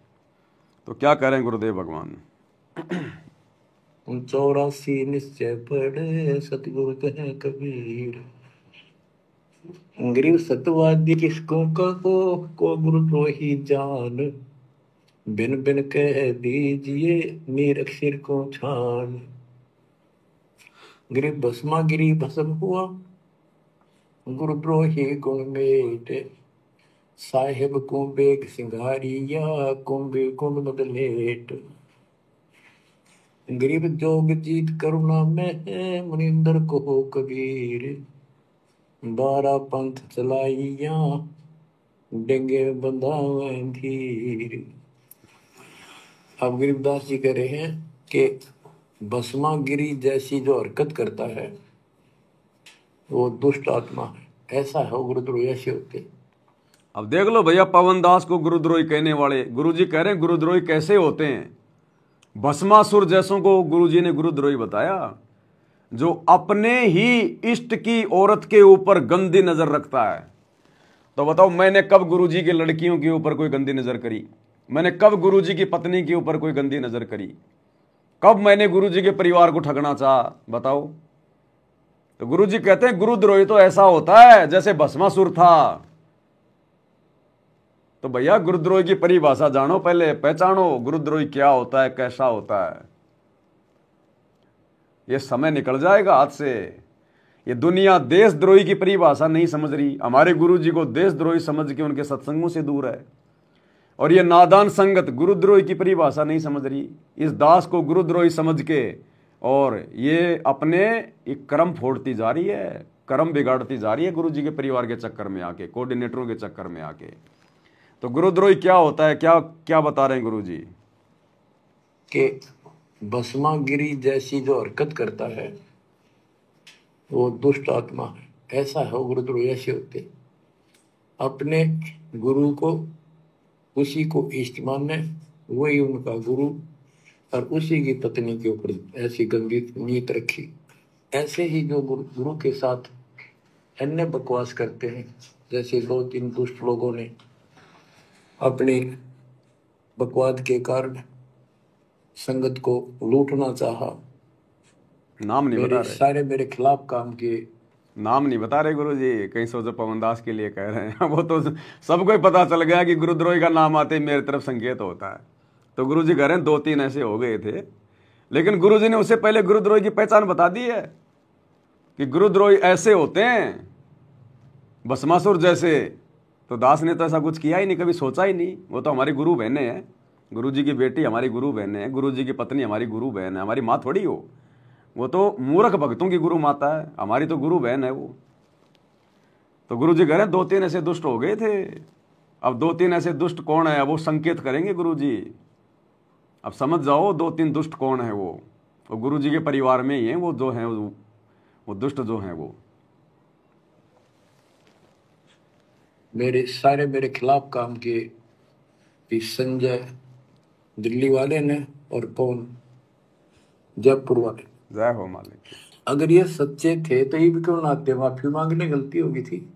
तो क्या करें गुरुदेव भगवान। 84 निश्चय पढ़े सतगुरु कहे कबीर, गरीब सतवादी किसको कहो, को गुरु तो ही जान, बिन बिन कह दीजिए मेरे सिर को छान। गरीब भस्मा गिरी भस्म हुआ, गुरु द्रोही गुण मेटे, साहेब को बेग सिंगारिया, कुंभे कुंड बदलेट। गरीब जोग जीत करुणा में है, मुनिंदर को हो कबीर, 12 पंथ चलाइया, डेंगे बंधावे धीर। अब गरीबदास जी कह रहे हैं कि भस्मा गिरी जैसी जो हरकत करता है वो दुष्ट आत्मा है, ऐसा है गुरुद्रोही ऐसे होते। अब देख लो भैया, पवन दास को गुरुद्रोही कहने वाले, गुरुजी कह रहे हैं गुरुद्रोही कैसे होते हैं। भस्मासुर जैसों को गुरुजी ने गुरुद्रोही बताया, जो अपने ही इष्ट की औरत के ऊपर गंदी नजर रखता है। तो बताओ, मैंने कब गुरुजी की लड़कियों के ऊपर कोई गंदी नजर करी? मैंने कब गुरुजी की पत्नी के ऊपर कोई गंदी नजर करी? कब मैंने गुरुजी के परिवार को ठगना चाहा? बताओ। तो गुरुजी कहते हैं गुरुद्रोही तो ऐसा होता है जैसे भस्मासुर था। तो भैया गुरुद्रोही की परिभाषा जानो, पहले पहचानो गुरुद्रोही क्या होता है, कैसा होता है। ये समय निकल जाएगा हाथ से। ये दुनिया देशद्रोही की परिभाषा नहीं समझ रही, हमारे गुरुजी को देशद्रोही समझ के उनके सत्संगों से दूर है। और ये नादान संगत गुरुद्रोही की परिभाषा नहीं समझ रही, इस दास को गुरुद्रोही समझ के, और ये अपने एक कर्म फोड़ती जा रही है, कर्म बिगाड़ती जा रही है गुरुजी के परिवार के चक्कर में आके, कोऑर्डिनेटरों के चक्कर में आके। तो गुरुद्रोही क्या होता है, क्या क्या बता रहे हैं गुरुजी कि भस्मा गिरी जैसी जो हरकत करता है वो दुष्ट आत्मा है, ऐसा है गुरुद्रोही ऐसे होते। अपने गुरु को, उसी को इष्ट माने, वही उनका गुरु, और उसी की पत्नी के ऊपर ऐसी गंभीर नीयत रखी। ऐसे ही जो गुरु के साथ अन्य बकवास करते हैं, जैसे 2-3 दुष्ट लोगों ने अपने बकवाद के कारण संगत को लूटना चाहा, नाम नहीं बता रहे, सारे मेरे खिलाफ काम किए। नाम नहीं बता रहे गुरुजी, कहीं सोचो पवन दास के लिए कह रहे हैं। वो तो सबको ही पता चल गया कि गुरुद्रोही का नाम आते ही मेरी तरफ संकेत होता है। तो गुरुजी कह रहे हैं 2-3 ऐसे हो गए थे, लेकिन गुरुजी ने उससे पहले गुरुद्रोही की पहचान बता दी है कि गुरुद्रोही ऐसे होते हैं, भस्मासुर जैसे। तो दास ने तो ऐसा कुछ किया ही नहीं, कभी सोचा ही नहीं। वो तो हमारी गुरु बहनें हैं, गुरुजी की बेटी हमारी गुरु बहन है, गुरुजी की पत्नी हमारी गुरु बहन है, हमारी माँ थोड़ी हो। वो तो मूर्ख भक्तों की गुरु माता है, हमारी तो गुरु बहन है वो। तो गुरुजी कह रहे हैं 2-3 ऐसे दुष्ट हो गए थे। अब 2-3 ऐसे दुष्ट कौन है, वो संकेत करेंगे गुरुजी। अब समझ जाओ 2-3 दुष्ट कौन है। वो गुरुजी के परिवार में ही है, वो जो है वो दुष्ट जो हैं वो मेरे खिलाफ काम किए भी संजय दिल्ली वाले ने और कौन जयपुर वाले। जय हो मालिक। अगर ये सच्चे थे तो ये भी क्यों ना आते, माफी मांगने, गलती होगी थी।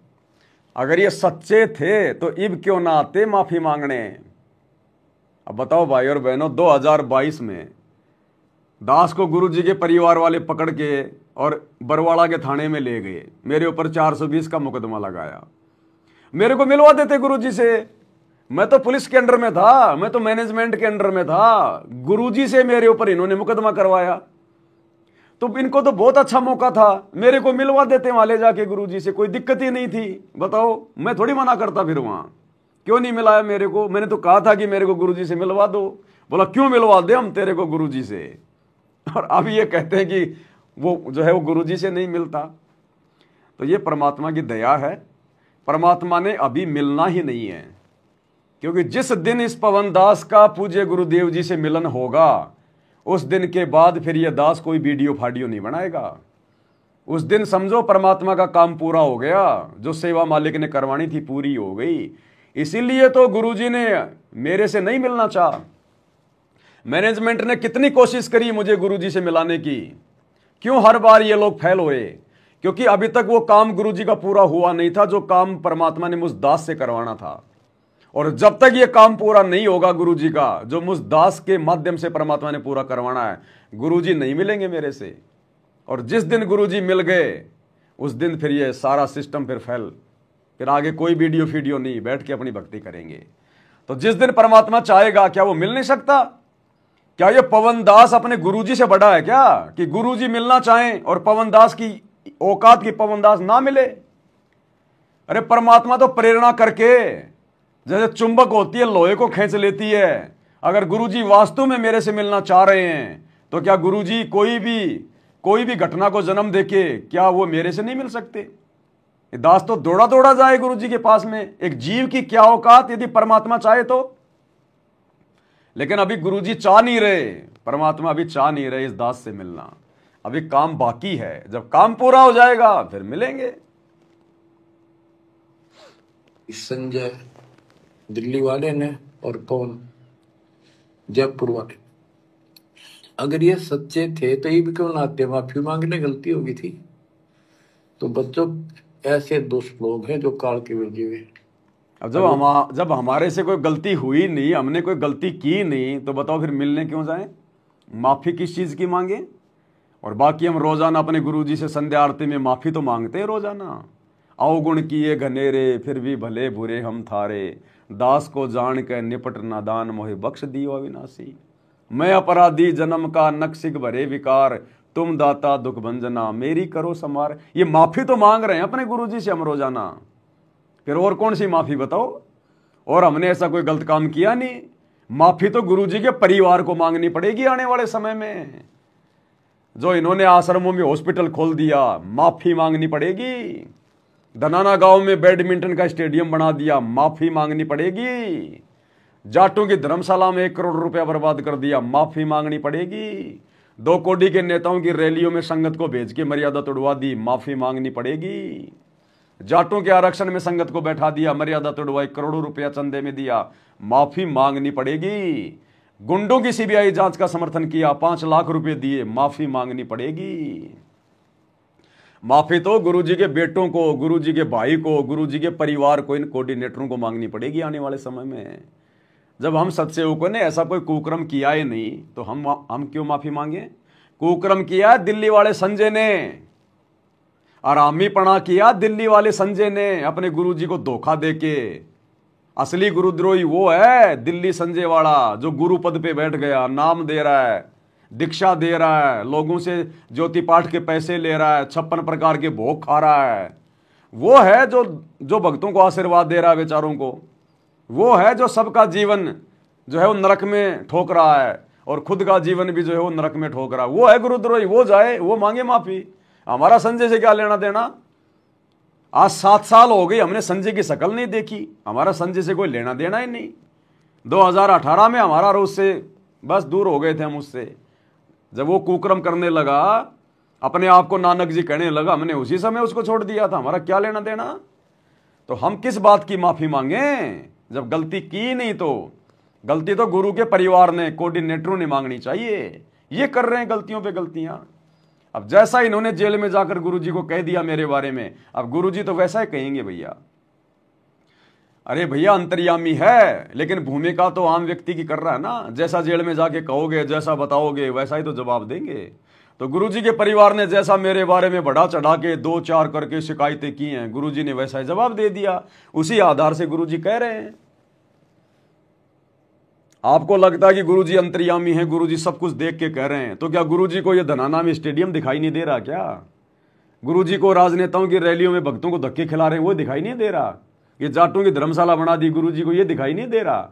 अगर ये सच्चे थे तो इब क्यों ना आते माफी मांगने। अब बताओ भाई और बहनों, 2022 में दास को गुरुजी के परिवार वाले पकड़ के और बरवाड़ा के थाने में ले गए, मेरे ऊपर 420 का मुकदमा लगाया। मेरे को मिलवा देते गुरुजी से, मैं तो पुलिस के अंडर में था, मैं तो मैनेजमेंट के अंडर में था, गुरुजी से मेरे ऊपर इन्होंने मुकदमा करवाया। तो इनको तो बहुत अच्छा मौका था, मेरे को मिलवा देते वहां ले जाके गुरुजी से, कोई दिक्कत ही नहीं थी। बताओ, मैं थोड़ी मना करता फिर वहां, क्यों नहीं मिलाया मेरे को। मैंने तो कहा था कि मेरे को गुरुजी से मिलवा दो, बोला क्यों मिलवा दे हम तेरे को गुरुजी से। और अब ये कहते हैं कि वो जो है वो गुरुजी से नहीं मिलता। तो ये परमात्मा की दया है, परमात्मा ने अभी मिलना ही नहीं है, क्योंकि जिस दिन इस पवन दास का पूज्य गुरुदेव जी से मिलन होगा उस दिन के बाद फिर ये दास कोई वीडियो फाडियो नहीं बनाएगा। उस दिन समझो परमात्मा का काम पूरा हो गया, जो सेवा मालिक ने करवानी थी पूरी हो गई। इसीलिए तो गुरुजी ने मेरे से नहीं मिलना चाहा। मैनेजमेंट ने कितनी कोशिश करी मुझे गुरुजी से मिलाने की, क्यों हर बार ये लोग फेल हुए, क्योंकि अभी तक वो काम गुरुजी का पूरा हुआ नहीं था जो काम परमात्मा ने मुझ दास से करवाना था। और जब तक ये काम पूरा नहीं होगा गुरुजी का, जो मुझ दास के माध्यम से परमात्मा ने पूरा करवाना है, गुरुजी नहीं मिलेंगे मेरे से। और जिस दिन गुरुजी मिल गए उस दिन फिर ये सारा सिस्टम फिर फेल, फिर आगे कोई वीडियो फीडियो नहीं, बैठ के अपनी भक्ति करेंगे। तो जिस दिन परमात्मा चाहेगा, क्या वो मिल नहीं सकता? क्या ये पवन दास अपने गुरुजी से बड़ा है क्या कि गुरुजी मिलना चाहें और पवन दास की औकात की पवन दास ना मिले? अरे परमात्मा तो प्रेरणा करके, जैसे चुंबक होती है लोहे को खींच लेती है। अगर गुरुजी वास्तव में मेरे से मिलना चाह रहे हैं तो क्या गुरुजी कोई भी घटना को जन्म देके क्या वो मेरे से नहीं मिल सकते? दास तो दौड़ा दौड़ा जाए गुरुजी के पास में। एक जीव की क्या औकात यदि परमात्मा चाहे तो। लेकिन अभी गुरुजी चाह नहीं रहे, परमात्मा अभी चाह नहीं रहे इस दास से मिलना। अभी काम बाकी है, जब काम पूरा हो जाएगा फिर मिलेंगे। संजय दिल्ली वाले ने और कौन जयपुर वाले। अगर ये सच्चे थे तो ये भी क्यों ना आते, माफी मांगने, गलती होगी थी। तो बच्चों, ऐसे दुष्ट लोग हैं जो काल के भेजे हुए। अब जब हमारे से कोई गलती हुई नहीं, हमने कोई गलती की नहीं, तो बताओ फिर मिलने क्यों जाएं? माफी किस चीज की मांगे? और बाकी हम रोजाना अपने गुरुजी से संध्या आरती में माफी तो मांगते हैं रोजाना। अवगुण किए घनेरे फिर भी भले बुरे हम थारे, दास को जान के निपट नादान मोहे बख्श दियो अविनाशी। मैं अपराधी जन्म का नक्सिक भरे विकार, तुम दाता दुख भंजना मेरी करो समार। ये माफी तो मांग रहे हैं अपने गुरुजी से हम रोजाना, फिर और कौन सी माफी बताओ? और हमने ऐसा कोई गलत काम किया नहीं। माफी तो गुरुजी के परिवार को मांगनी पड़ेगी आने वाले समय में। जो इन्होंने आश्रमों में हॉस्पिटल खोल दिया, माफी मांगनी पड़ेगी। धनाना गांव में बैडमिंटन का स्टेडियम बना दिया, माफी मांगनी पड़ेगी। जाटों की धर्मशाला में 1 करोड़ रुपया बर्बाद कर दिया, माफी मांगनी पड़ेगी। 2 कोड़ी के नेताओं की रैलियों में संगत को भेज के मर्यादा तोड़वा दी, माफी मांगनी पड़ेगी। जाटों के आरक्षण में संगत को बैठा दिया, मर्यादा तोड़वाई, करोड़ों रुपया चंदे में दिया, माफी मांगनी पड़ेगी। गुंडों की सीबीआई जांच का समर्थन किया, 5 लाख रुपए दिए, माफी मांगनी पड़ेगी। माफी तो गुरुजी के बेटों को, गुरुजी के भाई को, गुरुजी के परिवार को, इन कोऑर्डिनेटरों को मांगनी पड़ेगी आने वाले समय में। जब हम सत्सेवकों ने ऐसा कोई कुक्रम किया ही नहीं तो हम क्यों माफी मांगे? कुक्रम किया दिल्ली वाले संजय ने, आरामीपना किया दिल्ली वाले संजय ने अपने गुरुजी को धोखा देके। असली गुरुद्रोही वो है दिल्ली संजय वाला, जो गुरु पद पे बैठ गया, नाम दे रहा है, दीक्षा दे रहा है, लोगों से ज्योति पाठ के पैसे ले रहा है, 56 प्रकार के भोग खा रहा है। वो है जो भक्तों को आशीर्वाद दे रहा है, बेचारों को। वो है जो सबका जीवन जो है वो नरक में ठोक रहा है और खुद का जीवन भी जो है वो नरक में ठोक रहा है। वो है गुरुद्रोही, वो जाए, वो मांगे माफी। हमारा संजय से क्या लेना देना? आज 7 साल हो गई, हमने संजय की शक्ल नहीं देखी, हमारा संजय से कोई लेना देना ही नहीं। 2018 में हमारा उससे बस दूर हो गए थे हम उससे। जब वो कुक्रम करने लगा, अपने आप को नानक जी कहने लगा, हमने उसी समय उसको छोड़ दिया था, हमारा क्या लेना देना। तो हम किस बात की माफी मांगे जब गलती की नहीं? तो गलती तो गुरु के परिवार ने, कोऑर्डिनेटरों ने मांगनी चाहिए। ये कर रहे हैं गलतियों पे गलतियां। अब जैसा इन्होंने जेल में जाकर गुरुजी को कह दिया मेरे बारे में, अब गुरुजी तो वैसा ही कहेंगे भैया। अरे भैया अंतर्यामी है, लेकिन भूमिका तो आम व्यक्ति की कर रहा है ना। जैसा जेल में जाके कहोगे, जैसा बताओगे, वैसा ही तो जवाब देंगे। तो गुरुजी के परिवार ने जैसा मेरे बारे में बढ़ा चढ़ा के 2-4 करके शिकायतें की हैं, गुरुजी ने वैसा ही जवाब दे दिया। उसी आधार से गुरुजी कह रहे हैं। आपको लगता है कि गुरुजी अंतर्यामी है, गुरुजी सब कुछ देख के कह रहे हैं, तो क्या गुरुजी को यह धनाना में स्टेडियम दिखाई नहीं दे रहा क्या? गुरुजी को राजनेताओं की रैलियों में भक्तों को धक्के खिला रहे हैं, वो दिखाई नहीं दे रहा? ये जाटों की धर्मशाला बना दी गुरुजी को, ये दिखाई नहीं दे रहा?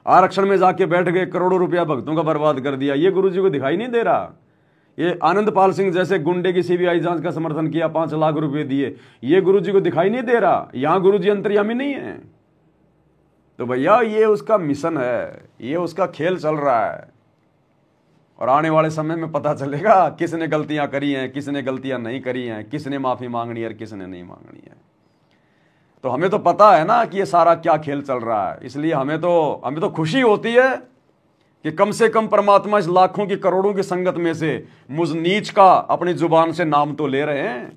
आरक्षण में जाके बैठ गए, करोड़ों रुपया भक्तों का बर्बाद कर दिया, ये गुरुजी को दिखाई नहीं दे रहा? ये आनंदपाल सिंह जैसे गुंडे की सीबीआई जांच का समर्थन किया, 5 लाख रुपए दिए, ये गुरुजी को दिखाई नहीं दे रहा? यहां गुरुजी अंतर्यामी नहीं है? तो भैया ये उसका मिशन है, ये उसका खेल चल रहा है। और आने वाले समय में पता चलेगा किसने गलतियां करी हैं, किसने गलतियां नहीं करी हैं, किसने माफी मांगनी है और किसने नहीं मांगनी है। तो हमें तो पता है ना कि ये सारा क्या खेल चल रहा है। इसलिए हमें तो खुशी होती है कि कम से कम परमात्मा इस लाखों की करोड़ों की संगत में से मुझ नीच का अपनी जुबान से नाम तो ले रहे हैं।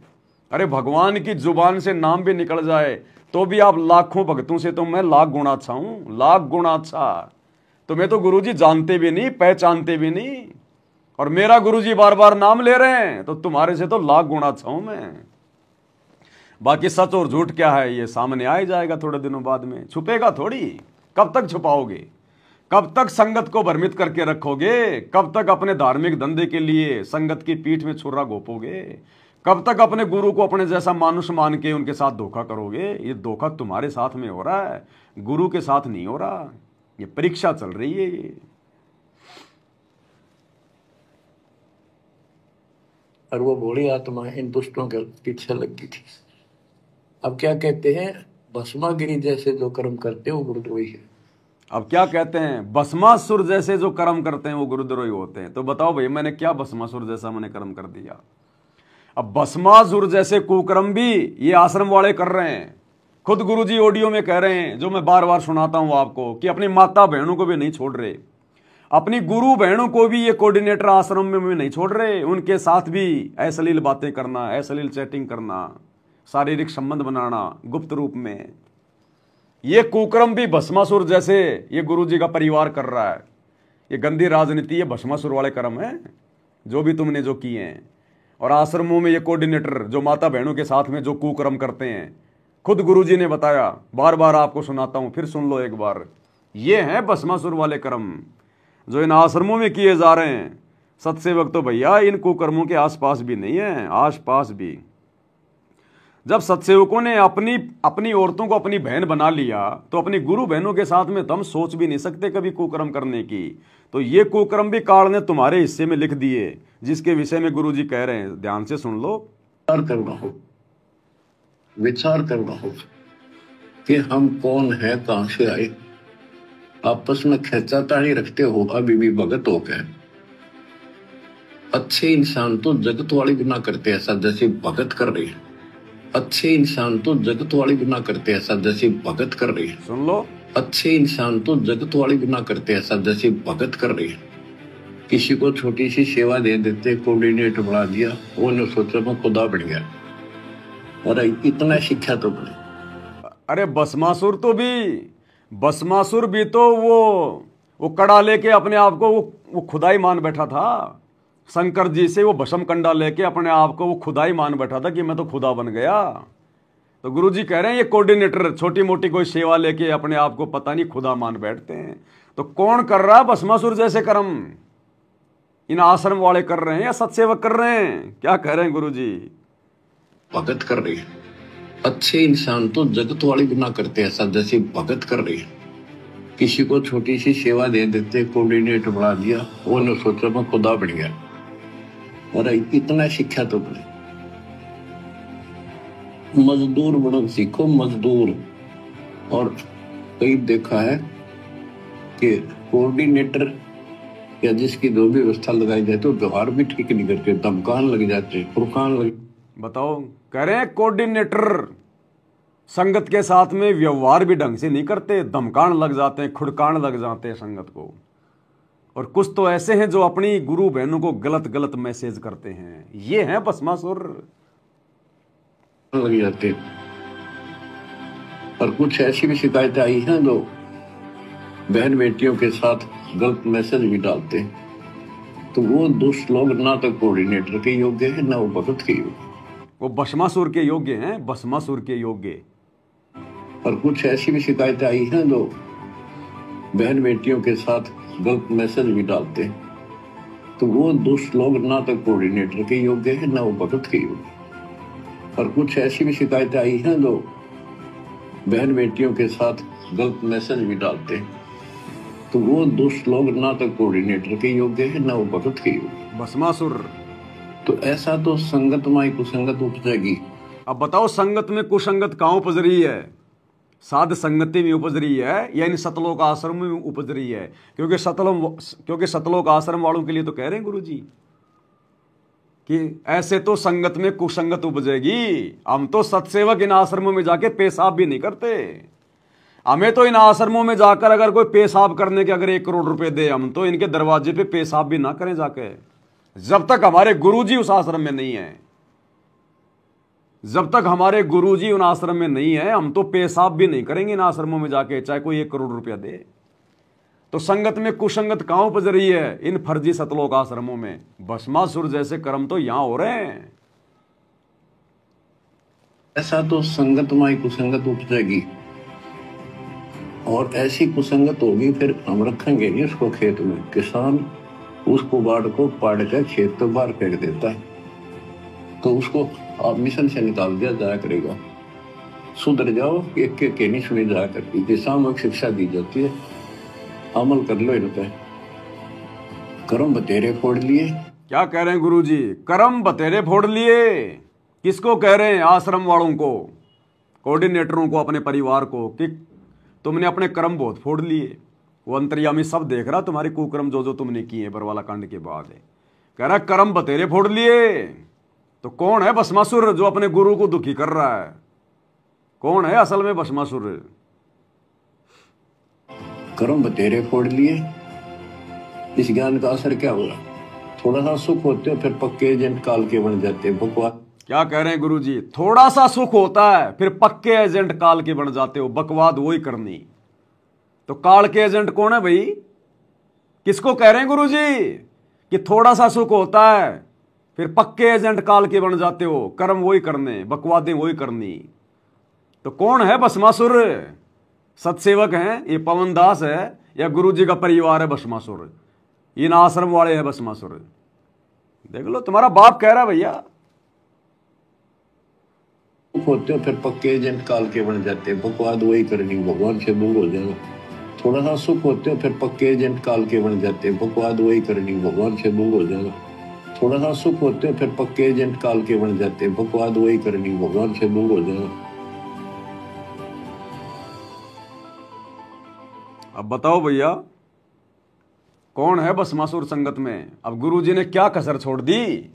अरे भगवान की जुबान से नाम भी निकल जाए तो भी आप लाखों भक्तों से तो मैं लाख गुना अच्छा हूं, लाख गुना अच्छा। तुम्हें तो गुरुजी जानते भी नहीं, पहचानते भी नहीं, और मेरा गुरुजी बार बार नाम ले रहे हैं, तो तुम्हारे से तो लाख गुना अच्छा हूं मैं। बाकी सच और झूठ क्या है ये सामने आ ही जाएगा थोड़े दिनों बाद में, छुपेगा थोड़ी। कब तक छुपाओगे? कब तक संगत को भ्रमित करके रखोगे? कब तक अपने धार्मिक धंधे के लिए संगत की पीठ में छुरा घोपोगे? कब तक अपने गुरु को अपने जैसा मानुष मान के उनके साथ धोखा करोगे? ये धोखा तुम्हारे साथ में हो रहा है, गुरु के साथ नहीं हो रहा। ये परीक्षा चल रही है ये। और वो भोली आत्मा इन दुष्टों के पीछे लगी थी। अब क्या कहते हैं? भस्मागिरी जैसे जो कर्म करते हैं वो गुरुद्रोही है। अब क्या कहते हैं? भस्मासुर जैसे जो कर्म करते हैं वो गुरुद्रोही होते हैं। तो बताओ भाई, मैंने क्या भस्मासुर जैसा मैंने कर्म कर दिया? अब भस्मासुर जैसे कुकर्म भी ये आश्रम वाले कर रहे हैं। खुद गुरुजी ऑडियो में कह रहे हैं, जो मैं बार बार सुनाता हूं आपको, कि अपनी माता बहनों को भी नहीं छोड़ रहे, अपनी गुरु बहनों को भी ये कोऑर्डिनेटर आश्रम में भी नहीं छोड़ रहे। उनके साथ भी अश्लील बातें करना, अश्लील चैटिंग करना, शारीरिक संबंध बनाना गुप्त रूप में, ये कुकर्म भी भस्मासुर जैसे ये गुरुजी का परिवार कर रहा है। ये गंदी राजनीति, ये भस्मासुर वाले कर्म है जो भी तुमने जो किए हैं। और आश्रमों में ये कोऑर्डिनेटर जो माता बहनों के साथ में जो कुकर्म करते हैं, खुद गुरुजी ने बताया, बार बार आपको सुनाता हूं, फिर सुन लो एक बार। ये हैं भस्मासुर वाले कर्म जो इन आश्रमों में किए जा रहे हैं। सत्सेवक तो भैया इन कुकर्मों के आसपास भी नहीं है, आसपास भी। जब सत्सेवकों ने अपनी औरतों को अपनी बहन बना लिया, तो अपनी गुरु बहनों के साथ में तुम सोच भी नहीं सकते कभी कुकर्म करने की। तो ये कुकर्म भी काल ने तुम्हारे हिस्से में लिख दिए, जिसके विषय में गुरुजी कह रहे हैं, ध्यान से सुन लो। विचार करना हो कि हम कौन है, कहां से आए। आपस में खेचातानी रखते हो अभी भी भगत हो गए। अच्छे इंसान तो जगत वाली बिना करते ऐसा जैसे भगत कर रही है। अच्छे इंसान तो जगत वाली बिना करते ऐसा जैसे भगत कर रही है। सुन लो, अच्छे इंसान तो जगत वाली बिना करते ऐसा जैसे भगत कर रही है। किसी को छोटी सी सेवा दे देते, कोऑर्डिनेटर बना दिया, वो ने सोचा मैं खुदा बन गया। और इतना शिक्षा तो बने। अरे भस्मासुर भी तो वो कड़ा लेके अपने आप को वो खुदाई मान बैठा था। शंकर जी से वो भस्म कंडा लेके अपने आप को वो खुदाई मान बैठा था कि मैं तो खुदा बन गया। तो गुरुजी कह रहे हैं ये कोऑर्डिनेटर छोटी मोटी कोई सेवा लेके अपने आप को पता नहीं खुदा मान बैठते हैं। तो कौन कर रहा है भस्मासुर जैसे कर्म? इन आश्रम वाले कर रहे हैं या सत्सेवक कर रहे हैं? क्या कह रहे हैं गुरुजी? भगत कर रही है। अच्छे इंसान तो जगत वाली बिना करते ऐसा जैसे भगत कर रही है। किसी को छोटी सी सेवा दे देते, कोऑर्डिनेटर बना दिया, वो ने सोचा मैं खुदा बन गया। और इतना शिक्षा तो बने। मजदूर बनो सीखो, मजदूर। और कई देखा है कि कोऑर्डिनेटर या जिसकी जो भी व्यवस्था लगाई जाए तो व्यवहार भी ठीक नहीं करते, धमकान लग जाते, फुरकान लग। बताओ, करें कोऑर्डिनेटर संगत के साथ में व्यवहार भी ढंग से नहीं करते, धमकान लग जाते हैं, खुड़कान लग जाते हैं संगत को। और कुछ तो ऐसे हैं जो अपनी गुरु बहनों को गलत गलत मैसेज करते हैं। ये हैं भस्मासुर। लग जाते। और कुछ ऐसी भी शिकायतें आई हैं जो बहन बेटियों के साथ गलत मैसेज भी डालते हैं, तो वो दुष्ट लोग ना तो कोऑर्डिनेटर के योग्य है ना वो भगत के योग्य, वो भस्मासुर के योग्य हैं, भस्मासुर के योग्य। और कुछ ऐसी भी शिकायतें आई हैं जो बहन बेटियों के साथ गलत मैसेज भी डालते हैं, तो वो दुष्ट लोग ना तो कोऑर्डिनेटर के योग्य है ना वो भगत के योग्य। और कुछ ऐसी भी शिकायतें आई हैं जो बहन बेटियों के साथ गलत मैसेज भी डालते हैं, तो वो दुष्ट लोग ना तो कोऑर्डिनेटर के योग्य है ना वो भगत के योग्य। भस्मासुर। तो ऐसा तो संगत में कुसंगत उपजेगी। अब बताओ, संगत में कुसंगत कहाँ उपज रही है? साध संगति में उपज रही है या इन सतलोक आश्रम में उपज रही है? क्योंकि सतलोक आश्रम वालों के लिए तो कह रहे हैं गुरु जी कि ऐसे तो संगत में कुसंगत उपजेगी। हम तो सत्सेवक इन आश्रमों में जाके पेशाब भी नहीं करते। हमें तो इन आश्रमों में जाकर अगर कोई पेशाब करने के अगर 1 करोड़ रुपए दे, हम तो इनके दरवाजे पे पेशाब भी ना करें जाके, जब तक हमारे गुरुजी उस आश्रम में नहीं है। जब तक हमारे गुरुजी उन आश्रम में नहीं है, हम तो पेशाब भी नहीं करेंगे इन आश्रमों में जाके, चाहे कोई 1 करोड़ रुपया दे। तो संगत में कुसंगत कहां उपज रही है? इन फर्जी सतलोक आश्रमों में। भस्मासुर जैसे कर्म तो यहां हो रहे हैं। ऐसा तो संगत में कुसंगत उपजेगी, और ऐसी कुसंगत होगी फिर हम रखेंगे नहीं उसको खेत में। किसान उस कुबाड़ को पाड़ कर खेत तो बाहर फेंक देता है, तो उसको आप मिशन से निकाल दिया जाया करेगा। सुधर जाओ, एक के नहीं सुनी जाया करती। कि सामूहिक शिक्षा दी जाती है, अमल कर लो इन पे। कर्म बतेरे फोड़ लिए। क्या कह रहे हैं गुरु जी? कर्म बतेरे फोड़ लिए। किसको कह रहे हैं? आश्रम वालों को, कोऑर्डिनेटरों को, अपने परिवार को, कि तुमने अपने कर्म बहुत फोड़ लिए। वो अंतर्यामी सब देख रहा, तुम्हारे कुकर्म जो जो तुमने किए बरवाला कांड के बाद है। कह रहा कर्म बतेरे फोड़ लिए। तो कौन है भस्मासुर जो अपने गुरु को दुखी कर रहा है? कौन है असल में भस्मासुर? कर्म बतेरे फोड़ लिए। इस ज्ञान का असर क्या हुआ? थोड़ा सा सुख होते हो फिर पक्के एजेंट काल के बन जाते हैं। बकवाद। क्या कह रहे हैं गुरु जी? थोड़ा सा सुख होता है फिर पक्के एजेंट काल के बन जाते हो। बकवाद वही करनी। तो काल के एजेंट कौन है भाई? किसको कह रहे हैं गुरु जी कि थोड़ा सा सुख होता है फिर पक्के एजेंट काल के बन जाते हो? कर्म वही करने, बकवादें वही करनी। तो कौन है भस्मासुर? सत्सेवक हैं ये पवन दास है या गुरु जी का परिवार है भस्मासुर? इन आश्रम वाले हैं भस्मासुर। देख लो, तुम्हारा बाप कह रहा है भैया। होते हो फिर पक्के एजेंट काल के बन जाते हैं। बकवाद वही करनी, भगवान से दूर हो जाना। थोड़ा सा सुख होते हो फिर पक्के एजेंट काल के बन जाते हैं। बकवाद वही करनी, भगवान से दूर हो जाना। थोड़ा सा सुख होते हो फिर पक्के एजेंट काल के बन जाते हैं। बकवाद वही करनी, भगवान से दूर हो जाना। अब बताओ भैया, कौन है भस्मासुर संगत में? अब गुरुजी ने क्या कसर छोड़ दी?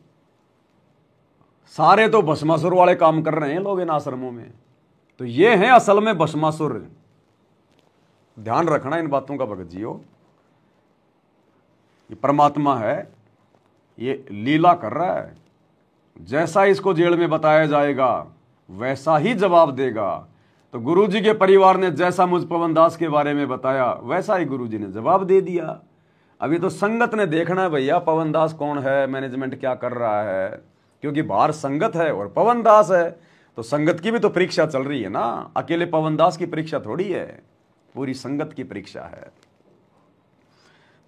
सारे तो भस्मासुर वाले काम कर रहे हैं लोग इन आश्रमों में। तो ये हैं असल में भस्मासुर। ध्यान रखना इन बातों का भगत जियो। ये परमात्मा है, ये लीला कर रहा है। जैसा इसको जेल में बताया जाएगा वैसा ही जवाब देगा। तो गुरुजी के परिवार ने जैसा मुझ पवन दास के बारे में बताया वैसा ही गुरुजी ने जवाब दे दिया। अभी तो संगत ने देखना है भैया पवन दास कौन है, मैनेजमेंट क्या कर रहा है, क्योंकि बाहर संगत है और पवन दास है। तो संगत की भी तो परीक्षा चल रही है ना। अकेले पवन दास की परीक्षा थोड़ी है, पूरी संगत की परीक्षा है।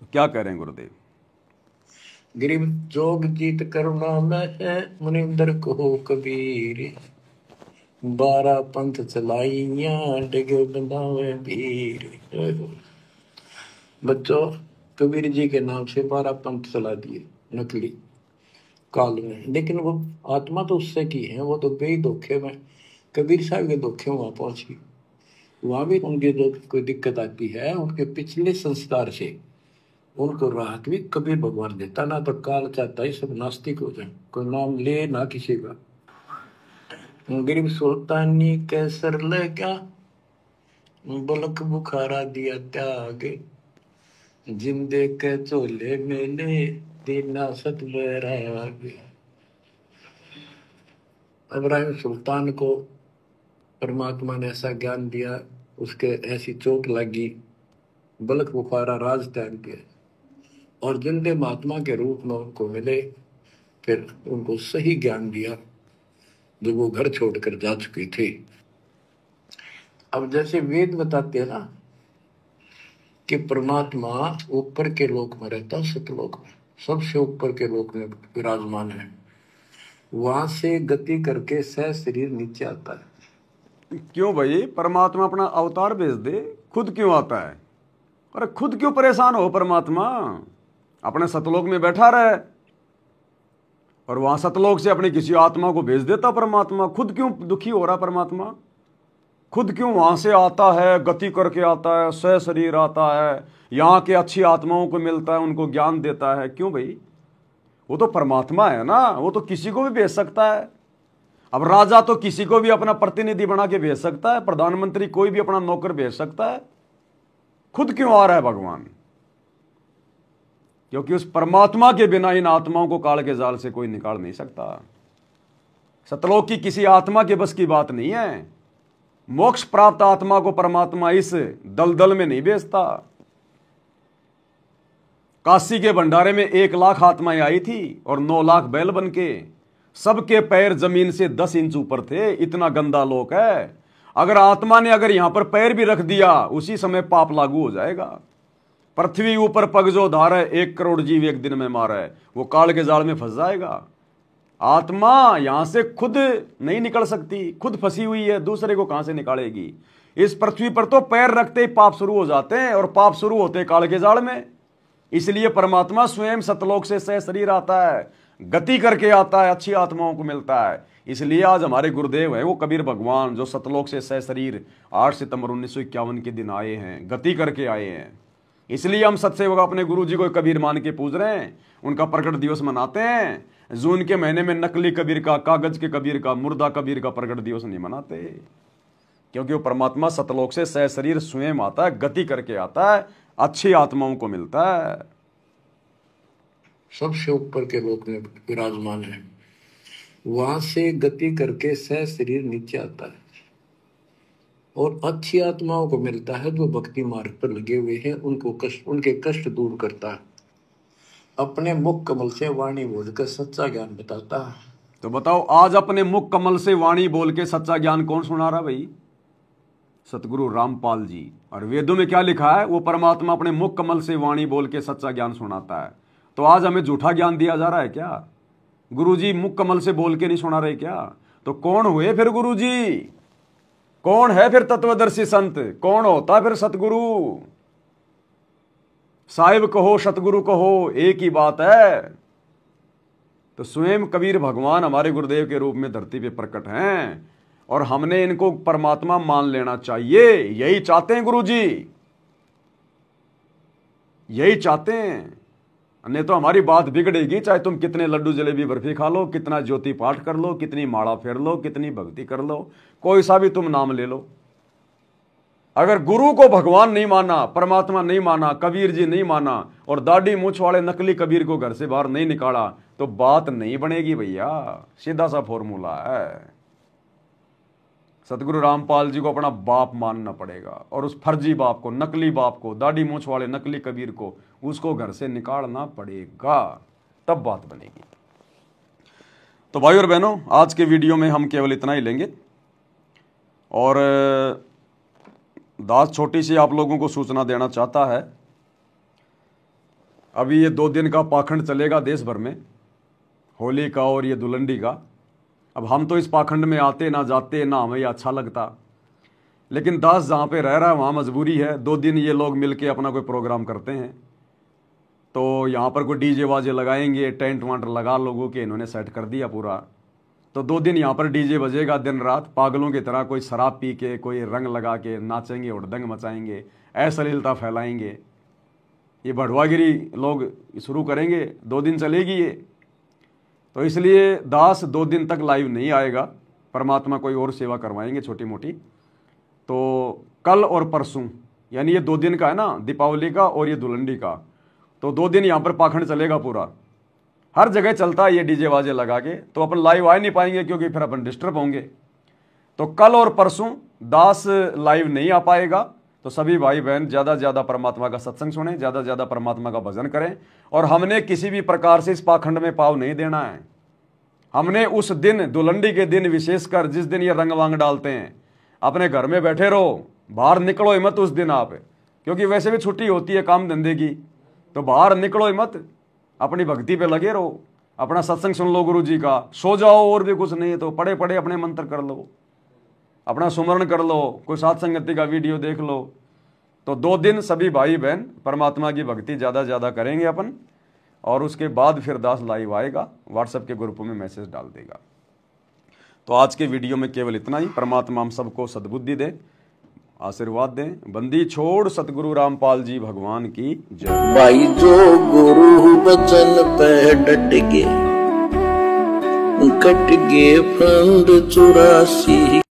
तो क्या कह रहे हैं गुरुदेव? गिरिव जोग जीत करुणा में है मुनिंदर को कबीर। 12 पंथ चलाइया डगे बंधावे वीर। बच्चों, कबीर जी के नाम से 12 पंथ चला दिए नकली काल में। लेकिन वो आत्मा तो उससे की है, वो तो गई धोखे में। कबीर साहब के धोखे वहां पहुंची। वहां भी उनके जो कोई दिक्कत आती है उनके पिछले संस्कार से। उनको राहत भी कबीर भगवान देता, ना तो काल चाहता ही सब नास्तिक हो जाए, कोई नाम ले ना किसी का। गरीब सुल्तानी कैसर ले क्या, बलक बुखारा दिया त्याग, जिंदे के चोले मेले दीना सत बैराग। इब्राहिम सुल्तान को परमात्मा ने ऐसा ज्ञान दिया, उसके ऐसी चोट लगी, बलक बुखारा राज त्याग दिया, और जिंदे महात्मा के रूप में उनको मिले, फिर उनको सही ज्ञान दिया जो वो घर छोड़कर जा चुकी थी। अब जैसे वेद बताते हैं ना कि परमात्मा ऊपर के लोक में रहता, सतलोक में, सबसे ऊपर के लोक में विराजमान है, वहां से गति करके सह शरीर नीचे आता है। क्यों भाई, परमात्मा अपना अवतार भेज दे, खुद क्यों आता है? अरे खुद क्यों परेशान हो? परमात्मा अपने सतलोक में बैठा रहे और वहां सतलोक से अपनी किसी आत्मा को भेज देता परमात्मा। खुद क्यों दुखी हो रहा परमात्मा? खुद क्यों वहां से आता है, गति करके आता है, सह शरीर आता है, यहाँ के अच्छी आत्माओं को मिलता है, उनको ज्ञान देता है? क्यों भाई? वो तो परमात्मा है ना, वो तो किसी को भी भेज सकता है। अब राजा तो किसी को भी अपना प्रतिनिधि बना के भेज सकता है, प्रधानमंत्री कोई भी अपना नौकर भेज सकता है। खुद क्यों आ रहा है भगवान? क्योंकि उस परमात्मा के बिना इन आत्माओं को काल के जाल से कोई निकाल नहीं सकता। सतलोक की किसी आत्मा के बस की बात नहीं है। मोक्ष प्राप्त आत्मा को परमात्मा इस दलदल में नहीं भेजता। काशी के भंडारे में 1 लाख आत्माएं आई थी और 9 लाख बैल बन के, सबके पैर जमीन से 10 इंच ऊपर थे। इतना गंदा लोक है। अगर आत्मा ने अगर यहां पर पैर भी रख दिया, उसी समय पाप लागू हो जाएगा। पृथ्वी ऊपर पग जो धारे, 1 करोड़ जीव एक दिन में मारे, वो काल के जाल में फंस जाएगा। आत्मा यहां से खुद नहीं निकल सकती, खुद फंसी हुई है, दूसरे को कहां से निकालेगी? इस पृथ्वी पर तो पैर रखते ही पाप शुरू हो जाते हैं, और पाप शुरू होते हैं काल के जाल में। इसलिए परमात्मा स्वयं सतलोक से सह शरीर आता है, गति करके आता है, अच्छी आत्माओं को मिलता है। इसलिए आज हमारे गुरुदेव हैं वो कबीर भगवान, जो सतलोक से सह शरीर 8 सितंबर 1951 के दिन आए हैं, गति करके आए हैं। इसलिए हम सत्सेवक अपने गुरु जी को कबीर मान के पूज रहे हैं, उनका प्रकट दिवस मनाते हैं। जून के महीने में नकली कबीर का, कागज के कबीर का, मुर्दा कबीर का प्रकट दिवस नहीं मनाते, क्योंकि वो परमात्मा सतलोक से सह शरीर स्वयं आता है, गति करके आता है, अच्छी आत्माओं को मिलता है। सबसे ऊपर के लोक में विराजमान है, वहां से गति करके सह शरीर नीचे आता है, और अच्छी आत्माओं को मिलता है जो भक्ति मार्ग पर लगे हुए हैं, उनको कष्ट, उनके कष्ट दूर करता है, अपने मुख कमल से वाणी बोलकर सच्चा ज्ञान बताता है। तो बताओ, आज अपने मुख कमल से वाणी बोल के सच्चा ज्ञान कौन सुना रहा भाई? सतगुरु रामपाल जी। और वेदों में क्या लिखा है? वो परमात्मा अपने मुख कमल से वाणी बोल के सच्चा ज्ञान सुनाता है। तो आज हमें झूठा ज्ञान दिया जा रहा है क्या? गुरुजी मुख कमल से बोल के नहीं सुना रहे क्या? तो कौन हुए फिर गुरुजी? कौन है फिर तत्वदर्शी संत? कौन होता फिर सतगुरु? साहिब कहो सतगुरु कहो, एक ही बात है। तो स्वयं कबीर भगवान हमारे गुरुदेव के रूप में धरती पे प्रकट हैं, और हमने इनको परमात्मा मान लेना चाहिए। यही चाहते हैं गुरुजी, यही चाहते हैं। नहीं तो हमारी बात बिगड़ेगी, चाहे तुम कितने लड्डू जलेबी बर्फी खा लो, कितना ज्योति पाठ कर लो, कितनी माला फेर लो, कितनी भक्ति कर लो, कोई सा भी तुम नाम ले लो। अगर गुरु को भगवान नहीं माना, परमात्मा नहीं माना, कबीर जी नहीं माना, और दाढ़ी मूछ वाले नकली कबीर को घर से बाहर नहीं निकाला, तो बात नहीं बनेगी भैया। सीधा सा फॉर्मूला है। सतगुरु रामपाल जी को अपना बाप मानना पड़ेगा, और उस फर्जी बाप को, नकली बाप को, दाढ़ी मूछ वाले नकली कबीर को, उसको घर से निकालना पड़ेगा, तब बात बनेगी। तो भाई और बहनों, आज के वीडियो में हम केवल इतना ही लेंगे। और दास छोटी सी आप लोगों को सूचना देना चाहता है। अभी ये 2 दिन का पाखंड चलेगा देश भर में, होली का और ये दुलंडी का। अब हम तो इस पाखंड में आते ना जाते, ना हमें अच्छा लगता, लेकिन दास जहाँ पे रह रहा है वहाँ मजबूरी है। 2 दिन ये लोग मिलके अपना कोई प्रोग्राम करते हैं, तो यहाँ पर कोई डीजे वाजे लगाएंगे, टेंट वांट लगा लोगों के इन्होंने सेट कर दिया पूरा। तो 2 दिन यहाँ पर डीजे बजेगा दिन रात, पागलों की तरह। कोई शराब पी के, कोई रंग लगा के नाचेंगे, उड़दंग मचाएंगे, अश्लीलता फैलाएंगे। ये भड़वागिरी लोग शुरू करेंगे, 2 दिन चलेगी ये। तो इसलिए दास 2 दिन तक लाइव नहीं आएगा, परमात्मा कोई और सेवा करवाएंगे छोटी मोटी। तो कल और परसों यानी ये 2 दिन का है ना, दीपावली का और ये धुलंडी का, तो 2 दिन यहाँ पर पाखंड चलेगा पूरा, हर जगह चलता है ये डीजे वाजे लगा के। तो अपन लाइव आ नहीं पाएंगे क्योंकि फिर अपन डिस्टर्ब होंगे। तो कल और परसों दास लाइव नहीं आ पाएगा। तो सभी भाई बहन ज़्यादा से ज़्यादा परमात्मा का सत्संग सुने, ज़्यादा से ज़्यादा परमात्मा का भजन करें। और हमने किसी भी प्रकार से इस पाखंड में पाव नहीं देना है। हमने उस दिन, धुलंडी के दिन विशेषकर, जिस दिन ये रंग वांग डालते हैं, अपने घर में बैठे रहो, बाहर निकलो ही मत उस दिन आप, क्योंकि वैसे भी छुट्टी होती है काम धंधे की। तो बाहर निकलो ही मत, अपनी भक्ति पे लगे रहो, अपना सत्संग सुन लो गुरु जी का, सो जाओ, और भी कुछ नहीं है तो पड़े पड़े अपने मंत्र कर लो, अपना सुमरण कर लो, कोई साथ संगति का वीडियो देख लो। तो 2 दिन सभी भाई बहन परमात्मा की भक्ति ज़्यादा ज़्यादा करेंगे अपन, और उसके बाद फिर दास लाइव आएगा, व्हाट्सएप के ग्रुप में मैसेज डाल देगा। तो आज के वीडियो में केवल इतना ही। परमात्मा हम सबको सद्बुद्धि दे, आशीर्वाद दें। बंदी छोड़ सतगुरु रामपाल जी भगवान की जय। भाई जो गुरु वचन पे डट गे, कट गे फंद 84।